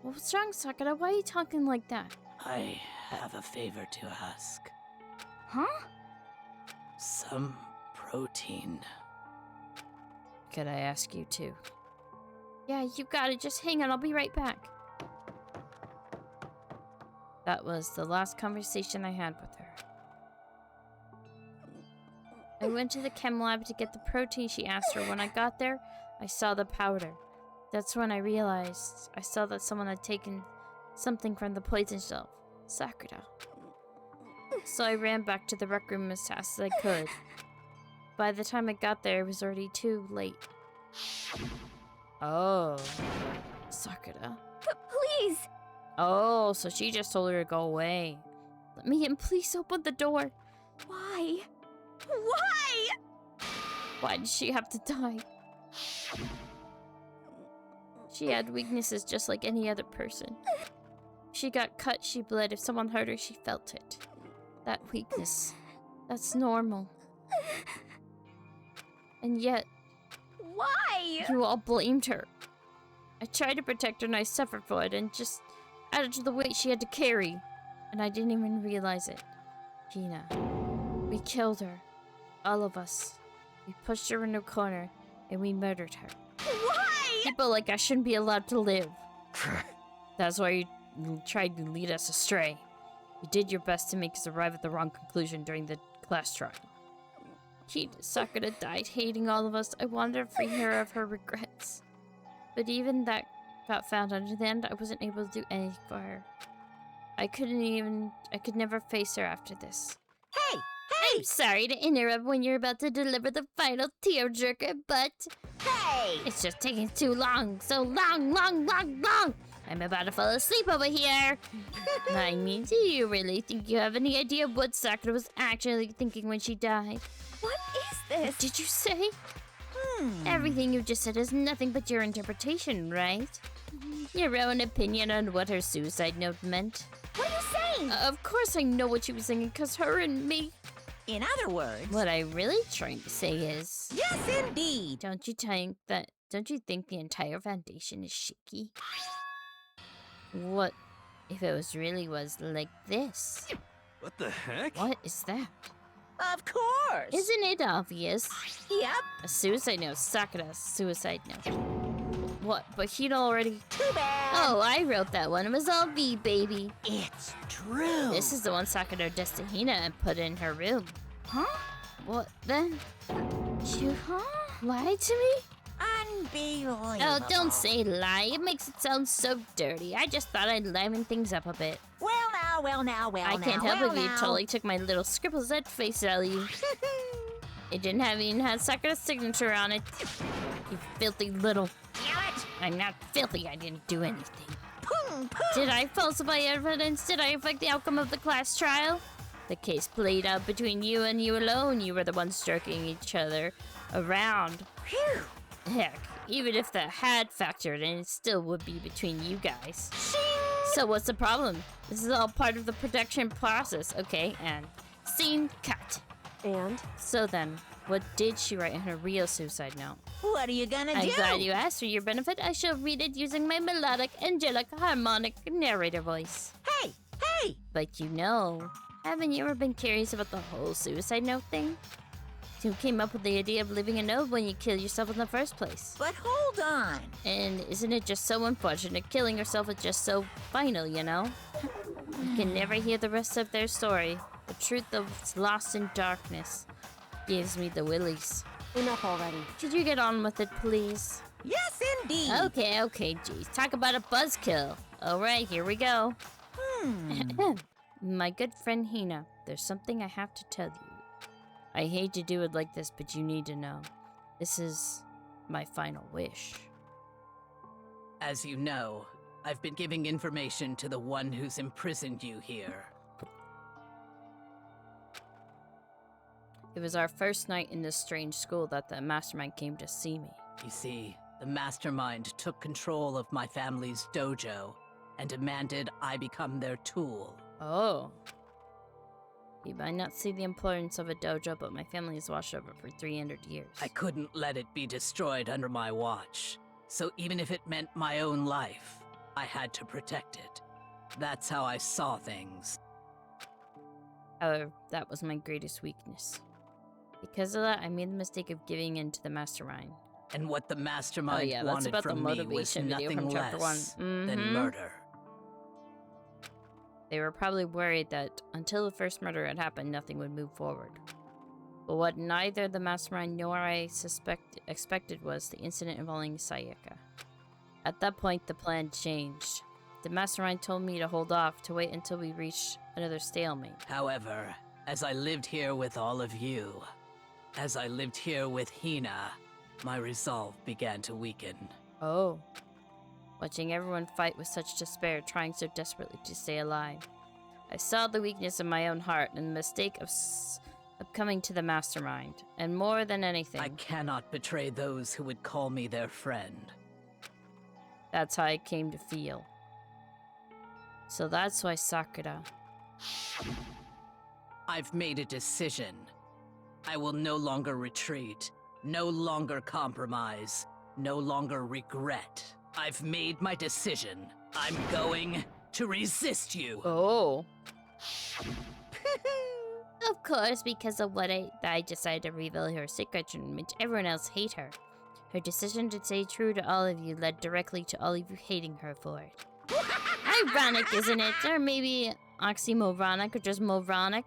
What's wrong, Sakura? Why are you talking like that? I have a favor to ask. Huh? Some protein. Could I ask you too? Yeah, you got it. Just hang on. I'll be right back. That was the last conversation I had with her. I went to the chem lab to get the protein she asked for. When I got there, I saw the powder. That's when I realized I saw that someone had taken something from the poison shelf. Sakura. So I ran back to the rec room as fast as I could. By the time I got there, it was already too late. Oh. Sakura. Please! Oh, so she just told her to go away. Let me in. Please open the door. Why? Why? Why did she have to die? She had weaknesses just like any other person. If she got cut, she bled. If someone hurt her, she felt it. That weakness, that's normal. And yet, Why? you all blamed her. I tried to protect her and I suffered for it and just added to the weight she had to carry. And I didn't even realize it. Hina, we killed her. All of us. We pushed her in a corner and we murdered her. Why? People like us shouldn't be allowed to live. That's why you tried to lead us astray. You did your best to make us arrive at the wrong conclusion during the class trial. Sakura died hating all of us. I wanted to free her of her regrets. But even that got found out. In the end, I wasn't able to do anything for her. I could never face her after this. Hey! I'm sorry to interrupt when you're about to deliver the final tearjerker, but... Hey! It's just taking too long. So long. I'm about to fall asleep over here. I mean, do you really think you have any idea what Sakura was actually thinking when she died? What is this? What did you say? Everything you just said is nothing but your interpretation, right? Your own opinion on what her suicide note meant. What are you saying? Of course I know what she was thinking, because her and me... In other words... What I'm really trying to say is... Yes, indeed! Don't you think the entire foundation is shaky? What if it was like this? What the heck? What is that? Of course! Isn't it obvious? Yep. A suicide note. Sakura's suicide note. What? But he'd already... Too bad! Oh, I wrote that one. It was all V, baby. It's true! This is the one Sakura Destahina and put in her room. Huh? What then? You lied to me? Unbelievable! Oh, don't say lie. It makes it sound so dirty. I just thought I'd liven things up a bit. Well now, I can't help it. You totally took my little scribbles at face value. It didn't even have Sakura's signature on it. You filthy little... Damn it! I'm not filthy. I didn't do anything. Boom! Did I falsify evidence? Did I affect the outcome of the class trial? The case played out between you and you alone. You were the ones jerking each other around. Phew! Heck, even if the had factored in, it still would be between you guys. So what's the problem? This is all part of the production process, okay? And scene cut. And? So then, what did she write in her real suicide note? What are you gonna do? I'm glad you asked. For your benefit, I shall read it using my melodic, angelic, harmonic narrator voice. Hey! But you know, haven't you ever been curious about the whole suicide note thing? Who came up with the idea of leaving a note when you kill yourself in the first place? But hold on! And isn't it just so unfortunate? Killing yourself is just so final, you know? You can never hear the rest of their story. The truth of what's lost in darkness gives me the willies. Enough already. Could you get on with it, please? Yes, indeed! Okay, geez. Talk about a buzzkill. Alright, here we go. My good friend Hina, there's something I have to tell you. I hate to do it like this, but you need to know. This is my final wish. As you know, I've been giving information to the one who's imprisoned you here. It was our first night in this strange school that the mastermind came to see me. You see, the mastermind took control of my family's dojo and demanded I become their tool. Oh. You might not see the importance of a dojo, but my family has watched over for 300 years. I couldn't let it be destroyed under my watch. So even if it meant my own life, I had to protect it. That's how I saw things. However, that was my greatest weakness. Because of that, I made the mistake of giving in to the mastermind. And what the mastermind yeah, that's wanted about the from me was motivation video nothing from chapter less 1. than murder. They were probably worried that until the first murder had happened, nothing would move forward. But what neither the mastermind nor I expected was the incident involving Sayaka. At that point, the plan changed. The mastermind told me to hold off, to wait until we reached another stalemate. However, as I lived here with all of you, as I lived here with Hina, my resolve began to weaken. Oh. Watching everyone fight with such despair, trying so desperately to stay alive. I saw the weakness in my own heart and the mistake of coming to the mastermind. And more than anything, I cannot betray those who would call me their friend. that's how I came to feel. So that's why Sakura. I've made a decision. I will no longer retreat, no longer compromise, no longer regret. I've made my decision. I'm going to resist you. Oh. Of course, because of what I decided to reveal her secret and make everyone else hate her. Her decision to stay true to all of you led directly to all of you hating her for it. Ironic, isn't it? Or maybe oxymoronic, or just moronic?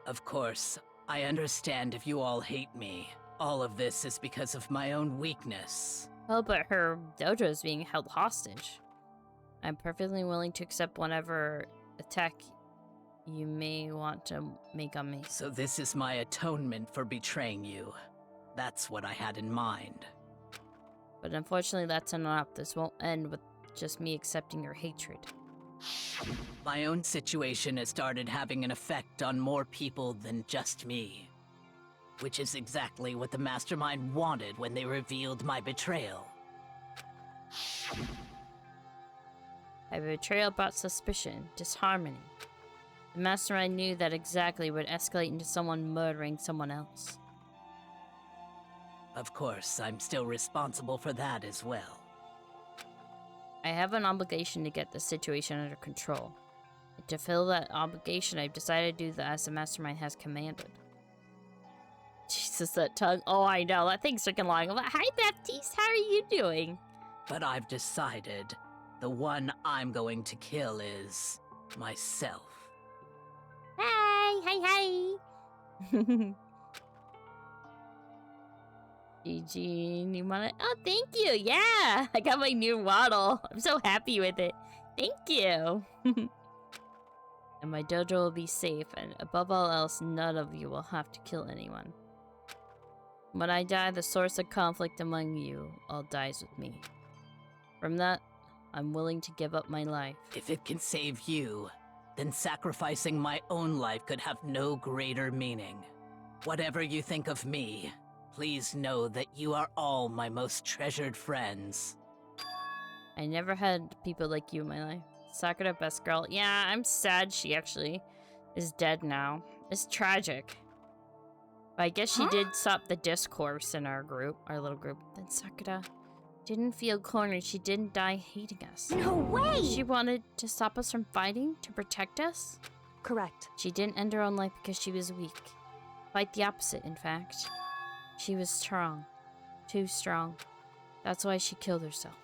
Of course, I understand if you all hate me. All of this is because of my own weakness. Oh, but her dojo is being held hostage. I'm perfectly willing to accept whatever attack you may want to make on me. So this is my atonement for betraying you. That's what I had in mind. But unfortunately, that's not enough. This won't end with just me accepting your hatred. My own situation has started having an effect on more people than just me. Which is exactly what the mastermind wanted when they revealed my betrayal. My betrayal brought suspicion, disharmony. The mastermind knew that exactly would escalate into someone murdering someone else. Of course, I'm still responsible for that as well. I have an obligation to get the situation under control. And to fill that obligation, I've decided to do that as the mastermind has commanded. Jesus, that tongue. Oh, I know. That thing's freaking long. Hi, Baptiste. How are you doing? But I've decided the one I'm going to kill is myself. Hi, hi, hi. Eugene, you want it? Oh, thank you. Yeah, I got my new waddle. I'm so happy with it. Thank you. And my dojo will be safe, and above all else, none of you will have to kill anyone. When I die, the source of conflict among you all dies with me. From that, I'm willing to give up my life. If it can save you, then sacrificing my own life could have no greater meaning. Whatever you think of me, please know that you are all my most treasured friends. I never had people like you in my life. Sakura, best girl. Yeah, I'm sad she actually is dead now. It's tragic. But I guess she did stop the discourse in our group, our little group. Then Sakura didn't feel cornered. She didn't die hating us. No way! She wanted to stop us from fighting, to protect us. Correct. She didn't end her own life because she was weak. Quite the opposite, in fact. She was strong. Too strong. That's why she killed herself.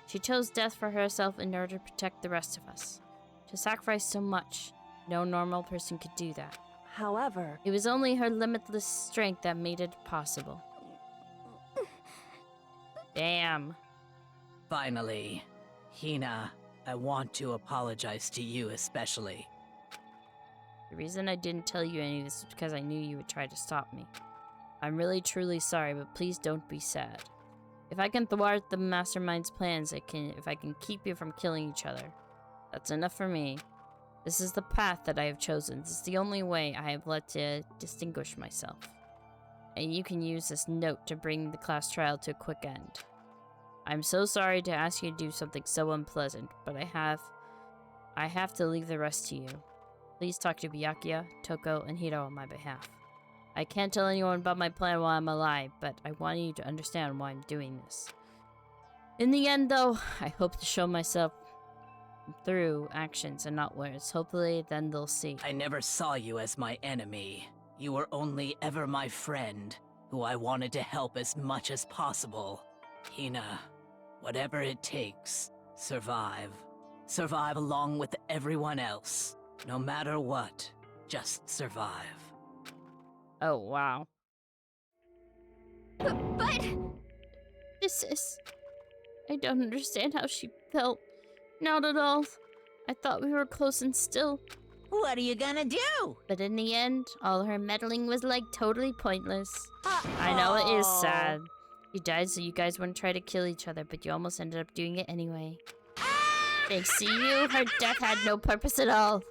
She chose death for herself in order to protect the rest of us. To sacrifice so much, no normal person could do that. However, It was only her limitless strength that made it possible. Damn. Finally, Hina, I want to apologize to you especially. The reason I didn't tell you any of this is because I knew you would try to stop me. I'm really truly sorry, but please don't be sad. If I can thwart the mastermind's plans, if I can keep you from killing each other, that's enough for me. This is the path that I have chosen. This is the only way I have led to distinguish myself. And you can use this note to bring the class trial to a quick end. I'm so sorry to ask you to do something so unpleasant, but I have to leave the rest to you. Please talk to Byakuya, Toko, and Hiro on my behalf. I can't tell anyone about my plan while I'm alive, but I want you to understand why I'm doing this. In the end, though, I hope to show myself through actions and not words. Hopefully, then they'll see. I never saw you as my enemy. You were only ever my friend, who I wanted to help as much as possible. Hina, whatever it takes, survive. Survive along with everyone else. No matter what, just survive. Oh, wow. But... I don't understand how she felt. Not at all. I thought we were close and still. What are you gonna do? But in the end, all her meddling was like totally pointless. I know it is sad. You died so you guys wouldn't try to kill each other, but you almost ended up doing it anyway. Thanks to you, her death had no purpose at all.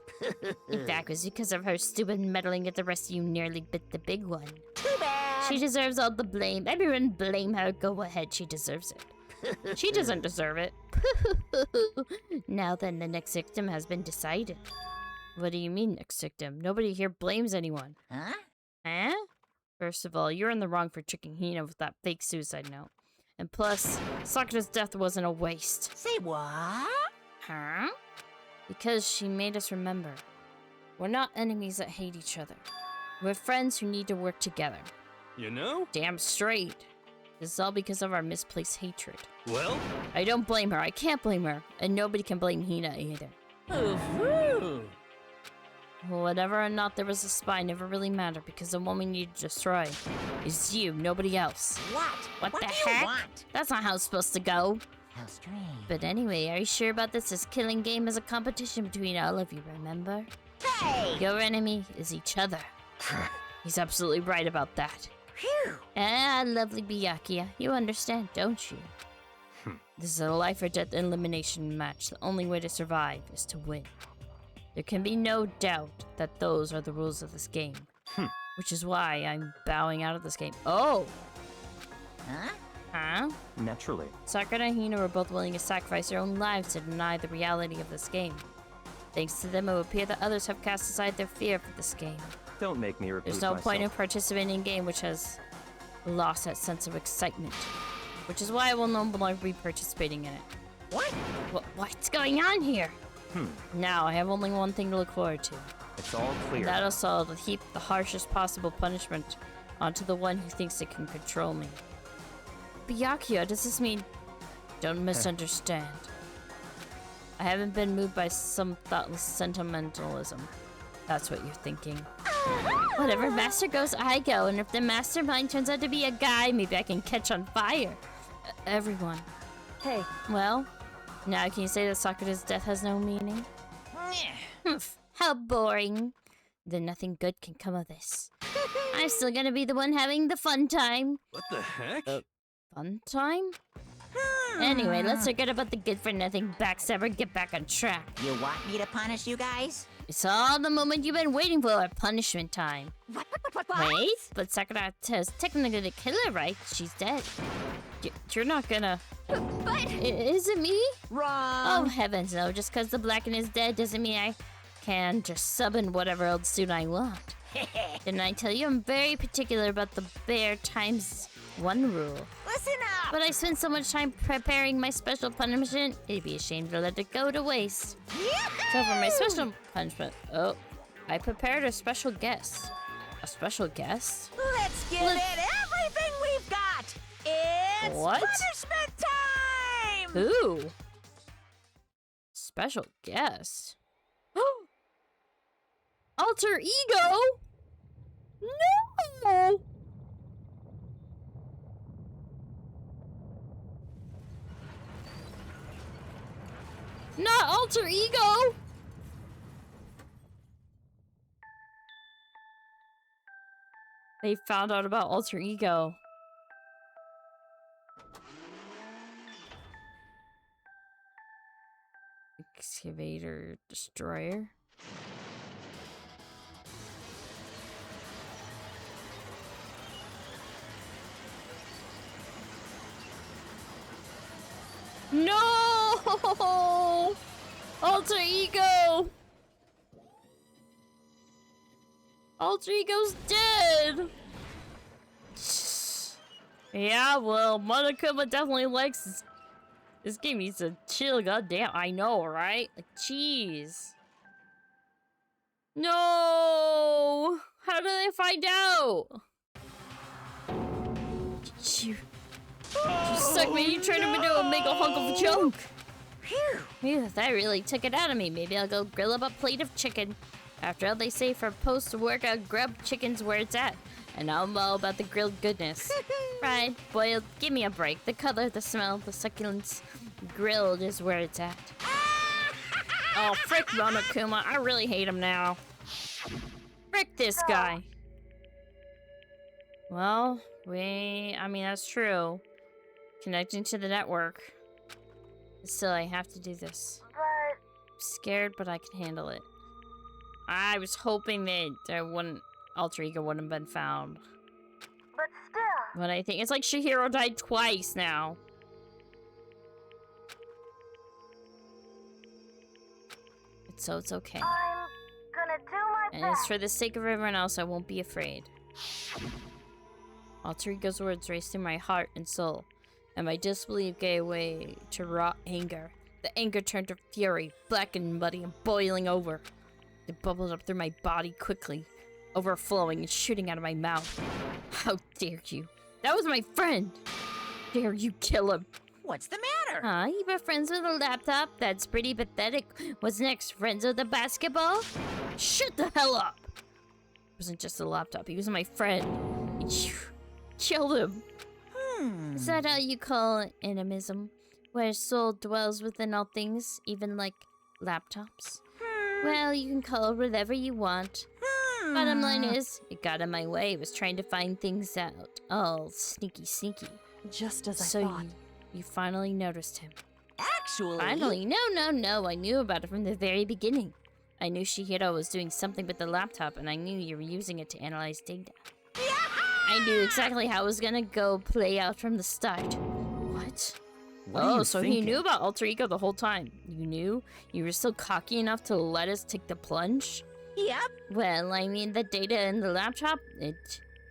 In fact, it was because of her stupid meddling that the rest of you nearly bit the big one. Too bad. She deserves all the blame. Everyone blame her. Go ahead, she deserves it. She doesn't deserve it. Now then, the next victim has been decided. What do you mean, next victim? Nobody here blames anyone. Huh? Huh? First of all, you're in the wrong for tricking Hina with that fake suicide note. And plus, Sakura's death wasn't a waste. Say what? Huh? Because she made us remember. We're not enemies that hate each other. We're friends who need to work together. You know? Damn straight. This is all because of our misplaced hatred. Well? I don't blame her. I can't blame her. And nobody can blame Hina either. Ooh. Whatever or not there was a spy never really mattered because the one we need to destroy is you, nobody else. What? What the do heck? you want? That's not how it's supposed to go. How strange. But anyway, are you sure about this? This killing game is a competition between all of you, remember? Hey! Your enemy is each other. He's absolutely right about that. Phew. Ah, lovely Byakuya. You understand, don't you? This is a life or death elimination match. The only way to survive is to win. There can be no doubt that those are the rules of this game. Which is why I'm bowing out of this game. Oh! Huh? Huh? Naturally. Sakura and Hina were both willing to sacrifice their own lives to deny the reality of this game. Thanks to them, it would appear that others have cast aside their fear for this game. Don't make me repeat There's no myself. point in participating in a game which has lost that sense of excitement. Which is why I will no longer be participating in it. What? What's going on here? Now, I have only one thing to look forward to. It's all clear. And that'll solve to heap the harshest possible punishment onto the one who thinks it can control me. Byakuya, does this mean... Don't misunderstand. I haven't been moved by some thoughtless sentimentalism. That's what you're thinking. Whatever master goes, I go. And if the mastermind turns out to be a guy, maybe I can catch on fire. Everyone. Hey, Well, now can you say that Sakura's death has no meaning? Humph, how boring. Then nothing good can come of this. I'm still gonna be the one having the fun time. What the heck? Fun time? Anyway, let's forget about the good-for-nothing backstabber and get back on track. You want me to punish you guys? It's all the moment you've been waiting for, punishment time. What? Wait, but Sakura is technically the killer, right? She's dead. You're not gonna... But... Is it me? Wrong. Oh, heavens no. Just because the Blacken is dead doesn't mean I can just sub in whatever old suit I want. Didn't I tell you I'm very particular about the bare times one rule? Listen up. But I spent so much time preparing my special punishment, it'd be a shame to let it go to waste. So for my special punishment, I prepared a special guest. A special guest? Let's give it everything we've got. It's What? punishment time. Who? Special guest? Alter ego? No! Not alter ego! They found out about alter ego. Excavator destroyer. No! Alter ego! Alter ego's dead! Yeah, well, Monokuma definitely likes this game. Needs to chill, goddamn. I know, right? Like, jeez. No! How do they find out? You suck me, you turned him into a mega hunk of junk. Phew, that really took it out of me. Maybe I'll go grill up a plate of chicken. After all, they say for post-workout grub, chicken's where it's at. And I'm all about the grilled goodness. Fried, boiled, give me a break. The color, the smell, the succulence. Grilled is where it's at. Oh, frick Monokuma. I really hate him now. Frick this guy. Well, I mean, that's true. Connecting to the network. Still, I have to do this. I'm scared, but I can handle it. I was hoping that Alter Ego wouldn't have been found. But still. But I think it's like Chihiro died twice now. So it's okay. I'm gonna do my And it's for the sake of everyone else, I won't be afraid. Alter Ego's words raced through my heart and soul, and my disbelief gave way to raw anger. The anger turned to fury, black and muddy and boiling over. It bubbled up through my body quickly, overflowing and shooting out of my mouth. How dare you? That was my friend! Dare you kill him? What's the matter? You were friends with a laptop? That's pretty pathetic. What's next? Friends with a basketball? Shut the hell up! It wasn't just a laptop, he was my friend. You killed him. Is that how you call animism? Where soul dwells within all things, even like laptops? Well, you can call it whatever you want. Bottom line is, it got in my way. It was trying to find things out. All sneaky. Just as So I thought. you finally noticed him. Actually... Finally? No. I knew about it from the very beginning. I knew Chihiro was doing something with the laptop, and I knew you were using it to analyze data. I knew exactly how it was gonna play out from the start. What? What are you So thinking? he knew about Alter Ego the whole time. You knew? You were still cocky enough to let us take the plunge? Yep. Well, I mean, the data in the laptop, it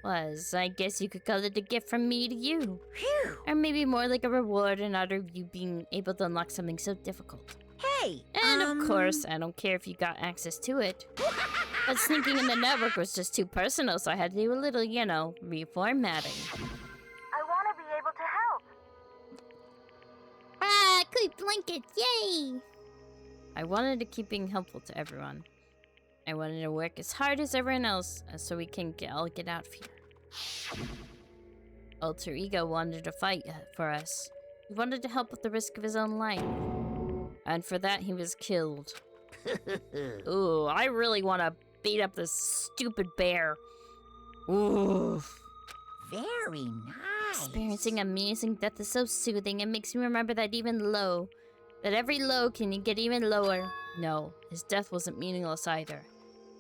was. I guess you could call it a gift from me to you. Phew. Or maybe more like a reward in honor of you being able to unlock something so difficult. Hey, And of course, I don't care if you got access to it. But sneaking in the network was just too personal, so I had to do a little, reformatting. I want to be able to help. Cool blankets, yay! I wanted to keep being helpful to everyone. I wanted to work as hard as everyone else, so we can all get out of here. Alter Ego wanted to fight for us. He wanted to help at the risk of his own life. And for that, he was killed. Ooh, I really want to beat up this stupid bear. Ooh. Very nice. Experiencing amazing death is so soothing. It makes me remember that every low can get even lower. No, his death wasn't meaningless either.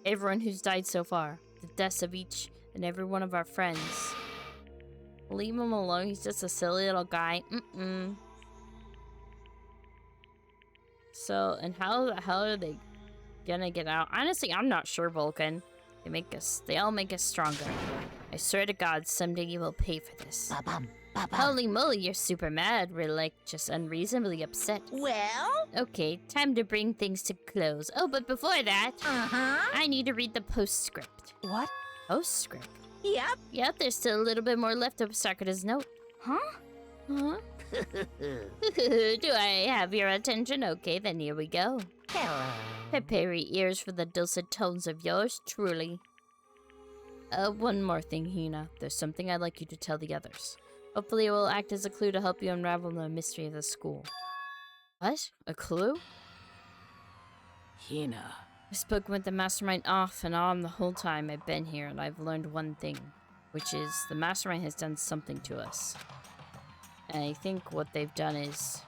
Everyone who's died so far, the deaths of each and every one of our friends. Leave him alone, he's just a silly little guy. So, and how the hell are they gonna get out? Honestly, I'm not sure, Vulcan. They all make us stronger. I swear to God, someday you will pay for this. Ba-bum, ba-bum. Holy moly, you're super mad. We're just unreasonably upset. Well? Okay, time to bring things to close. Oh, but before that, Uh-huh. I need to read the postscript. What? Postscript? Yep. Yep, there's still a little bit more left of Sakura's note. Huh? Do I have your attention? Okay, then here we go. Hello. Prepare your ears for the dulcet tones of yours truly. One more thing, Hina. There's something I'd like you to tell the others. Hopefully it will act as a clue to help you unravel the mystery of the school. What? A clue? Hina. I've spoken with the mastermind off and on the whole time I've been here, and I've learned one thing, which is the mastermind has done something to us. And I think what they've done is...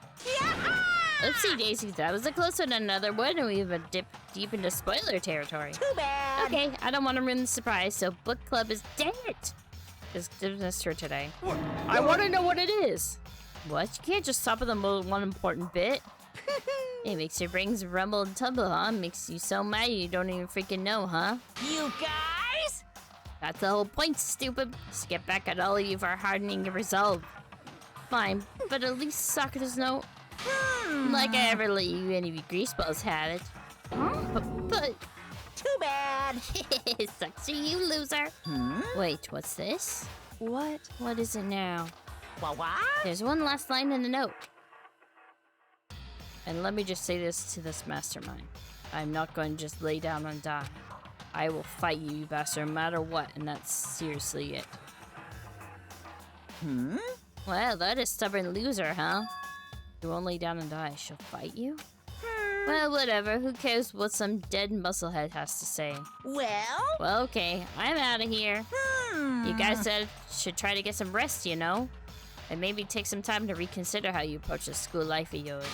Oopsie daisy, that was a close one. Another one, and we've dipped deep into spoiler territory. Too bad. Okay, I don't want to ruin the surprise, so book club is dead. Just business for today. I want to know what it is. What? You can't just stop at the one important bit. It makes your brains rumble and tumble, huh? Makes you so mad you don't even freaking know, huh? You guys? That's the whole point, stupid. Just get back at all of you for hardening your resolve. Fine, but at least Sakura's note. Like I ever let you any of you greaseballs have it. But Too bad. sucks for you, loser. Wait, what's this? What? What is it now? What? There's one last line in the note. And let me just say this to this mastermind. I'm not going to just lay down and die. I will fight you, you bastard, no matter what, and that's seriously it. Well, that is stubborn loser, huh? You won't lay down and die. She'll fight you? Well, whatever. Who cares what some dead musclehead has to say? Well, okay. I'm out of here. You guys should try to get some rest, you know? And maybe take some time to reconsider how you approach this school life of yours.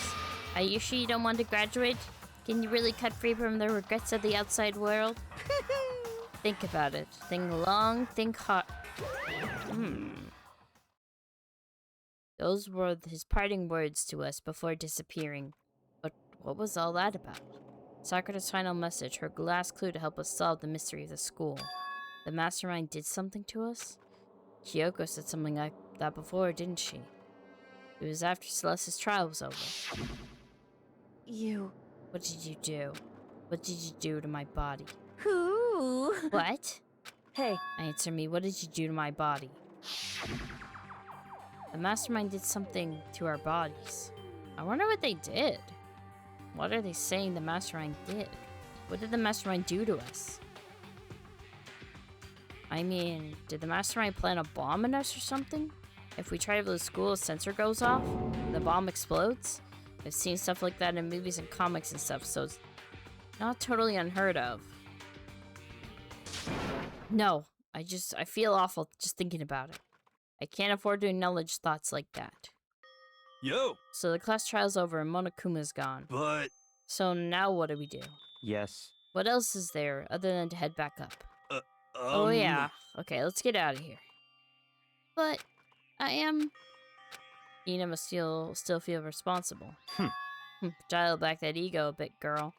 Are you sure you don't want to graduate? Can you really cut free from the regrets of the outside world? Think about it. Think long, think hard. Those were his parting words to us before disappearing. But what was all that about? Sakura's final message, her last clue to help us solve the mystery of the school. The mastermind did something to us? Kyoko said something like that before, didn't she? It was after Celeste's trial was over. You... What did you do? What did you do to my body? Who? What? Hey, Answer me, what did you do to my body? The mastermind did something to our bodies. I wonder what they did. What are they saying the mastermind did? What did the mastermind do to us? I mean, did the mastermind plant a bomb in us or something? If we try to leave school, a sensor goes off, the bomb explodes? I've seen stuff like that in movies and comics and stuff, so it's not totally unheard of. No, I feel awful just thinking about it. I can't afford to acknowledge thoughts like that. Yo! So the class trial's over and Monokuma's gone. But... So now what do we do? Yes. What else is there other than to head back up? Oh yeah. Okay, let's get out of here. But I am... Ina must still feel responsible. Dial back that ego a bit, girl.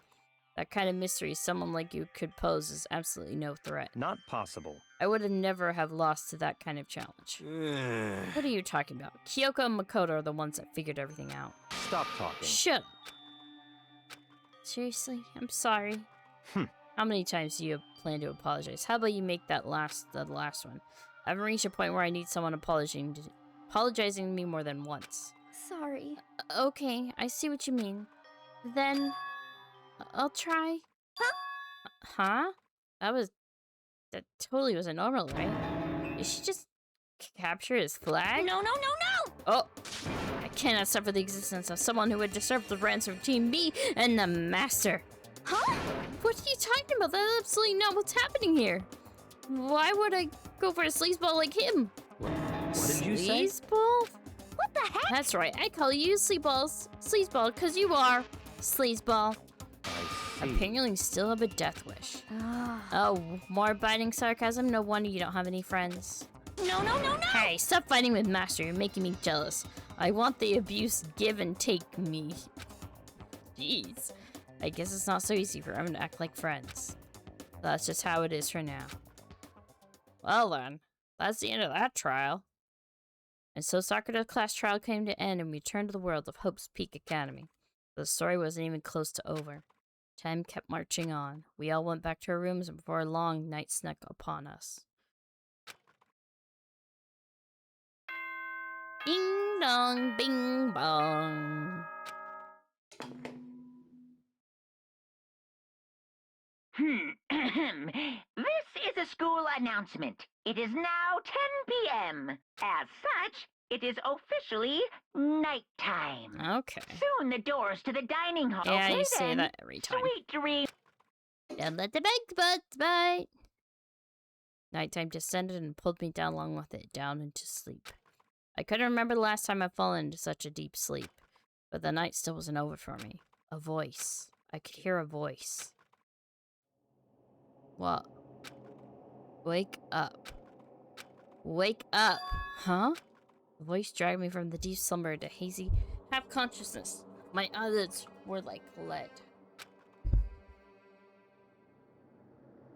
That kind of mystery someone like you could pose is absolutely no threat. Not possible. I would have never have lost to that kind of challenge. What are you talking about? Kyoko and Makoto are the ones that figured everything out. Stop talking. Shut up. Seriously? I'm sorry. How many times do you plan to apologize? How about you make that the last one? I haven't reached a point where I need someone apologizing to me more than once. Sorry. Okay, I see what you mean. Then, I'll try. Huh? That totally wasn't normal, right? Did she just capture his flag? No! Oh, I cannot suffer the existence of someone who would disturb the ransom of Team B and the Master. Huh? What are you talking about? That's absolutely not what's happening here. Why would I go for a sleazeball like him? What did you say? Sleazeball? What the heck? That's right, I call you sleazeball, because you are sleazeball. I see. Apparently you still have a death wish. Ah. Oh, more biting sarcasm? No wonder you don't have any friends. No! Hey, stop fighting with Master. You're making me jealous. I want the abuse give and take me. Jeez. I guess it's not so easy for them to act like friends. That's just how it is for now. Well then, that's the end of that trial. And so Sakura's class trial came to an end and we returned to the world of Hope's Peak Academy. The story wasn't even close to over. Time kept marching on. We all went back to our rooms and before long, night snuck upon us. Ding dong, bing bong. This is a school announcement. It is now 10 p.m. As such, it is officially nighttime. Okay. Soon the doors to the dining hall. Yeah, Okay, you say then. that every time. Sweet dreams. Don't let the bug bite. Nighttime descended and pulled me down along with it, down into sleep. I couldn't remember the last time I'd fallen into such a deep sleep, but the night still wasn't over for me. A voice. I could hear a voice. What? Wake up. Wake up! Huh? The voice dragged me from the deep slumber to hazy half-consciousness. My eyelids were like lead.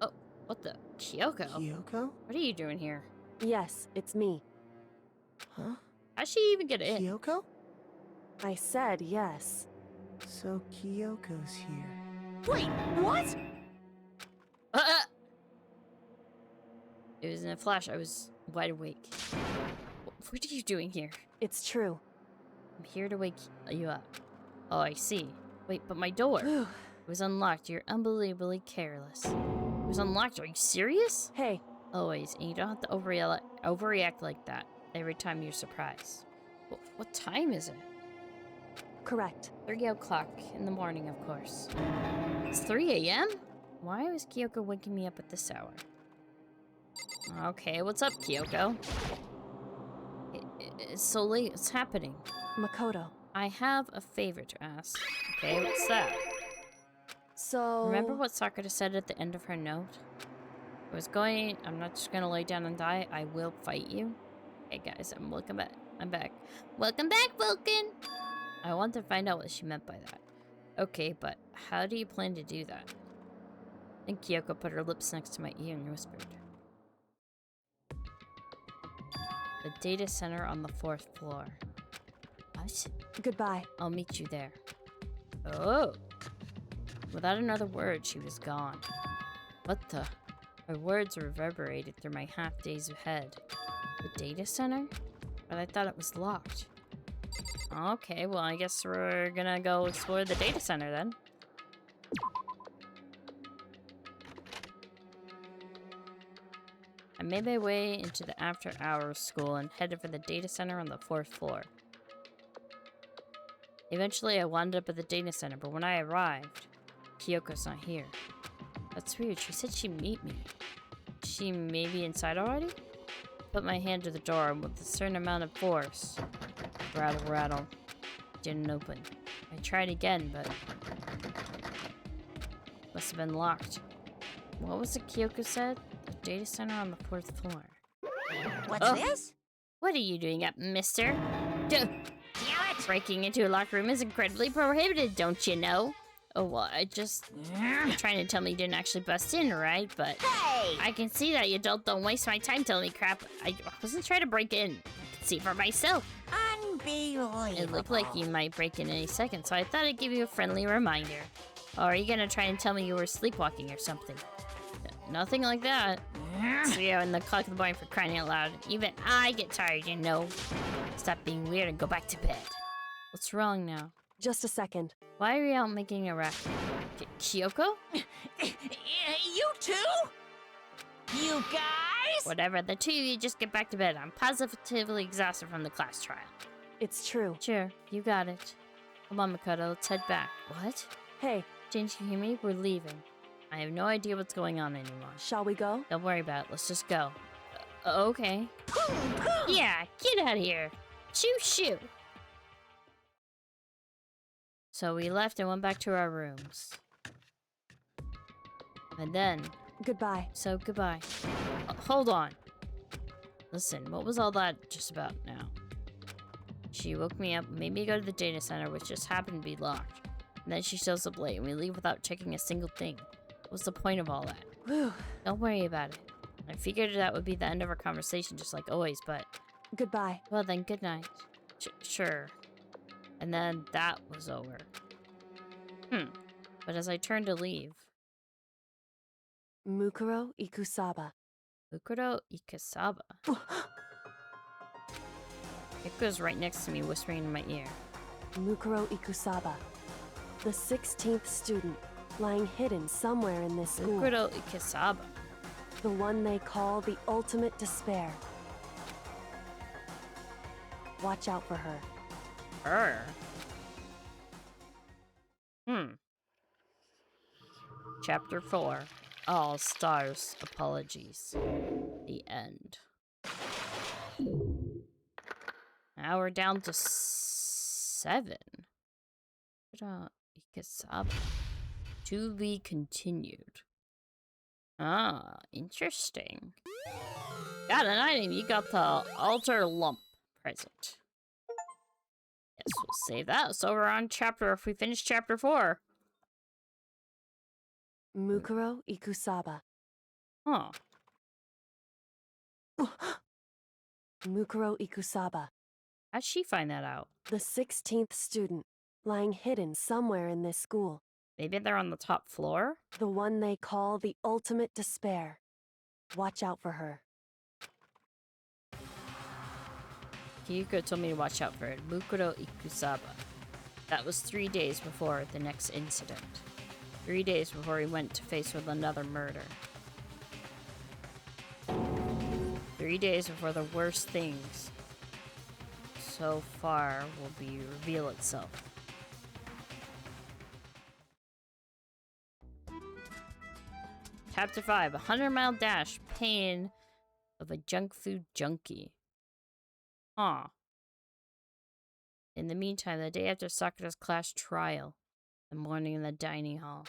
Oh, what the? Kyoko? Kyoko? What are you doing here? Yes, it's me. Huh? How'd she even get in? Kyoko? I said yes. So Kyoko's here. Wait, what? It was in a flash. I was wide awake. What are you doing here? It's true. I'm here to wake you up. Oh, I see. Wait, but my door. It was unlocked. You're unbelievably careless. It was unlocked. Are you serious? Hey. Always. And you don't have to overreact like that every time you're surprised. What time is it? Correct. 3 o'clock in the morning, of course. It's 3 a.m.? Why was Kyoko waking me up at this hour? Okay, what's up, Kyoko? It's so late. What's happening? Makoto. I have a favor to ask. Okay, what's that? So... Remember what Sakura said at the end of her note? I'm not just gonna lay down and die. I will fight you. Hey guys, I'm back. Welcome back, Vulcan! I want to find out what she meant by that. Okay, but how do you plan to do that? Then Kyoko put her lips next to my ear and whispered. The data center on the 4th floor. What? Goodbye. I'll meet you there. Oh! Without another word, she was gone. What the? Her words reverberated through my half-dazed head. The data center? But I thought it was locked. Okay, well, I guess we're gonna go explore the data center then. I made my way into the after-hours school and headed for the data center on the 4th floor. Eventually, I wound up at the data center, but when I arrived, Kyoko's not here. That's weird. She said she'd meet me. Is she maybe inside already? Put my hand to the door and with a certain amount of force. Rattle, rattle. Didn't open. I tried again, but must have been locked. What was it Kyoko said? The data center on the 4th floor. What's this? What are you doing up, mister? Damn it! Breaking into a locked room is incredibly prohibited, don't you know? Oh, well, you're trying to tell me you didn't actually bust in, right? But Hey! I can see that you don't waste my time telling me crap. I wasn't trying to break in. I can see for myself. Unbelievable. It looked like you might break in any second, so I thought I'd give you a friendly reminder. Or are you gonna try and tell me you were sleepwalking or something? Nothing like that. So yeah, in the clock of the morning for crying out loud. Even I get tired, you know. Stop being weird and go back to bed. What's wrong now? Just a second. Why are you out making a racket? Kyoko? You too? You guys? Whatever, the two of you just get back to bed. I'm positively exhausted from the class trial. It's true. Sure, you got it. Come on, Makoto, let's head back. What? Hey. James, you hear me? We're leaving. I have no idea what's going on anymore. Shall we go? Don't worry about it. Let's just go. Okay. Yeah, get out of here. Shoo shoo. So we left and went back to our rooms. And then... Goodbye. So goodbye. Hold on. Listen, what was all that just about now? She woke me up, made me go to the data center, which just happened to be locked. And then she shows up late and we leave without checking a single thing. What's the point of all that? Whew. Don't worry about it. I figured that would be the end of our conversation, just like always, but... Goodbye. Well then, good night. Sure. And then that was over. But as I turned to leave... Mukuro Ikusaba. Mukuro Ikusaba? It goes right next to me, whispering in my ear. Mukuro Ikusaba. The 16th student, lying hidden somewhere in this school. Mukuro Ikusaba. The one they call the ultimate despair. Watch out for her. Her? Chapter 4. All Stars Apologies. The end. Now we're down to 7. Ikasaba. To be continued. Ah, interesting. Got an item. You got the altar lump present. Yes, we'll save that. So we're on if we finish chapter 4. Mukuro Ikusaba. Huh. Mukuro Ikusaba. How'd she find that out? The 16th student, lying hidden somewhere in this school. Maybe they're on the top floor? The one they call the ultimate despair. Watch out for her. Kyoko told me to watch out for it. Mukuro Ikusaba. That was 3 days before the next incident. 3 days before he went to face with another murder. 3 days before the worst things so far will reveal itself. Chapter 5, 100-mile dash, pain of a junk food junkie. Huh. In the meantime, the day after Sakura's class trial, the morning in the dining hall.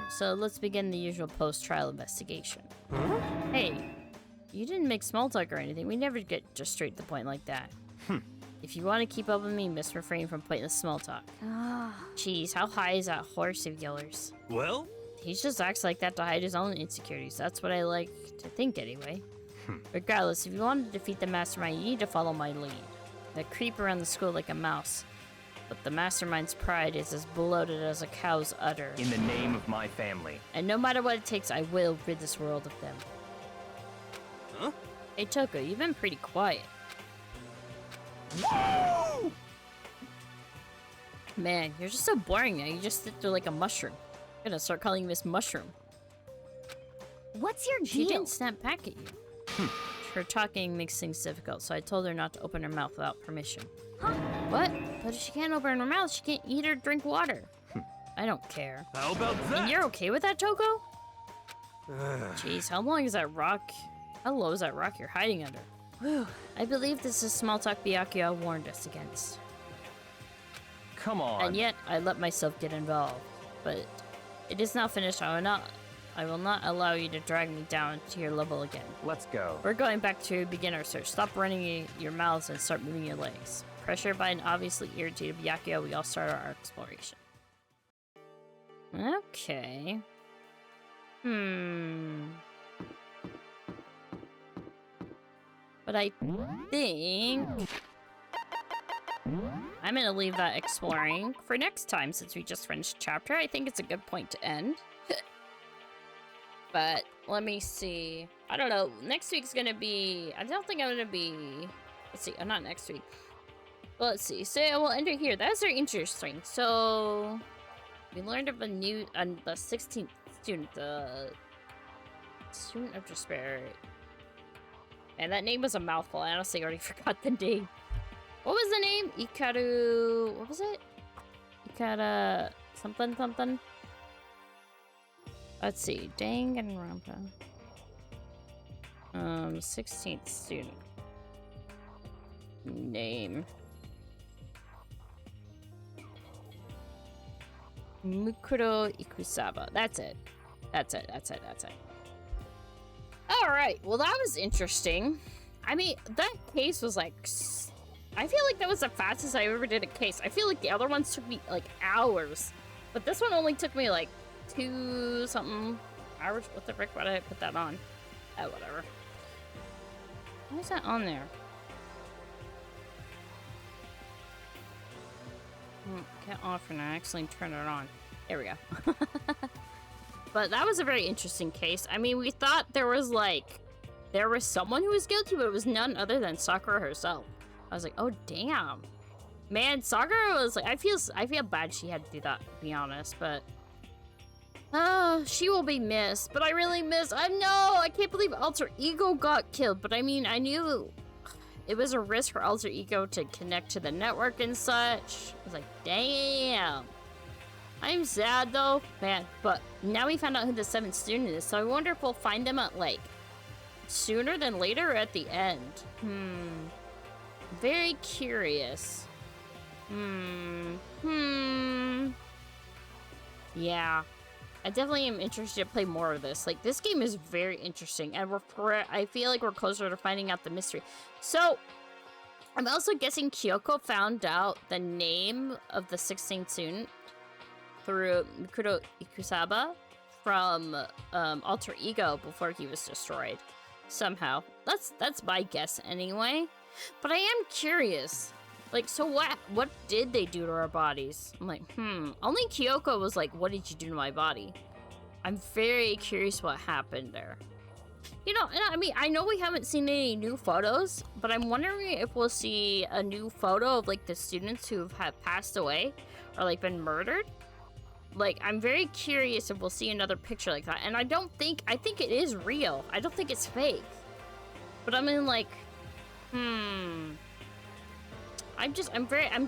So let's begin the usual post-trial investigation. Huh? Hey, you didn't make small talk or anything. We never get just straight to the point like that. If you want to keep up with me, miss, refrain from pointless small talk. Jeez, how high is that horse of yours? Well? He just acts like that to hide his own insecurities. That's what I like to think anyway. Regardless, if you want to defeat the mastermind, you need to follow my lead. They creep around the school like a mouse. But the mastermind's pride is as bloated as a cow's udder. In the name of my family. And no matter what it takes, I will rid this world of them. Huh? Hey, Toko, you've been pretty quiet. Whoa! Man, you're just so boring now. You just sit there like a mushroom. I'm gonna start calling you Miss Mushroom. What's your She deal? didn't snap back at you. Her talking makes things difficult, so I told her not to open her mouth without permission. Huh? What? But if she can't open her mouth, she can't eat or drink water. I don't care. How about that? And you're okay with that, Toko? Jeez, how long is that rock? How low is that rock you're hiding under? Whew. I believe this is small talk Byakuya warned us against. Come on. And yet, I let myself get involved. But it is now finished. I will not allow you to drag me down to your level again. Let's go. We're going back to beginner search. Stop running your mouths and start moving your legs. Pressured by an obviously irritated Byakuya, we all start our exploration. Okay. But I think I'm gonna leave that exploring for next time since we just finished chapter. I think it's a good point to end. But let me see. I don't know. Next week's gonna be. I don't think I'm gonna be. Let's see. Not next week. Well, let's see. So we'll end it here. That's very interesting. So we learned of a new, the 16th student, the student of despair. And that name was a mouthful. I honestly already forgot the name. What was the name? Ikaru. What was it? Ikara something something. Let's see. Danganronpa. 16th student. Name. Mukuro Ikusaba. That's it. That's it. Alright, well that was interesting. I mean, that case was like... I feel like that was the fastest I ever did a case. I feel like the other ones took me like hours. But this one only took me like 2-something hours. What the frick? Why did I put that on? Whatever. Why is that on there? Get off and I accidentally turned it on. There we go. But that was a very interesting case. I mean, we thought there was someone who was guilty, but it was none other than Sakura herself. I was like, oh damn. Man, Sakura was like, I feel bad she had to do that, to be honest, but she will be missed. But I really I can't believe Alter Ego got killed. But I mean, I knew it was a risk for Alter Ego to connect to the network and such. I was like, damn. I'm sad though, man, but now we found out who the 7th student is, so I wonder if we'll find them at like sooner than later or at the end. Very curious. Yeah. I definitely am interested to play more of this. Like, this game is very interesting, and I feel like we're closer to finding out the mystery. So, I'm also guessing Kyoko found out the name of the 16th student through Mukuro Ikusaba from Alter Ego before he was destroyed. Somehow. That's my guess anyway. But I am curious. Like, so what did they do to our bodies? I'm like, Only Kyoko was like, what did you do to my body? I'm very curious what happened there. You know, and I mean, I know we haven't seen any new photos, but I'm wondering if we'll see a new photo of, like, the students who have passed away or, like, been murdered. Like, I'm very curious if we'll see another picture like that. And I think it is real. I don't think it's fake. But I mean, like, I'm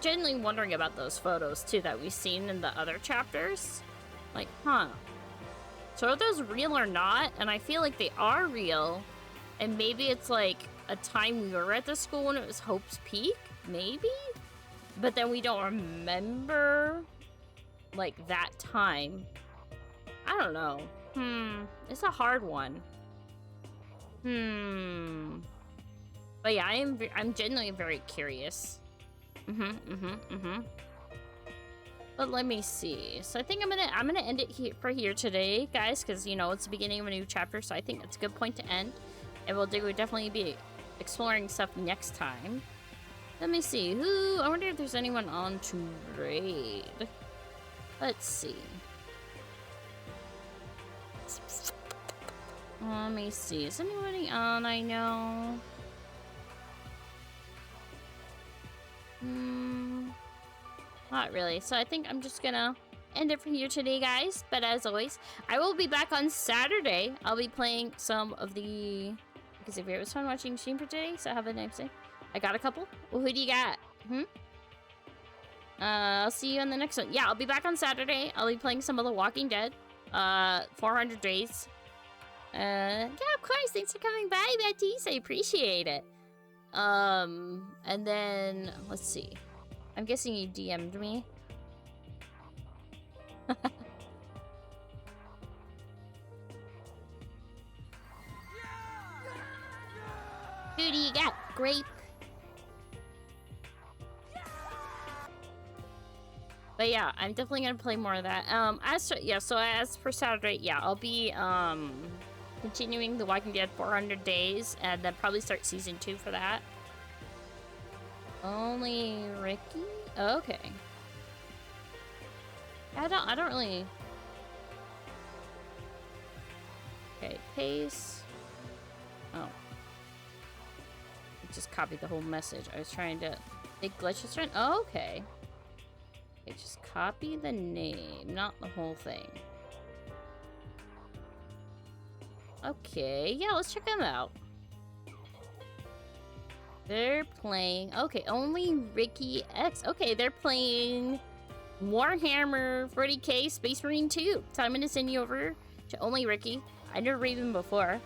genuinely wondering about those photos, too, that we've seen in the other chapters. Like, So are those real or not? And I feel like they are real. And maybe it's like a time we were at the school when it was Hope's Peak? Maybe? But then we don't remember, like, that time. I don't know. It's a hard one. But yeah, I'm genuinely very curious. But let me see. So I think I'm gonna end it here today, guys, because you know it's the beginning of a new chapter. So I think it's a good point to end, and we'll definitely be exploring stuff next time. Let me see. I wonder if there's anyone on to raid. Let's see. Let me see. Is anybody on? I know. Not really. So I think I'm just gonna end it for here today, guys. But as always, I will be back on Saturday. I'll be playing some of the... Because if it was fun watching stream for today, so have a nice day. I got a couple. Well, who do you got? I'll see you on the next one. Yeah, I'll be back on Saturday. I'll be playing some of The Walking Dead. 400 days. Yeah, of course. Thanks for coming by, Baptiste. I appreciate it. And then, let's see. I'm guessing you DM'd me. Who do you got? Grape. But yeah, I'm definitely gonna play more of that. So as for Saturday, yeah, I'll be continuing The Walking Dead 400 days, and then probably start season 2 for that. Only Ricky? Okay. I don't really... Okay, paste. Oh. I just copied the whole message. I was trying to... Big glitch was trying... Oh, okay. Okay, just copy the name, not the whole thing. Okay, yeah, let's check them out. They're playing... Okay, only Ricky X. Okay, they're playing Warhammer 40k Space Marine 2. So I'm going to send you over to only Ricky. I never read them before.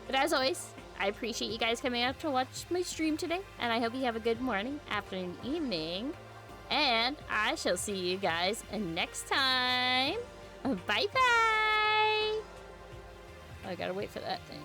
But as always, I appreciate you guys coming out to watch my stream today. And I hope you have a good morning, afternoon, evening. And I shall see you guys next time. Bye-bye. I gotta wait for that thing.